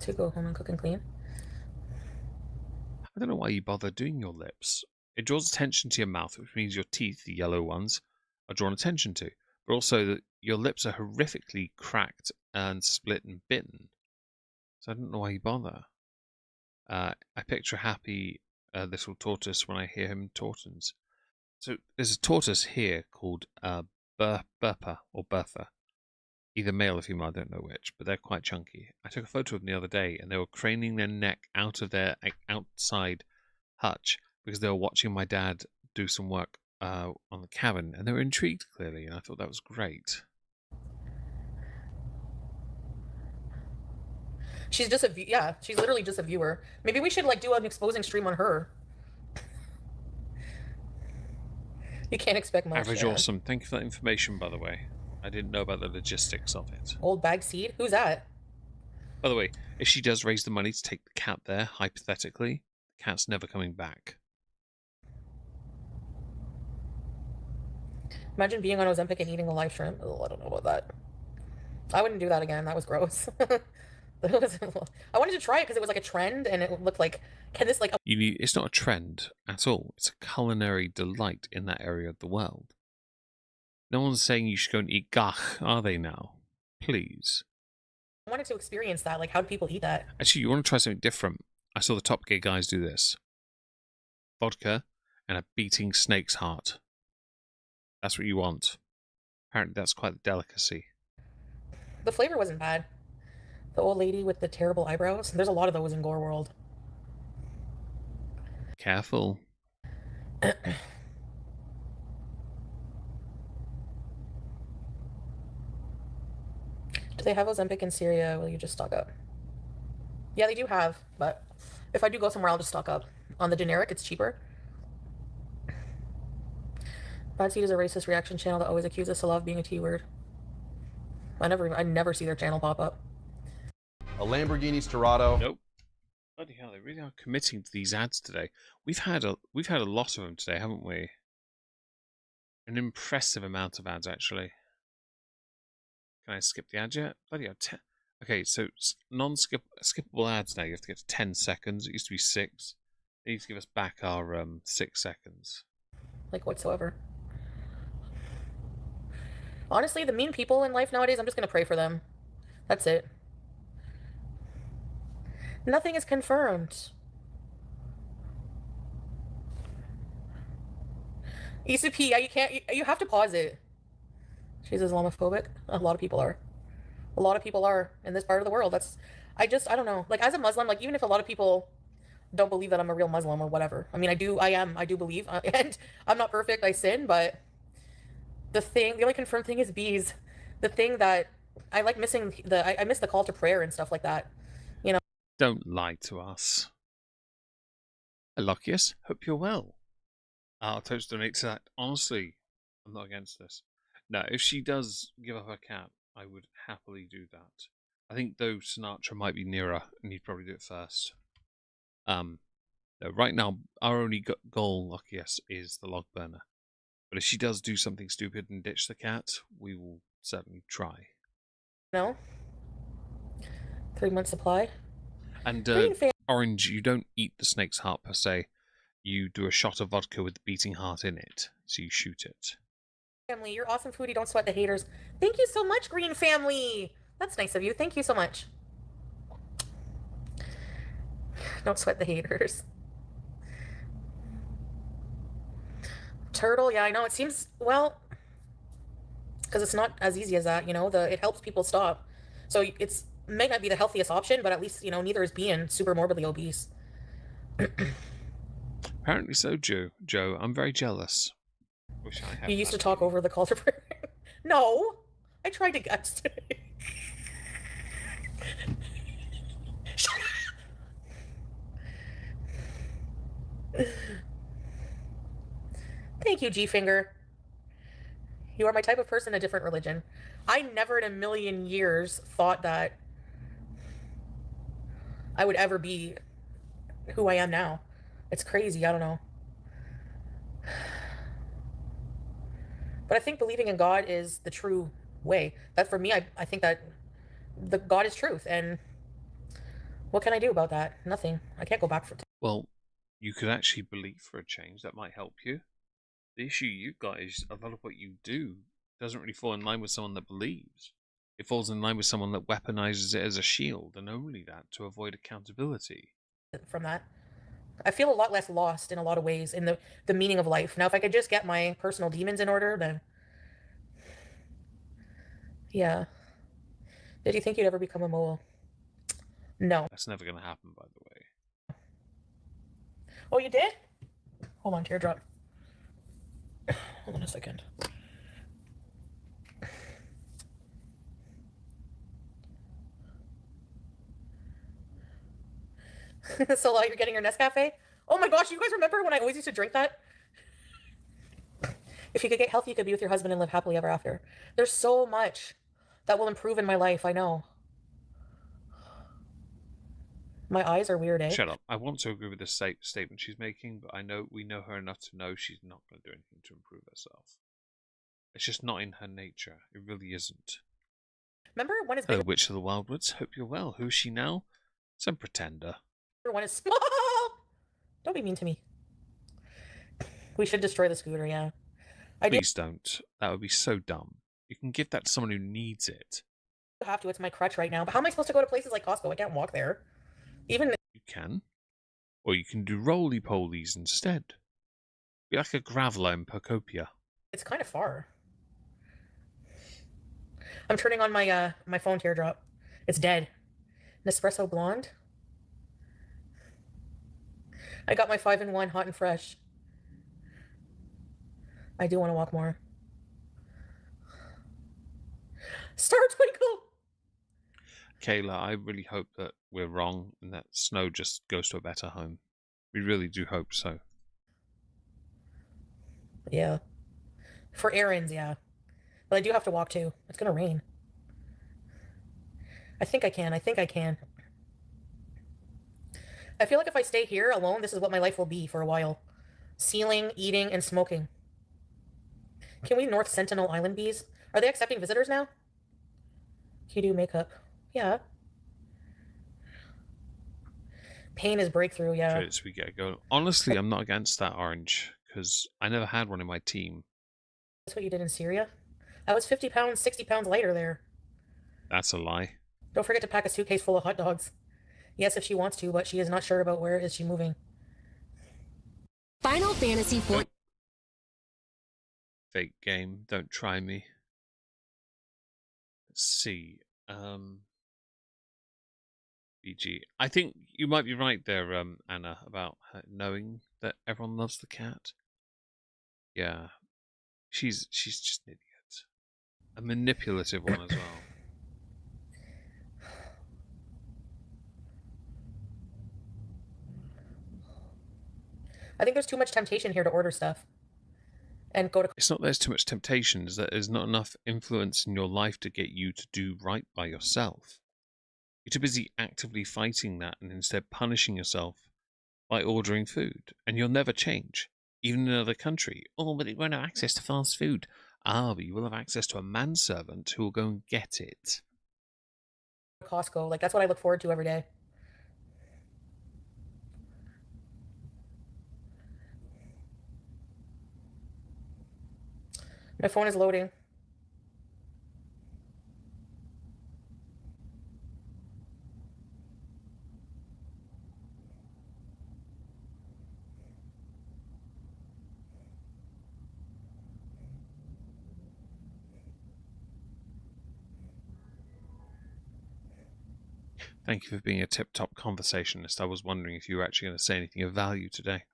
to go home and cook and clean. I don't know why you bother doing your lips. It draws attention to your mouth, which means your teeth, the yellow ones, are drawn attention to. But also that your lips are horrifically cracked and split and bitten. So I don't know why you bother. I picture a happy little tortoise when I hear him tortons. So there's a tortoise here called Burpa or Bertha. Either male or female, I don't know which, but they're quite chunky. I took a photo of them the other day, and they were craning their neck out of their outside hutch because they were watching my dad do some work on the cabin, and they were intrigued clearly, and I thought that was great. She's just yeah, she's literally just a viewer. Maybe we should like do an exposing stream on her. You can't expect much. Average awesome. Thank you for that information, by the way. I didn't know about the logistics of it. Old bag seed? Who's that? By the way, if she does raise the money to take the cat there, hypothetically, the cat's never coming back. Imagine being on Ozempic and eating a live shrimp. Oh, I don't know about that. I wouldn't do that again. That was gross. I wanted to try it because it was like a trend, and it looked like, can this like... It's not a trend at all. It's a culinary delight in that area of the world. No one's saying you should go and eat gach, are they now? Please. I wanted to experience that. Like, how do people eat that? Actually, you want to try something different. I saw the Top Gear guys do this. Vodka and a beating snake's heart. That's what you want. Apparently that's quite the delicacy. The flavor wasn't bad. The old lady with the terrible eyebrows. There's a lot of those in Gore World. Careful. Do they have Ozempic in Syria? Will you just stock up? Yeah, they do have, but if I do go somewhere, I'll just stock up. On the generic, it's cheaper. Bad Seed is a racist reaction channel that always accuses Salah of being a T-word. I never see their channel pop up. A Lamborghini Storado. Nope. Bloody hell, they really are committing to these ads today. We've had a lot of them today, haven't we? An impressive amount of ads, actually. Can I skip the ad yet? Bloody hell. Okay, so skippable ads now. You have to get to 10 seconds. It used to be 6. They need to give us back our 6 seconds. Like, whatsoever. Honestly, the mean people in life nowadays, I'm just going to pray for them. That's it. Nothing is confirmed. ECP, yeah, you have to pause it. She's Islamophobic. A lot of people are. A lot of people are in this part of the world. I don't know. Like, as a Muslim, like, even if a lot of people don't believe that I'm a real Muslim or whatever. I mean, I do believe, and I'm not perfect, I sin, but the only confirmed thing is bees. The thing that I like missing, I miss the call to prayer and stuff like that. You know? Don't lie to us. Alokius, hope you're well. I'll totally donate to that. Honestly, I'm not against this. No, if she does give up her cat, I would happily do that. I think, though, Sinatra might be nearer, and he'd probably do it first. No, right now, our only goal, Alokius, is the log burner. But if she does do something stupid and ditch the cat, we will certainly try. No? 3-month supply? And Orange, you don't eat the snake's heart per se. You do a shot of vodka with the beating heart in it, so you shoot it. Family, you're awesome, Foodie. Don't sweat the haters. Thank you so much, Green Family. That's nice of you. Thank you so much. Don't sweat the haters. Turtle, yeah, I know. It seems, well, because it's not as easy as that, you know. It helps people stop. So it's may not be the healthiest option, but at least, you know, neither is being super morbidly obese. Apparently so, Joe. I'm very jealous. Wish I had. You used to talk over the call to prayer. No, I tried to guts today. Shut up. Thank you, G-Finger. You are my type of person in a different religion. I never in a million years thought that I would ever be who I am now. It's crazy. I don't know. But I think believing in God is the true way. That for me, I think that the God is truth. And what can I do about that? Nothing. I can't go back for... Well, you could actually believe for a change. That might help you. The issue you've got is a lot of what you do doesn't really fall in line with someone that believes. It falls in line with someone that weaponizes it as a shield, and only that to avoid accountability. From that. I feel a lot less lost in a lot of ways in the meaning of life. Now, if I could just get my personal demons in order, then yeah. Did you think you'd ever become a mole? No. That's never going to happen, by the way. Oh, you did? Hold on, teardrop. Hold on a second. So you're getting your Nescafe? Oh my gosh, you guys remember when I always used to drink that? If you could get healthy, you could be with your husband and live happily ever after. There's so much that will improve in my life, I know. My eyes are weird, eh? Shut up. I want to agree with the statement she's making, but we know her enough to know she's not going to do anything to improve herself. It's just not in her nature. It really isn't. Remember one is Hello, big. Witch of the Wildwoods. Hope you're well. Who is she now? Some pretender. One is small. Don't be mean to me. We should destroy the scooter, yeah. Please don't. That would be so dumb. You can give that to someone who needs it. I have to. It's my crutch right now. But how am I supposed to go to places like Costco? I can't walk there. Even You can. Or you can do roly-polies instead. Be like a Graveler in Procopia. it's kind of far. I'm turning on my my phone teardrop. It's dead. Nespresso blonde. I got my 5-in-1 hot and fresh. I do want to walk more. Star Twinkle! Kayla, I really hope that we're wrong and that Snow just goes to a better home. We really do hope so. Yeah. For errands, yeah. But I do have to walk too. It's gonna rain. I think I can. I think I can. I feel like if I stay here alone, this is what my life will be for a while. Sealing, eating, and smoking. Can we North Sentinel Island bees? Are they accepting visitors now? Can you do makeup? Yeah. Pain is breakthrough, yeah. So we get going. Honestly, I'm not against that orange because I never had one in my team. That's what you did in Syria? I was 50 pounds, 60 pounds lighter there. That's a lie. Don't forget to pack a suitcase full of hot dogs. Yes, if she wants to, but she is not sure about where is she moving. Final Fantasy XIV. Fake game. Don't try me. Let's see. BG. I think you might be right there, Anna, about her knowing that everyone loves the cat. Yeah. She's just an idiot. A manipulative one as well. I think there's too much temptation here to order stuff. And go to... It's not there's too much temptation, it's that there's not enough influence in your life to get you to do right by yourself. You're too busy actively fighting that and instead punishing yourself by ordering food. And you'll never change, even in another country. Oh, but you won't have access to fast food. Ah, but you will have access to a manservant who will go and get it. Costco. Like, that's what I look forward to every day. My phone is loading. Thank you for being a tip-top conversationalist. I was wondering if you were actually going to say anything of value today.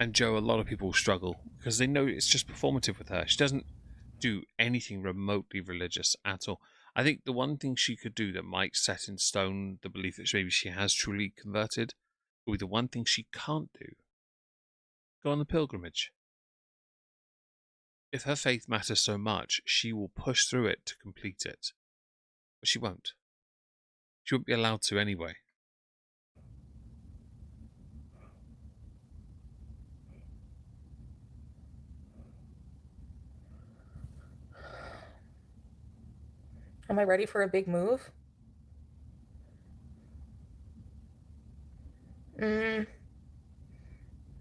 And Joe, a lot of people struggle because they know it's just performative with her. She doesn't do anything remotely religious at all. I think the one thing she could do that might set in stone the belief that maybe she has truly converted would be the one thing she can't do. Go on the pilgrimage. If her faith matters so much, she will push through it to complete it. But she won't. She won't be allowed to anyway. Am I ready for a big move?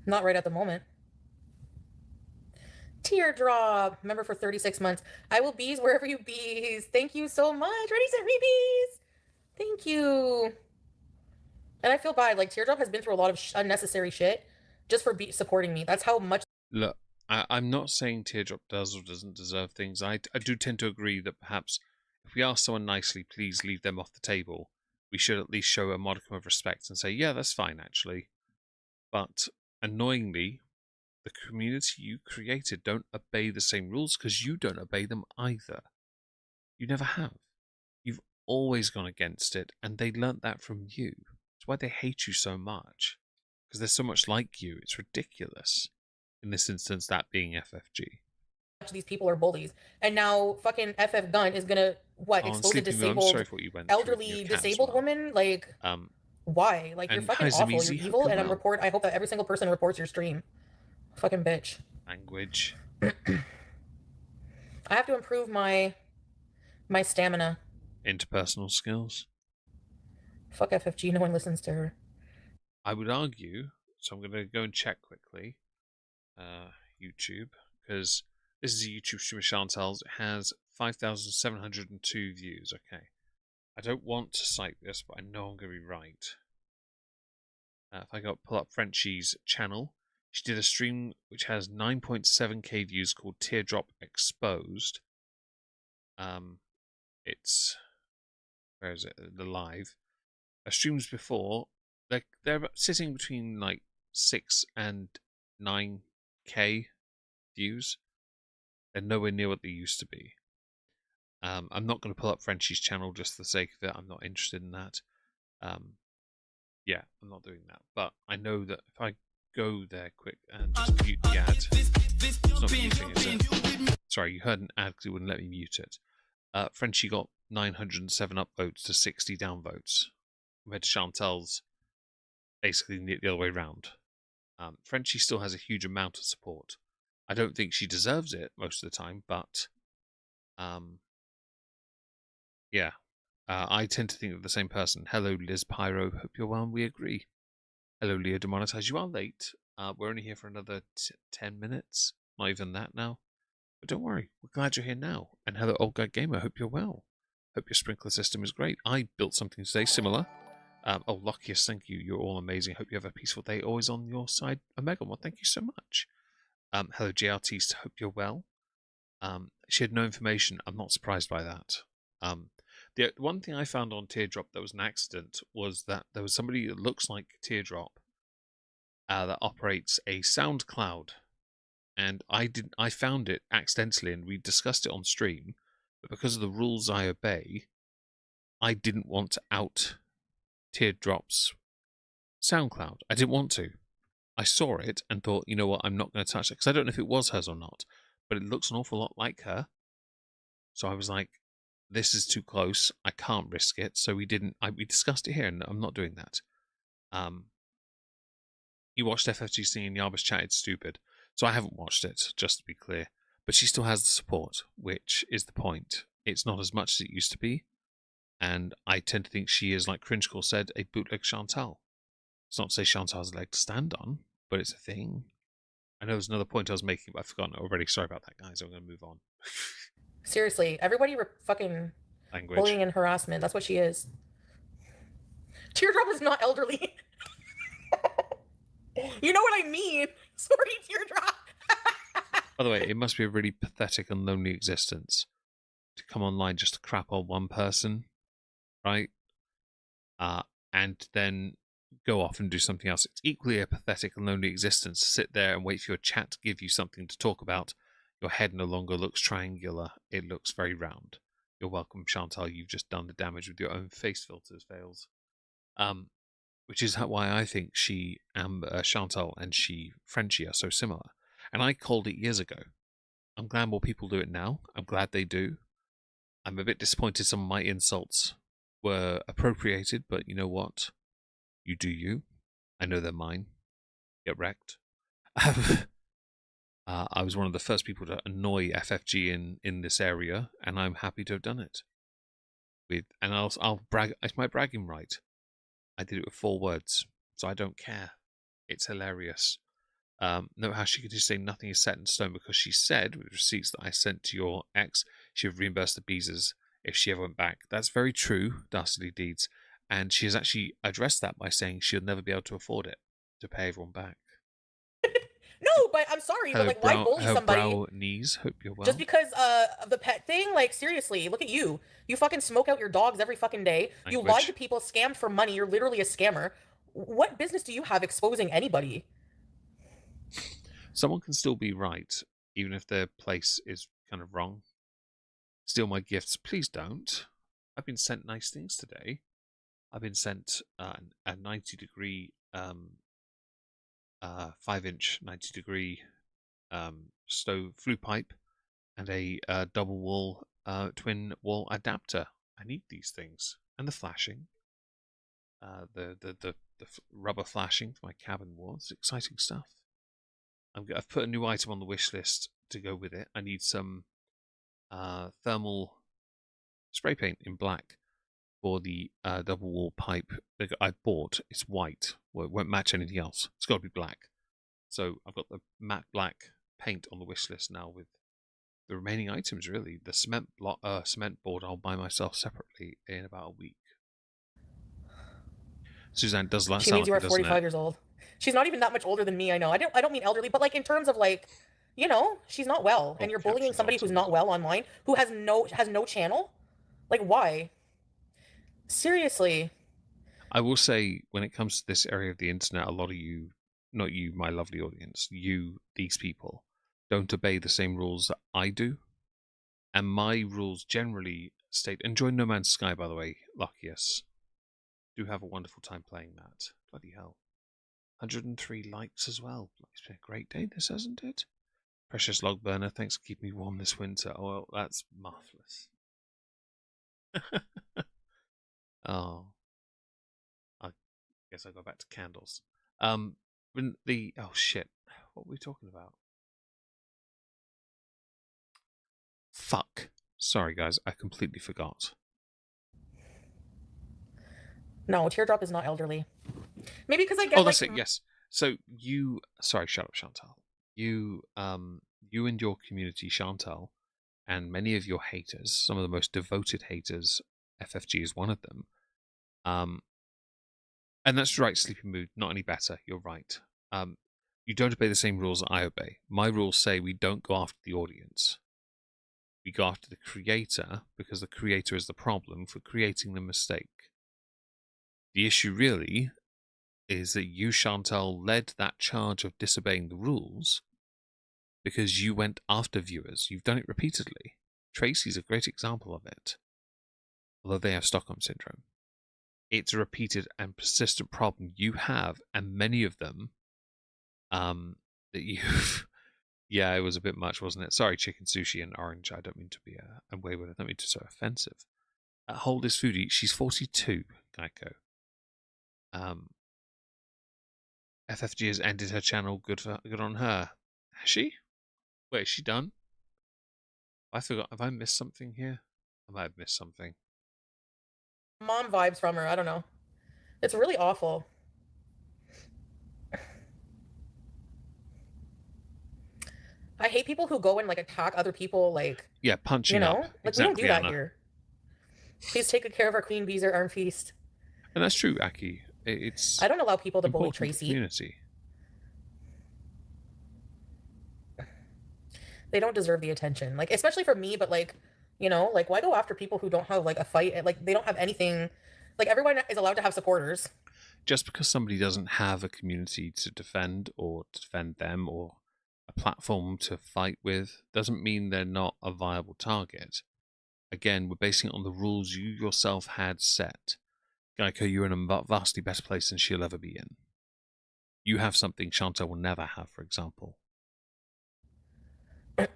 Not right at the moment. Teardrop, member for 36 months. I will bees wherever you bees. Thank you so much. Ready, set, bees. Thank you. And I feel bad. Like, Teardrop has been through a lot of unnecessary shit just for supporting me. That's how much. Look, I'm not saying Teardrop does or doesn't deserve things. I do tend to agree that perhaps if we ask someone nicely, please leave them off the table, we should at least show a modicum of respect and say, yeah, that's fine, actually. But annoyingly, the community you created don't obey the same rules because you don't obey them either. You never have. You've always gone against it, and they learnt that from you. That's why they hate you so much, because they're so much like you. It's ridiculous. In this instance, that being FFG. These people are bullies, and now fucking FF Gun is gonna expose a disabled, elderly disabled woman? Like, why? Like, you're fucking awful. You're evil, and I hope that every single person reports your stream. Fucking bitch. Language. I have to improve my stamina. Interpersonal skills. Fuck FFG. No one listens to her. I would argue. So I'm going to go and check quickly. YouTube, because this is a YouTube stream of Chantal's. It has 5,702 views. Okay. I don't want to cite this, but I know I'm going to be right. If I pull up Frenchie's channel, she did a stream which has 9.7k views called Teardrop Exposed. It's, where is it? The live. Her streams before, they're sitting between like 6 and 9k views. They're nowhere near what they used to be. I'm not going to pull up Frenchie's channel just for the sake of it. I'm not interested in that. Yeah, I'm not doing that. But I know that if I go there quick and just mute the ad, it's not muting, is it? Sorry, you heard an ad because it wouldn't let me mute it. Frenchie got 907 upvotes to 60 downvotes, compared to Chantal's basically the other way around. Frenchie still has a huge amount of support. I don't think she deserves it most of the time, but yeah. I tend to think of the same person. Hello, Liz Pyro. Hope you're well. We agree. Hello, Leo Demonetize. You are late. We're only here for another 10 minutes. Not even that now. But don't worry. We're glad you're here now. And hello, Old Guy Gamer. Hope you're well. Hope your sprinkler system is great. I built something today similar. Oh, Lockius, thank you. You're all amazing. Hope you have a peaceful day. Always on your side. Omegamon, thank you so much. Hello, JRTs. Hope you're well. She had no information. I'm not surprised by that. The one thing I found on Teardrop that was an accident was that there was somebody that looks like Teardrop that operates a SoundCloud, and I found it accidentally, and we discussed it on stream. But because of the rules I obey, I didn't want to out Teardrop's SoundCloud. I didn't want to. I saw it and thought, you know what, I'm not going to touch it because I don't know if it was hers or not, but it looks an awful lot like her. So I was like, this is too close. I can't risk it. So we didn't. We discussed it here, and I'm not doing that. You watched FFG's thing and Yarba's chatted stupid. So I haven't watched it, just to be clear. But she still has the support, which is the point. It's not as much as it used to be. And I tend to think she is, like Cringecore said, a bootleg Chantal. It's not to say Chantal's a leg to stand on, but it's a thing. I know there's another point I was making, but I've forgotten it already. Sorry about that, guys. I'm going to move on. Seriously, everybody fucking Language. Bullying and harassment. That's what she is. Teardrop is not elderly. You know what I mean? Sorry, Teardrop. By the way, it must be a really pathetic and lonely existence to come online just to crap on one person, right? And then go off and do something else. It's equally a pathetic and lonely existence to sit there and wait for your chat to give you something to talk about. Your head no longer looks triangular. It looks very round. You're welcome, Chantal. You've just done the damage with your own face filters, fails. Which is why I think Chantal and Frenchie are so similar. And I called it years ago. I'm glad more people do it now. I'm glad they do. I'm a bit disappointed some of my insults were appropriated, but you know what? You do you. I know they're mine. Get wrecked. I was one of the first people to annoy FFG in this area, and I'm happy to have done it. And I'll brag. It's my bragging right. I did it with 4 words, so I don't care. It's hilarious. Note how she could just say nothing is set in stone because she said, with receipts that I sent to your ex, she would reimburse the Beezers if she ever went back. That's very true, Dastardly Deeds. And she has actually addressed that by saying she'll never be able to afford it to pay everyone back. No, but I'm sorry, but like, why bully somebody? Brow knees. Hope you're well. Just because of the pet thing? Like, seriously, look at you. You fucking smoke out your dogs every fucking day. You lied to people, scammed for money. You're literally a scammer. What business do you have exposing anybody? Someone can still be right, even if their place is kind of wrong. Steal my gifts. Please don't. I've been sent nice things today. I've been sent a 90-degree 5-inch 90-degree stove flue pipe and a double wall twin wall adapter. I need these things, and the flashing, the rubber flashing for my cabin wall. It's exciting stuff. I've put a new item on the wish list to go with it. I need some thermal spray paint in black for the double wall pipe that I bought. It's white. Well, it won't match anything else. It's got to be black. So I've got the matte black paint on the wish list now with the remaining items, really. The cement board I'll buy myself separately in about a week. Suzanne does that. She means you are 45 years old. She's not even that much older than me, I know. I don't mean elderly, but like in terms of like, you know, she's not well, and you're bullying somebody who's not well online, who has no channel? Like, why? Seriously. I will say, when it comes to this area of the internet, a lot of you, not you, my lovely audience, you, these people, don't obey the same rules that I do. And my rules generally state, enjoy No Man's Sky, by the way, Luckiest. Do have a wonderful time playing that. Bloody hell. 103 likes as well. It's been a great day, this, hasn't it? Precious Log Burner, thanks for keeping me warm this winter. Oh, well, that's marvellous. Oh. I guess I'll go back to candles. Oh shit. What were we talking about? Fuck. Sorry, guys, I completely forgot. No, Teardrop is not elderly. Maybe because I get. Oh, that's it. Yes. So you. Sorry, shut up, Chantal. You and your community, Chantal, and many of your haters, some of the most devoted haters, FFG is one of them. And that's right, Sleepy Mood. Not any better. You're right. You don't obey the same rules that I obey. My rules say we don't go after the audience. We go after the creator because the creator is the problem for creating the mistake. The issue really is that you, Chantal, led that charge of disobeying the rules because you went after viewers. You've done it repeatedly. Tracy's a great example of it, although they have Stockholm Syndrome. It's a repeated and persistent problem you have, and many of them that you've... Yeah, it was a bit much, wasn't it? Sorry, Chicken Sushi and Orange. I don't mean to be a wayward. I don't mean to be so offensive. Hold this Foodie. She's 42, Geico. FFG has ended her channel. Good on her. Has she? Wait, is she done? I forgot. Have I missed something here? I might have missed something. Mom vibes from her. I don't know. It's really awful. I hate people who go and like attack other people, like, yeah, punching. You know, up. like Exactly, we don't do that Anna. here. Please take good care of our Queen Bees or Arm Feast. And that's true, Aki. It's. I don't allow people to bully important Tracy. Community. They don't deserve the attention, like especially for me. But like, you know, like why go after people who don't have like a fight? Like they don't have anything. Like everyone is allowed to have supporters. Just because somebody doesn't have a community to defend or to defend them or a platform to fight with doesn't mean they're not a viable target. Again, we're basing it on the rules you yourself had set. Geico, you're in a vastly better place than she'll ever be in. You have something Chantal will never have, for example. You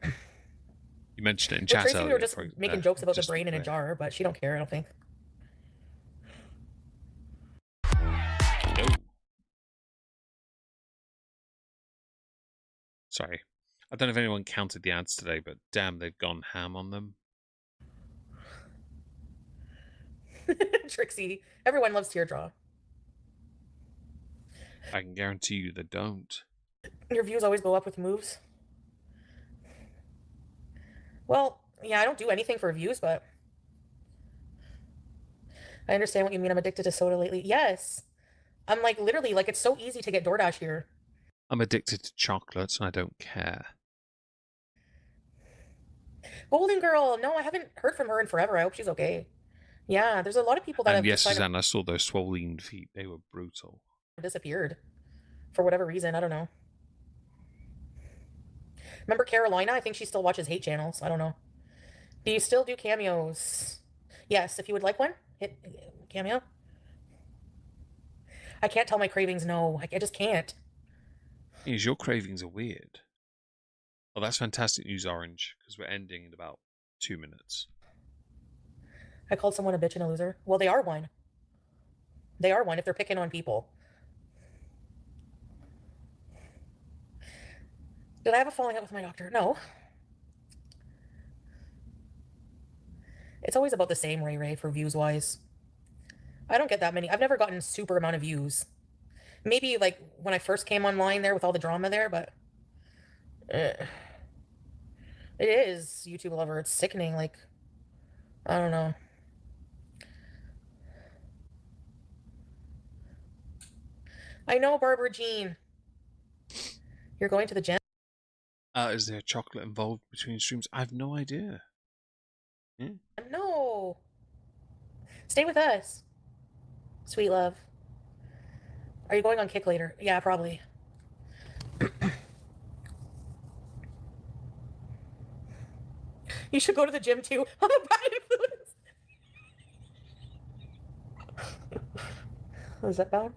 mentioned it in chat Tracy, earlier. we were just making jokes about the brain in a jar, but she don't care, I don't think. No. Sorry. I don't know if anyone counted the ads today, but damn, they've gone ham on them. Trixie. Everyone loves Teardrop. I can guarantee you they don't. Your views always go up with moves. Well, yeah, I don't do anything for views, but I understand what you mean. I'm addicted to soda lately. Yes. I'm like literally like it's so easy to get DoorDash here. I'm addicted to chocolate and I don't care. Golden Girl. No, I haven't heard from her in forever. I hope she's okay. Yeah, there's a lot of people that And have yes, just kind Suzanne, I saw those swollen feet. They were brutal. of disappeared for whatever reason. I don't know. Remember Carolina? I think she still watches hate channels. I don't know. Do you still do cameos? Yes, if you would like one, hit cameo. I can't tell my cravings no. I just can't. Yes, your cravings are weird. Well, that's fantastic news, Orange, because we're ending in about 2 minutes. I called someone a bitch and a loser. Well, they are one. They are one if they're picking on people. Did I have a falling out with my doctor? No. It's always about the same, Ray Ray, for views-wise. I don't get that many. I've never gotten super amount of views. Maybe, like, when I first came online there with all the drama there, but... it is, YouTube lover. It's sickening, like... I don't know. I know, Barbara Jean. You're going to the gym? Is there chocolate involved between streams? I have no idea. Hmm? No. Stay with us. Sweet love. Are you going on Kick later? Yeah, probably. You should go to the gym too. I'm a bad influence. Is that bad?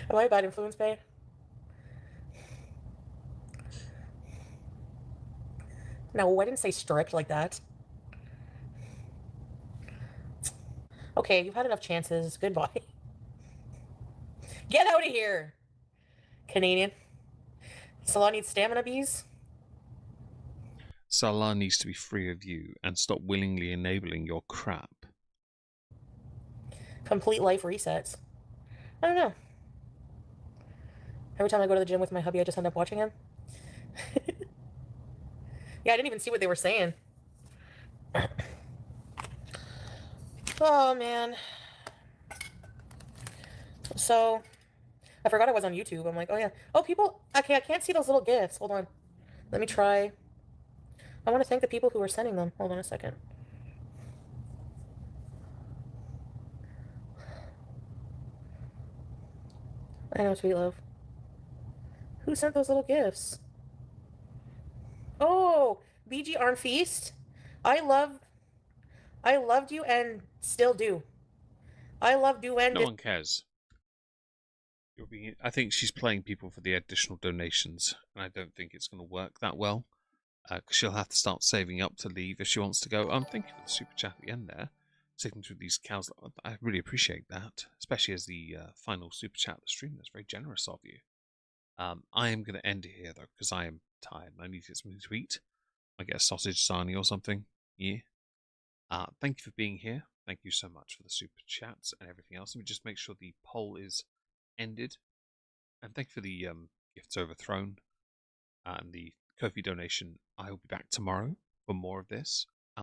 Am I a bad influence, babe? No, I didn't say strict like that. Okay, you've had enough chances. Goodbye. Get out of here, Canadian. Salah needs stamina bees. Salah needs to be free of you and stop willingly enabling your crap. Complete life resets. I don't know. Every time I go to the gym with my hubby, I just end up watching him. Yeah, I didn't even see what they were saying. Oh, man. So, I forgot I was on YouTube. I'm like, oh, yeah. Oh, people. Okay, I can't see those little gifts. Hold on. Let me try. I want to thank the people who are sending them. Hold on a second. I know, sweet love. Who sent those little gifts? Oh, BG Arm Feast. I loved you and still do. I loved you and No one cares. I think she's playing people for the additional donations, and I don't think it's going to work that well. Because she'll have to start saving up to leave if she wants to go. Thank you for the super chat at the end there. Sitting through these cows, I really appreciate that, especially as the final super chat of the stream. That's very generous of you. I am going to end it here though, because I am tired and I need to get something to eat. I get a sausage sarnie or something. Yeah. Thank you for being here. Thank you so much for the super chats and everything else. Let me just make sure the poll is ended. And thank you for the gifts overthrown and the Ko-fi donation. I will be back tomorrow for more of this.